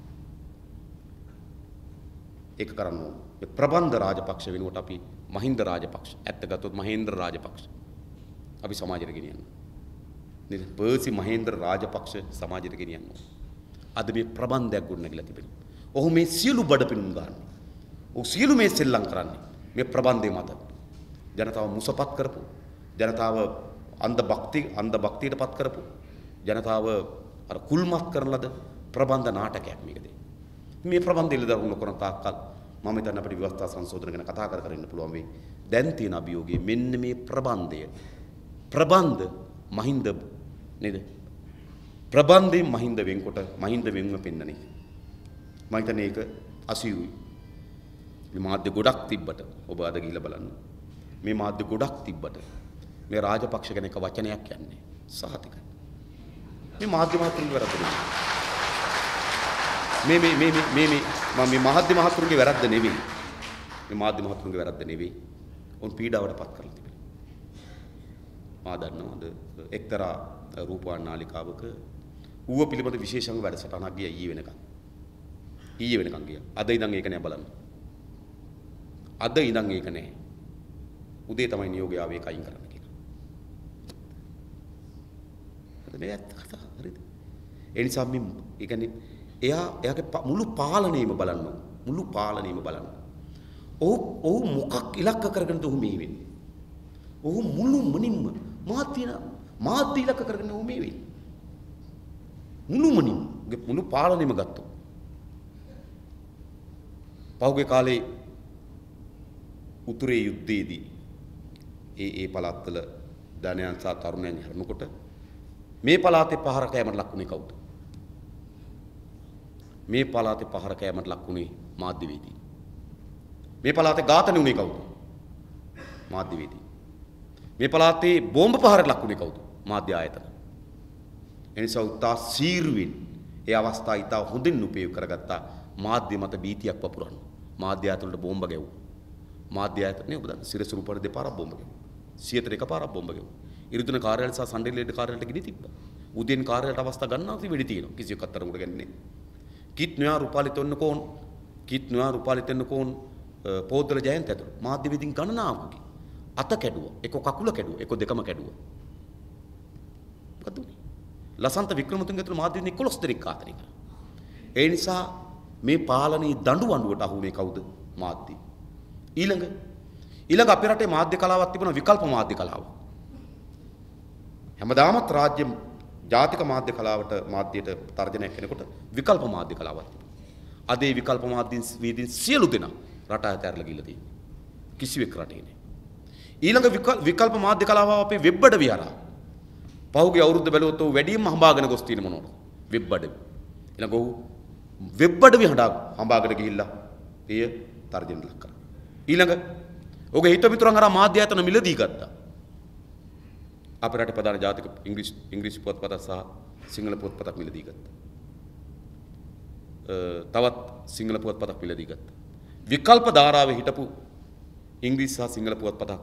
ඒක කරන්න ඕන. මේ ප්‍රබන්ධ රාජපක්ෂ වෙනුවට අපි මහින්ද රාජපක්ෂ ඇත්ත ගත්තොත් මහේන්ද්‍ර රාජපක්ෂ අපි සමාජයට ගෙනියන්න. නේද? පර්සි මහේන්ද්‍ර රාජපක්ෂ සමාජයට ගෙනියන්න. අද මේ ප්‍රබන්ධයක් ගොඩනගලා තිබෙනවා. ඔහු මේ සියලු බඩපිනුම් ගන්න. ඔහු සියලු මේ සෙල්ලම් කරන්නේ මේ ප්‍රබන්ධය මත. ජනතාව මුසපත් කරපු, ජනතාව අන්ධ භක්තියටපත් කරපු, ජනතාව අර කුල්මත් කරන ලද ප්‍රබන්ධ නාටකයක් මේකද. මේ ප්‍රබන්ධය ඉලදරුණු කරන තාක්කල් මම හිතන්නේ අපිට ව්‍යවස්ථා සංශෝධන ගැන කතා කර ඉන්න පුළුවන් වෙයි. දැන් තියෙන අභියෝගය මෙන්න මේ ප්‍රබන්ධය. ප්‍රබන්ධ මහින්ද නේද? ප්‍රබන්ධයෙන් මහින්ද වෙන්කොට මහින්ද වෙන්ව පෙන්නනේ. මම හිතන්නේ ඒක අසීරුයි. මේ මාධ්‍ය ගොඩක් තිබ්බට ඔබ අද ගිහිල්ලා බලන්න. මේ මාධ්‍ය ගොඩක් තිබ්බට මේ රාජපක්ෂ ගැන එක වචනයක් යන්නේ සහතිකයි. මේ මාධ්‍ය මහතුරුගේ වැරද්ද නෙවෙයි. මේ මාධ්‍ය මහතුරුගේ වැරද්ද නෙවෙයි. මේ මාධ්‍ය මහතුරුගේ වැරද්ද නෙවෙයි. උන් පීඩාවට පත් කරලා තිබෙනවා. මා දන්නවද එක්තරා රූපවාහිනී නාලිකාවක ඌව පිළිබඳ විශේෂම වැඩසටහනක් ගියා ඊයේ වෙනකන් ගියා. අද ඉඳන් ඒක නෑ බලන්න. අද ඉඳන් ඒක නෑ. උදේ තමයි නියෝගය ආවේ ඒක අයින් කරන්න කියලා. හරිද? මේ ඇත්ත කතා හරිද? ඒ නිසා මේ ඒ කියන්නේ එයාගේ මුළු පාලනයම බලන්න. මුළු පාලනයම බලන්න. ඔහු මොකක් ඉලක්ක කරගෙනද ඔහු මේ වෙන්නේ? ඔහු මුළු මනින්ම මාධ්‍ය ඉලක්ක කරගෙන ඔහු මේ වෙන්නේ. මුළු පාලනයම ගත්තොත්. පහුගිය කාලේ උතුරේ යුද්ධයේදී ඒ පළාත්වල ධනයන් සහ තරුණයන් හරනකොට මේ පළාතේ පහර කෑමට ලක්ුණේ කවුද? මේ පළාතේ පහර කෑමට ලක්ුණේ මාධ්‍යවේදී. මේ පළාතේ ඝාතනය වුණේ කවුද? මාධ්‍යවේදී. මේ පළාතේ බෝම්බ පහරට ලක්ුණේ කවුද? මාධ්‍ය ආයතන. එනිසා උත්තා සීරුවෙන් ඒ අවස්ථාව ඉතා හොඳින් උපයෝග කරගත්තා මාධ්‍ය මත බීතියක් වපුරන්න. මාධ්‍ය ආයතන වලට බෝම්බ ගැව්වා. මාධ්‍ය ආයතනේ ඔබ දන්න සිරසුරු පොර දෙපාරක් බෝම්බ ගැව්වා. 101 පාරක් බෝම්බ ගැව්වා. ඉරිදුන කාර්යාලය සහ සණ්ඩේලේඩ කාර්යාලයට ගිනි තිබ්බා. उदयन कार्यालයට අවස්ථා ගන්නවා වෙඩි තියෙනවා. කිසියක් අත්තරමුට ගන්නේ. कित नया रूपालितों कौन कित नया रूपालितों कौन पौधल जयंत है तो माध्य विधि गणना होगी अत कैडुआ एको काकुला कैडुआ एको देखमा कैडुआ कदूनी लसंत विक्रमतुंग तो माध्य विधि कोलोस्टरिक कातरिक ඒ නිසා මේ පාලනයේ දඬු වඬුවට අහුනේ කවුද මාධ්‍ය ඊළඟ අපේ රටේ මාධ්‍ය කලාවක් තිබුණා විකල්ප මාධ්‍ය කලාව හැමදාමත් රාජ්‍ය ජාතික මාධ්‍ය කලාවට මාධ්‍යයට තර්ජනයක් කරනකොට විකල්ප මාධ්‍ය කලාවක් තිබුණා. අද ඒ විකල්ප මාධ්‍යන් වේදින් සියලු දෙනා රට ඇතැරලා ගිහලා තියෙනවා. කිසිවෙක් රටේ නෑ. ඊළඟ විකල්ප මාධ්‍ය කලාව අපේ වෙබ් අඩවි හරහා. පහුගිය අවුරුද්ද බැලුවොත් ඔව් වැඩිම හඹාගෙන ගොස් තියෙන මොනවද? වෙබ් අඩවි. ඊළඟ ඔව් වෙබ් අඩවි හඹාගෙන ගිහිල්ලා එය තර්ජනයට ලක් කරා. ඊළඟ ඔහුගේ හිත මිතුරන් අරන් මාධ්‍ය ආයතන මිලදී ගත්තා. අපේ රටේ ප්‍රධාන ජාතික ඉංග්‍රීසි පුවත්පත සහ සිංහල පුවත්පතක් මිලදී ගත්තා. තවත් සිංහල පුවත්පතක් මිලදී ගත්තා. විකල්ප ධාරාවේ හිටපු ඉංග්‍රීසි සහ සිංහල පුවත්පතක්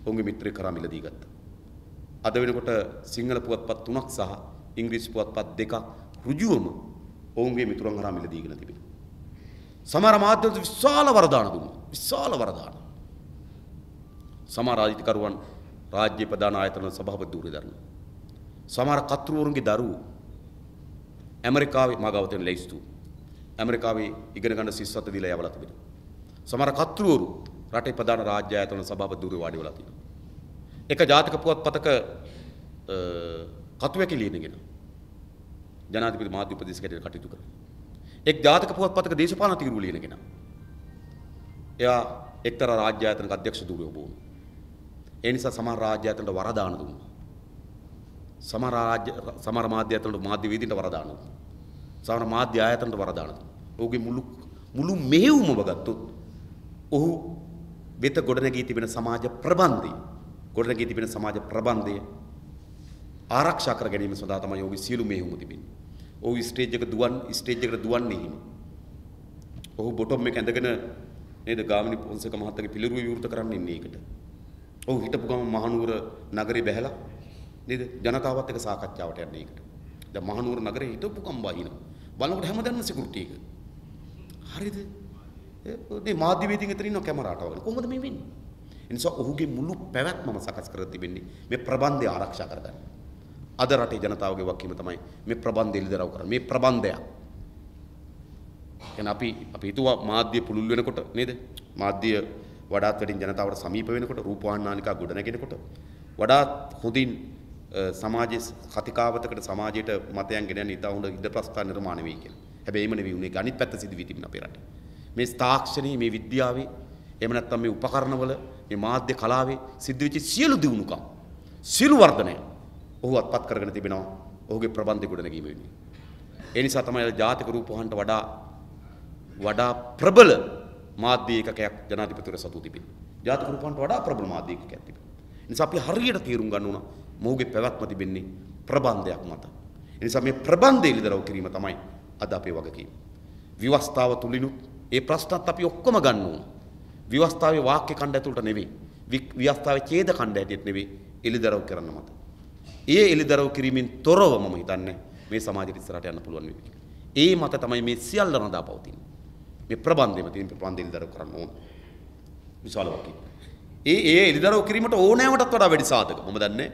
ඔවුන්ගේ මිත්‍රයෙක් කරා මිලදී ගත්තා. අද වෙනකොට සිංහල පුවත්පත් 3ක් සහ ඉංග්‍රීසි පුවත්පත් 2ක් ඍජුවම ඔවුන්ගේ මිතුරන් කරා මිලදීගෙන තිබෙනවා. සමහර මාධ්‍යවල විශාල වරදාන දුන්නා. විශාල වරදාන. සමහර රාජ්‍යකරුවන් රාජ්‍ය ප්‍රධාන ආයතන සභාපති ධූරය දරනවා. සමහර කතුරුවරුන්ගේ දරුවෝ ඇමරිකාවේ මගවතෙන් ලැයිස්තු. ඇමරිකාවේ ඉගෙන ගන්න සිස්සත දීලා යවලා තිබෙනවා. සමහර කතුරුවරු රටේ ප්‍රධාන රාජ්‍ය ආයතන සභාපති ධූරය වාඩි වෙලා තිබෙනවා. එක ජාතික පුවත්පතක කතුවැකි ලියනගෙන ජනාධිපති මාධ්‍ය උපදේශකයට කටයුතු කරනවා. එක් ජාතික පුවත්පතක දේශපාලන තීරුව ලියනගෙන එයා එක්තරා රාජ්‍ය ආයතනක අධ්‍යක්ෂ ධූරය වුණා. ඒ නිසා සමහර රාජ්‍ය ආයතනට වරදාන දුන්නා. සමහර මාධ්‍ය ආයතනට මාධ්‍ය වේදිකවට වරදාන දුන්නා. සමහර මාධ්‍ය ආයතනට වරදාන දුන්නා. ඔහුගේ මුළු මෙහෙයුමම ගත්තොත් ඔහු වෙත ගොඩනැගී තිබෙන සමාජ ප්‍රබන්ධය ආරක්ෂා කර ගැනීම සඳහා තමයි ඔහුගේ සියලු මෙහෙයුම තිබෙන්නේ. ඔහු ස්ටේජ් එකට දුවන්නේ හිම. ඔහු බොටම් එක ඇඳගෙන නේද ගාමිණී පොන්සේක මහත්තයාගේ පිළිරුව විවෘත කරන්න ඉන්නේ ඒකට. ඔහු හිටපු ගම මහනුවර නගරේ බැහැලා නේද ජනතාවත් එක්ක සාකච්ඡාවට යන්නේ ඒකට. දැන් මහනුවර නගරේ හිටපු ගම වහිනවා. බලනකොට හැමදැනම සිකියුරිටි එක. හරිද? ඒ මාධ්‍ය වේදිකෙන් එතන ඉන්න කැමරාට වගේ. කොහොමද මේ වෙන්නේ? ඒ නිසා ඔහුගේ මුළු පැවැත්මම සකස් කර තිබෙන්නේ මේ ප්‍රබන්ධය ආරක්ෂා කරගන්න. අද රටේ ජනතාවගේ වගකීම තමයි මේ ප්‍රබන්ධය ඉලිදරව් කරන්නේ. මේ ප්‍රබන්ධය. එහෙනම් අපි හිතුවා මාධ්‍ය පුළුල් වෙනකොට නේද? මාධ්‍ය වඩාත් වැඩින් ජනතාවට සමීප වෙනකොට රූපවාහිනානිකා ගොඩ නැගෙනකොට වඩාත් හොඳින් සමාජයේ කතිකාවතකට සමාජයට මතයන් ගෙන යන ඉතා හොඳ ඉද ප්‍රස්ථාන නිර්මාණය වෙයි කියලා. හැබැයි එහෙම නෙවෙයි උනේ අනිත් පැත්ත සිදු වී තිබෙන අපේ රටේ. මේ තාක්ෂණයේ මේ විද්‍යාවේ එහෙම නැත්නම් මේ උපකරණවල මේ මාධ්‍ය කලාවේ සිද්ධ වෙච්ච සියලු දියුණුකම් සියලු වර්ධනය ඔහු අත්පත් කරගෙන තිබෙනවා ඔහුගේ ප්‍රබන්ධය ගොඩ නැගීම වෙන්නේ. ඒ නිසා තමයි ජාතික රූපවාහිනියට වඩා ප්‍රබල මාධ්‍ය ඒකකයක් ජනාධිපතිවරු සතු තිබෙනවා. ජාතික රූපවාහිනියට වඩා ප්‍රබල මාධ්‍ය ඒකකයක් තිබෙනවා. ඒ නිසා අපි හරියට තීරුම් ගන්න ඕන මොහුගේ පැවැත්ම තිබෙන්නේ ප්‍රබන්ධයක් මත. ඒ නිසා මේ ප්‍රබන්ධය ඉලිදරව් කිරීම තමයි අද අපේ වගකීම. විවස්ථාව තුලිනුත් ඒ ප්‍රශ්නත් අපි ඔක්කොම ගන්න ඕන. විවස්ථාවේ වාක්‍ය ඛණ්ඩ ඇතුළට නෙවෙයි. විවස්ථාවේ ඡේද ඛණ්ඩ ඇටියට නෙවෙයි එලිදරව් කරන්න මත. ඒ එලිදරව් කිරීමෙන් තොරව මම හිතන්නේ මේ සමාජෙට ඉස්සරහට යන්න පුළුවන් වෙයි කියලා. ඒ මත තමයි මේ සියල්ල රඳා පවතින්නේ. මේ ප්‍රබන්ධෙම තියෙන ප්‍රබන්ධ එලිදරව් කරන්න ඕන. විශාල වාක්‍ය. ඒ එලිදරව් කිරීමට ඕනෑමටත් වඩා වැඩි සාධක. මම දන්නේ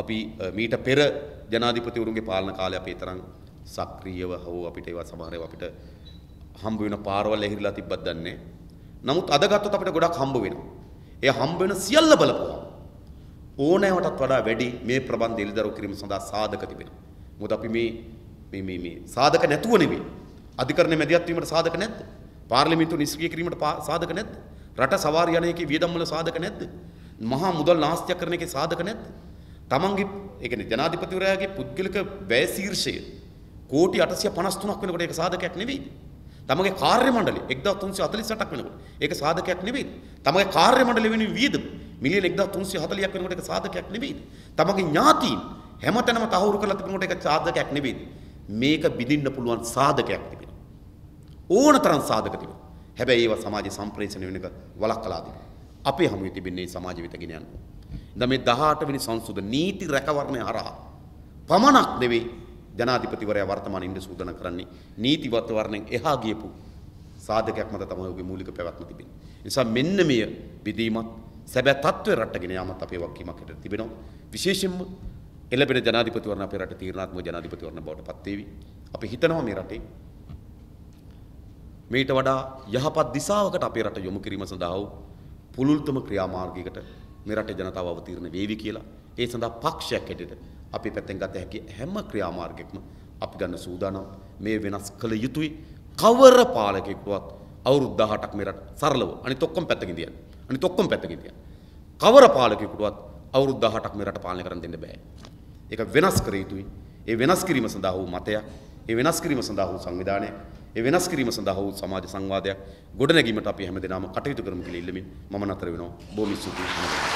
අපි මීට පෙර ජනාධිපතිවරුන්ගේ පාලන කාලේ අපේ තරම් සක්‍රීයව හෝ අපිට ඒවා සමහර ඒවා අපිට හම්බ වෙන පාරවල් ඇහිරිලා තිබ්බත් දන්නේ. නමුත් අද ගත්තොත් අපිට ගොඩක් හම්බ වෙනවා. ඒ හම්බ වෙන සියල්ල බලපුවා ඕනෑමටත් වඩා වැඩි මේ ප්‍රබන්ධ එළිදරව් කිරීම සඳහා සාධක තිබෙනවා. මොකද අපි මේ සාධක නැතුව නෙවෙයි. අධිකරණයේ මැදිහත් වීමට සාධක නැද්ද? පාර්ලිමේන්තුව නිෂ්ක්‍රිය කිරීමට සාධක නැද්ද? රට සවාරි යන එකේ වියදම් වල සාධක නැද්ද? මහා මුදල් නාස්තියක් කරන එකේ සාධක නැද්ද? තමන්ගේ ඒ කියන්නේ ජනාධිපතිවරයාගේ පුද්ගලික වැය ශීර්ෂය කෝටි 853ක් වෙනකොට ඒක සාධකයක් නෙවෙයිද? තමගේ කාර්ය මණ්ඩලය 1348ක් වෙනකොට ඒක සාධකයක් නෙවෙයිද? තමගේ කාර්ය මණ්ඩලය වෙනුවෙන් වියදම මිලියන 1340ක් වෙනකොට ඒක සාධකයක් නෙවෙයිද? තමගේ ඥාතීන් හැමතැනම තහවුරු කරලා තිබුණකොට ඒක සාධකයක් නෙවෙයිද? මේක බිඳින්න පුළුවන් සාධකයක් තිබෙනවා. ඕනතරම් සාධක තිබෙනවා. හැබැයි ඒවා සමාජයේ සම්ප්‍රේෂණය වෙන එක වළක්වලා තිබෙනවා. අපේ හමුවේ තිබෙන්නේ සමාජ විත ගෙන යනවා. දැන් මේ 18 වෙනි සංසද නීති රැකවරණය හරහා පමණක් නෙවෙයි ජනාධිපතිවරයා වර්තමාන ඉන්න සූදානම් කරන්නේ නීතිවත් වර්ණයෙන් එහා ගියපු සාධකයක් මත තමයි ඔහුගේ මූලික පැවැත්ම තිබෙන්නේ. ඒ නිසා මෙන්න මෙය බෙදීමත් සැබෑ තත්ත්වය රටගෙන යාමත් අපේ වගකීමක් හැටියට තිබෙනවා. විශේෂයෙන්ම එළඹෙන ජනාධිපතිවරණ අපේ රට තීරණාත්මක ජනාධිපතිවරණ බවට පත් වේවි. අපි හිතනවා මේ රටේ මේට වඩා යහපත් දිශාවකට අපේ රට යොමු කිරීම සඳහා වූ පුළුල්තම ක්‍රියාමාර්ගයකට මේ රටේ ජනතාව අවතීර්ණ වේවි කියලා. ඒ සඳහා පක්ෂයක් හැටියට අපි පැත්තෙන් ගත හැකි හැම ක්‍රියාමාර්ගයක්ම අපි ගන්න සූදානම්. මේ වෙනස් කළ යුතුයි. කවර පාලකයෙකුවත් අවුරුදු 18ක් මේ රට සරලව අනිත් ඔක්කොම පැත්තකින් තියන්න. අනිත් ඔක්කොම පැත්තකින් තියන්න. කවර පාලකයෙකුටවත් අවුරුදු 18ක් මේ රට පාලනය කරන්න දෙන්න බෑ. ඒක වෙනස් කර යුතුයි. ඒ වෙනස් කිරීම සඳහා වූ මතයක්, ඒ වෙනස් කිරීම සඳහා වූ සංවිධානයක්, ඒ වෙනස් කිරීම සඳහා වූ සමාජ සංවාදයක් ගොඩනැගීමට අපි හැමදෙනාම කටයුතු කරමු කියලා ඉල්ලමින් මම නතර වෙනවා. බොහොම ස්තුතියි.